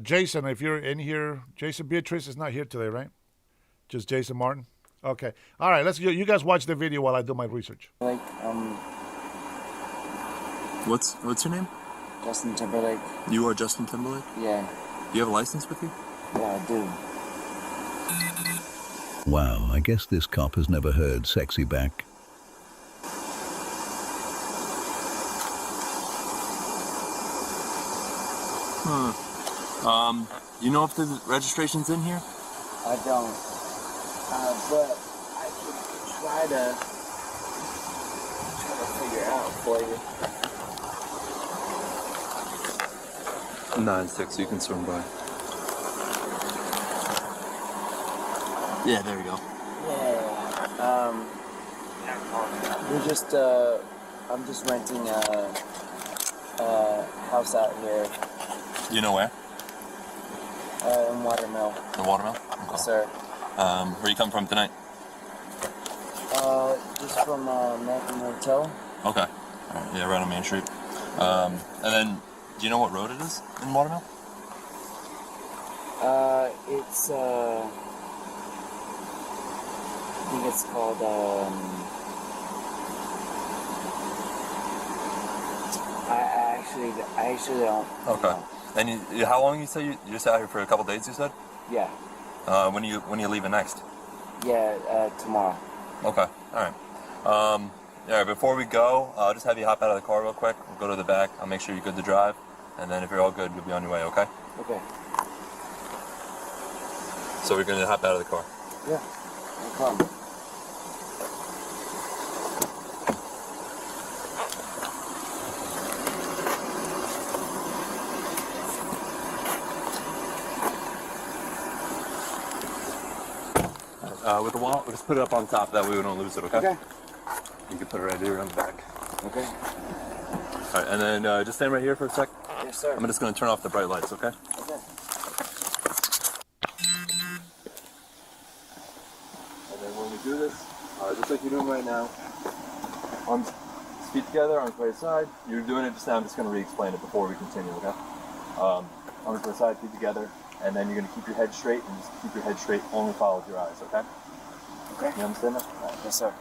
Jason, if you're in here, Jason Beatrice is not here today, right? Just Jason Martin? Okay. All right, let's go. You guys watch the video while I do my research. What's your name? Justin Timberlake. You are Justin Timberlake? Yeah. Do you have a license with you? Yeah, I do. Wow, I guess this cop has never heard sexy back. You know if the registration's in here? I don't. But I could try to figure out for you. 9-6, you can swing by. Yeah, there you go. Yeah. I'm just renting a house out here. You know where? In Watermill. In Watermill? Okay. Yes, sir. Where you come from tonight? Just from American Hotel. Okay. All right. Yeah, right on Main Street. And then, do you know what road it is in Watermill? It's I think it's called I actually don't. Okay. And you, how long you say you're just out here for a couple days? You said. Yeah. When are you leaving next? Yeah, tomorrow. Okay. All right. Yeah, before we go, I'll just have you hop out of the car real quick. We'll go to the back. I'll make sure you're good to drive. And then if you're all good, you'll be on your way, okay? Okay. So we're going to hop out of the car. Yeah, no problem. With the wallet, we'll just put it up on top. That way we don't lose it, okay? Okay. You can put it right here on the back. Okay. All right, and then just stand right here for a sec. Yes, sir. I'm just going to turn off the bright lights, okay? Okay. And then when we do this, just like you're doing right now, arms, feet together, arms by your side. You're doing it just now. I'm just going to re-explain it before we continue, okay? Arms by your side, feet together, and then you're going to keep your head straight and just keep your head straight. Only follow with your eyes, okay? Okay. You understand that? Yes, sir.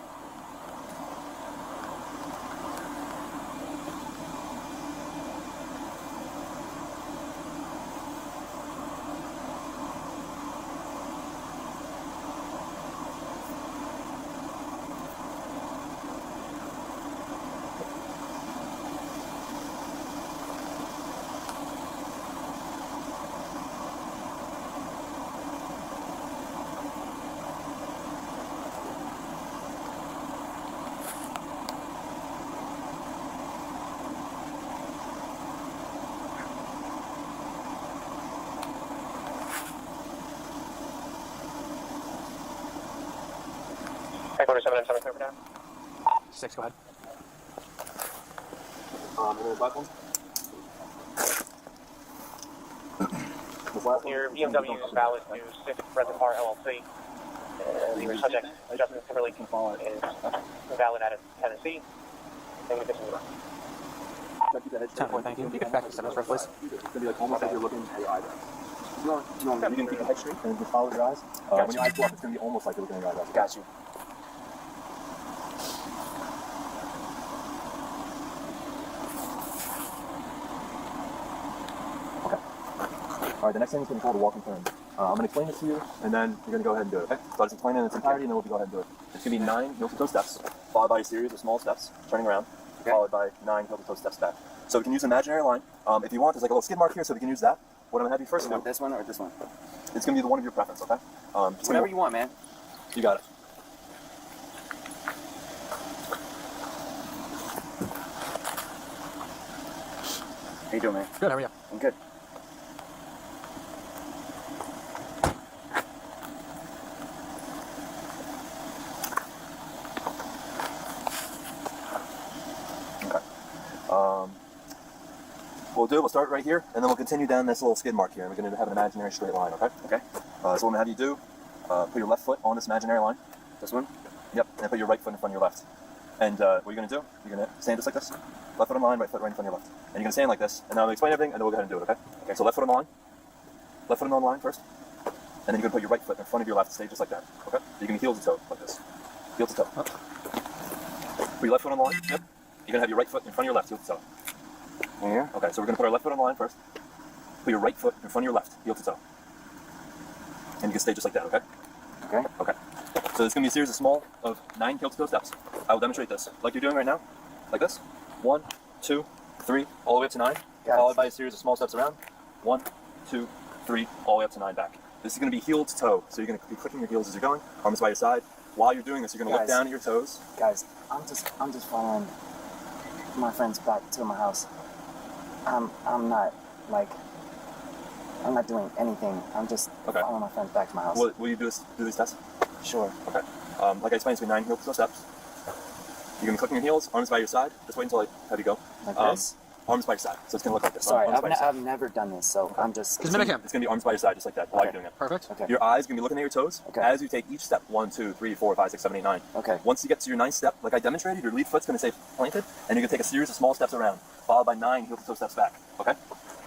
Order 797 clear for now. 6, go ahead. And then the platform. Your BMW is valid to 6 Reservoir LLC. Your subject, Justin Timberlake, is valid out of Tennessee. Thank you, Mr. 10-4, thank you. Back to 7 first, please. It's going to be like almost like you're looking at your eyebrows. No, you can keep your head straight and just follow your eyes. When your eyes go up, it's going to be almost like you're looking at your eyebrows. Got you. All right, the next thing is going to be called a walk and turn. I'm going to explain this to you, and then you're going to go ahead and do it, okay? So I'll just explain it in its entirety, and then we'll go ahead and do it. It's going to be 9 heel-to-toe steps, followed by a series of small steps, turning around, followed by 9 heel-to-toe steps back. So we can use an imaginary line. If you want, there's like a little skid mark here, so we can use that. What I'm going to have you first do... This one or this one? It's going to be the one of your preference, okay? Whatever you want, man. You got it. How you doing, man? Good, how are you? I'm good. We'll start right here, and then we'll continue down this little skid mark here, and we're going to have an imaginary straight line, okay? Okay. So what I'm going to have you do, put your left foot on this imaginary line. This one? Yep, and put your right foot in front of your left. And what you're going to do, you're going to stand just like this. Left foot on the line, right foot right in front of your left. And you're going to stand like this, and now I'm going to explain everything, and then we'll go ahead and do it, okay? Okay. So left foot on the line. Left foot on the line first. And then you're going to put your right foot in front of your left, stay just like that, okay? You're going to heel to toe, like this. Heel to toe. Put your left foot on the line, yep. You're going to have your right foot in front of your left, heel to toe. Here? Okay, so we're going to put our left foot on the line first. Put your right foot in front of your left, heel to toe. And you can stay just like that, okay? Okay. Okay. So it's going to be a series of 9 heel to toe steps. I will demonstrate this, like you're doing right now, like this. 1, 2, 3, all the way up to 9, followed by a series of small steps around. 1, 2, 3, all the way up to 9 back. This is going to be heel to toe, so you're going to be clicking your heels as you're going, arms by your side. While you're doing this, you're going to look down at your toes. Guys, I'm just following my friends back to my house. I'm not doing anything. I'm just following my friends back to my house. Will you do these tests? Sure. Okay. Like I explained, it's going to be 9 heel to toe steps. You're going to be clicking your heels, arms by your side. Just wait until I have you go. Like this? Arms by your side. So it's going to look like this. Sorry, I've never done this, so I'm just... It's going to be arms by your side, just like that, while you're doing it. Perfect. Okay. Your eyes are going to be looking at your toes as you take each step. 1, 2, 3, 4, 5, 6, 7, 8, 9. Okay. Once you get to your 9th step, like I demonstrated, your lead foot's going to stay planted, and you're going to take a series of small steps around, followed by 9 heel-to-toe steps back. Okay?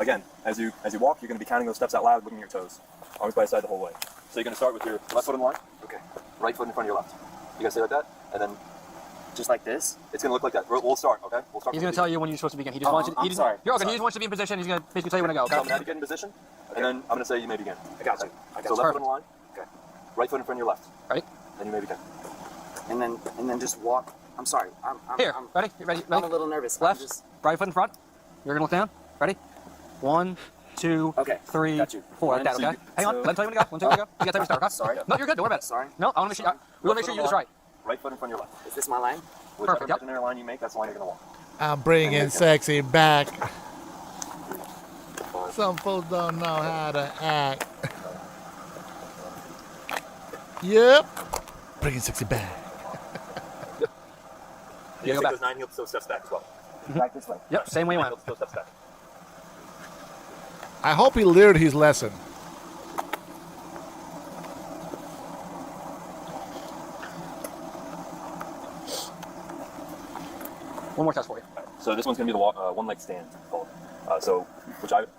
Again, as you walk, you're going to be counting those steps out loud, looking at your toes. Arms by your side the whole way. So you're going to start with your left foot on the line. Okay. Right foot in front of your left. You're going to stay like that, and then... Just like this? It's going to look like that. We'll start, okay? We'll start. He's going to tell you when you're supposed to begin. He just wants you. I'm sorry. You're okay. He just wants you to be in position. He's going to basically tell you when to go. Okay? So I'm going to have you get in position, and then I'm going to say you may begin. I got you. So left foot on the line. Okay. Right foot in front of your left. Right. Then you may begin. And then just walk I'm sorry. Here, ready? Ready? I'm a little nervous. Left, right foot in front. You're gonna look down. Ready? 1, 2, 3, 4. Like that, okay? Hang on. Let me tell you when to go. 1, 2, 3, go. You got time to start, okay? Sorry. No, you're good. Don't worry about it. Sorry. No, I want to make sure. We want to make sure you do this right. Right foot in front of your left. Is this my line? Perfect. Yep. Whichever line you make, that's the line you're gonna walk. I'm bringing sexy back. Some folks don't know how to act. Yep. Bringing sexy back. You take those 9 heel toe steps back as well. Back this way. Yep, same way you went. Toe steps back. I hope he learned his lesson. One more test for you. So this one's going to be the one leg stand. So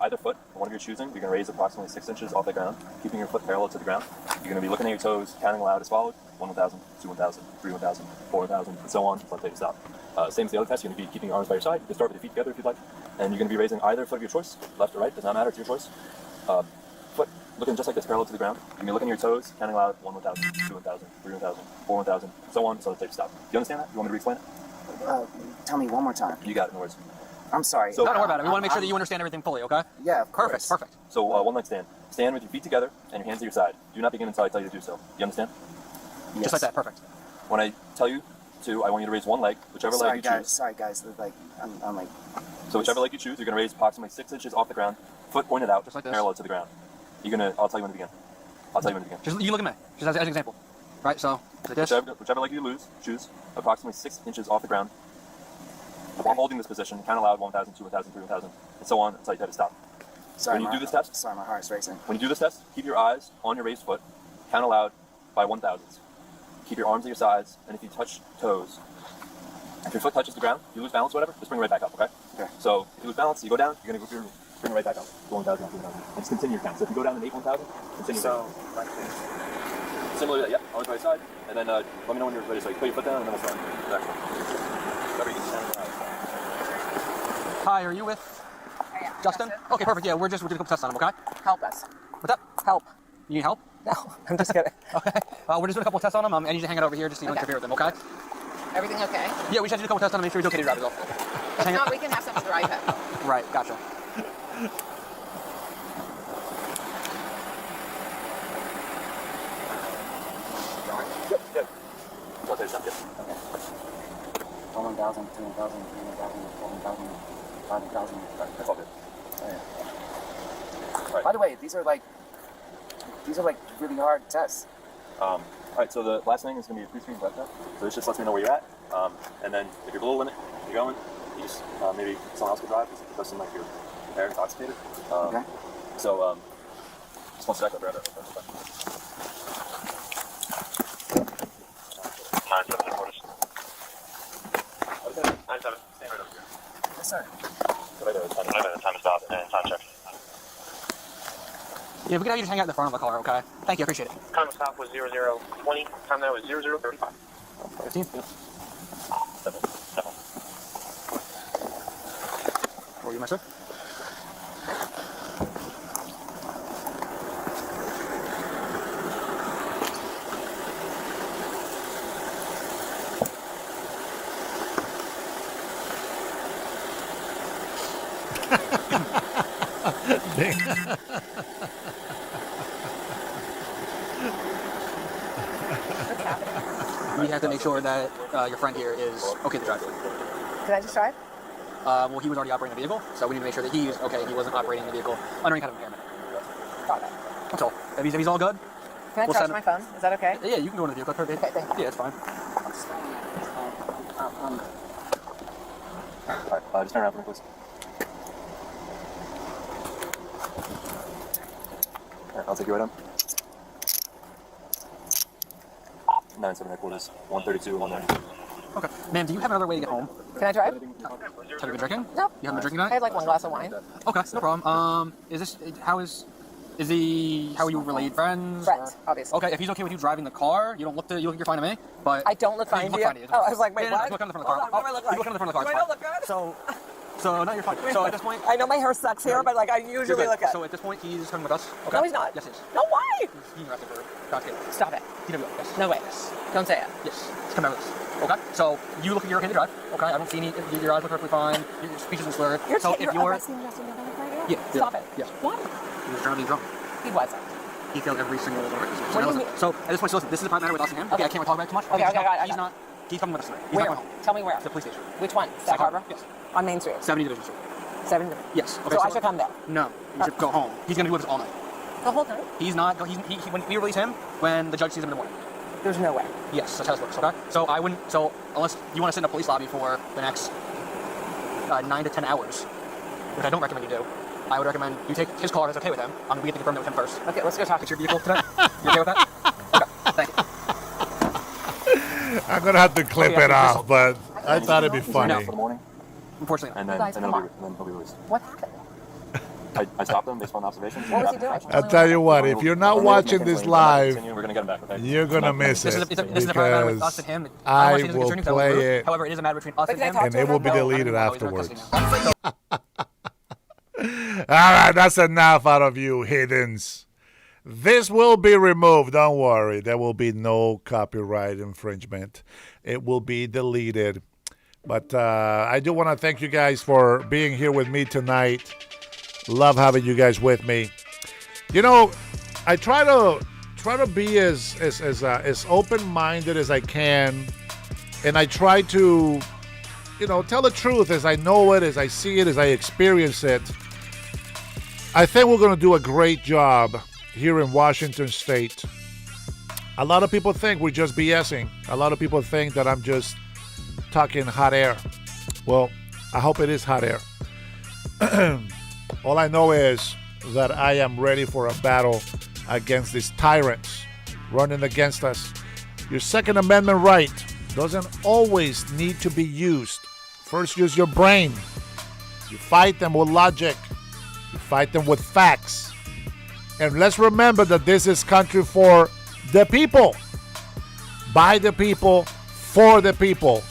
either foot, one of your choosing, you're going to raise approximately 6 inches off the ground, keeping your foot parallel to the ground. You're going to be looking at your toes, counting aloud as followed: 1 1,000, 2 1,000, 3 1,000, 4 1,000, and so on until you stop. Same as the other test. You're going to be keeping your arms by your side. You can start with your feet together if you'd like, and you're going to be raising either foot of your choice, left or right, does not matter. It's your choice. Foot looking just like this, parallel to the ground. You're going to be looking at your toes, counting aloud: 1 1,000, 2 1,000, 3 1,000, 4 1,000, so on until you stop. Do you understand that? You want me to re-explain it? Tell me one more time. You got it. No worries. I'm sorry. So, don't worry about it. We want to make sure that you understand everything fully, okay? Yeah, of Perfect, course. perfect. So one leg stand. Stand with your feet together and your hands to your side. Do not begin until I tell you to do so. You understand? Yes. Just like that, perfect. When I tell you to, I want you to raise one leg, whichever leg you choose. Sorry, guys. Like, I'm like. So whichever leg you choose, you're going to raise approximately 6 inches off the ground, foot pointed out, just like this, parallel to the ground. I'll tell you when to begin. I'll tell you when to begin. Just you look at me, just as an example. Right, so like this. Whichever leg you choose, approximately 6 inches off the ground. While holding this position, count aloud: 1,000, 2 1,000, 3 1,000, and so on until you tell to stop. Sorry, when you do this test, sorry, my heart's racing. When you do this test, keep your eyes on your raised foot, count aloud by 1,000s. Keep your arms at your sides, and if you touch toes, if your foot touches the ground, you lose balance, whatever, just bring it right back up, okay? Okay. So if you lose balance, you go down, you're going to bring it right back up. Go 1,000, 1,000, and just continue your count. So if you go down to 8 1,000, continue. So, like this. Similar to that, yeah, arms by your side, and then let me know when you're ready. So you put your foot down, and then we'll start. Exactly. Whatever you can stand around. Hi, are you with Justin? Okay, perfect. Yeah, we're doing a couple tests on him, okay? Help us. What's up? Help. You need help? No, I'm just kidding. Okay. We're just doing a couple tests on him. I need you to hang out over here just so you don't interfere with him, okay? Everything okay? Yeah, we should do a couple tests on him, make sure he's okay to drive as well. If not, we can have someone drive him. Right, gotcha. Yep. I'll tell you something. Okay. 1,000, 2 1,000, 3 1,000, 4 1,000, 5 1,000. That's all good. By the way, these are like really hard tests. All right, so the last thing is going to be a pre-screen breath test. So this just lets me know where you're at. And then if you're below the limit, you're going, you just maybe someone else could drive because it does seem like you're impaired, intoxicated. Okay. So just one second, brother. 9-7 headquarters. 9-7, stay right over here. Yes, sir. Right there, time to stop and time check. Yeah, we can have you just hang out in the front of the car, okay? Thank you, I appreciate it. Time of stop was 0020. Time now is 0035. 15? Yeah. 7. Where are you, my sir? We have to make sure that your friend here is okay to drive. Can I just drive? Well, he was already operating the vehicle, so we need to make sure that he's okay. He wasn't operating the vehicle under any kind of impairment. Got it. That's all. If he's all good, Can I charge my phone? Is that okay? Yeah, you can go in the vehicle. Okay, thank you. Yeah, it's fine. All right, just turn around for me, please. All right, I'll take you right on. 9-7 headquarters, 132, 192. Okay. Ma'am, do you have another way to get home? Can I drive? Have you been drinking? No. You haven't been drinking tonight? I had like one glass of wine. Okay, no problem. How are you related friends? Friends, obviously. Okay, if he's okay with you driving the car, you think you're fine to me, but... I don't look fine to you? Oh, I was like, wait, what? Look on the front of the car. Hold on, what do I look like? Look on the front of the car. Do I not look good? So, no, you're fine. So at this point... I know my hair sucks here, but like I usually look good. So at this point, he's coming with us, okay? No, he's not. Yes, he is. No, why? He's being arrested for intoxicated. Stop it. Yes. No way. Don't say it. Yes. He's coming with us. Okay, so you look like you're okay to drive. Okay, I don't see any. Your eyes look perfectly fine. Your speech isn't slurred. So if you're arresting Justin Timberlake right now? Yeah. Stop it. Yeah. What? He was driving drunk. He was. He failed every single one. What do you mean? So at this point, so listen, this is a private matter with us and him. Okay, I can't really talk about it too much. Okay, got it. He's not. He's coming with us tonight. He's Where? not going home. Tell me where. The police station. Which one? Sag Harbor? Yes. On Main Street? 70 Division Street. 7 Division? Yes. Okay, so I should come there? No, you should go home. He's going to be with us all night. The whole time? He's not. When we release him, when the judge sees him in the morning. There's no way. Yes, that's how this works, okay? So I wouldn't, so unless you want to sit in a police lobby for the next 9 to 10 hours, which I don't recommend you do, I would recommend you take his car if it's okay with him. We have to confirm that with him first. Okay, let's go talk. It's your vehicle today? You okay with that? Okay, thank you. I'm going to have to clip it off, but I thought it'd be funny. For the morning. Unfortunately, and then he'll be released. What happened? I stopped him based on observations. What was he doing? I'll tell you what, if you're not watching this live, we're gonna get him back, okay? you're going to miss it This is a private matter with us and him. I will play it, However, it is a matter between us and him. and it will be deleted afterwards. All right, that's enough out of you, Hiddens. This will be removed. Don't worry. There will be no copyright infringement. It will be deleted. But I do want to thank you guys for being here with me tonight. Love having you guys with me. You know, I try to be as open-minded as I can, and I try to, tell the truth as I know it, as I see it, as I experience it. I think we're going to do a great job here in Washington State. A lot of people think we're just BSing. A lot of people think that I'm just talking hot air. Well, I hope it is hot air. All I know is that I am ready for a battle against these tyrants running against us. Your Second Amendment right doesn't always need to be used. First, use your brain. You fight them with logic. You fight them with facts. And let's remember that this is country for the people. By the people, for the people.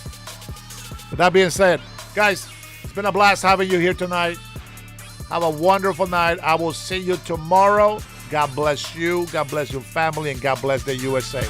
With that being said, guys, it's been a blast having you here tonight. Have a wonderful night. I will see you tomorrow. God bless you. God bless your family. And God bless the USA.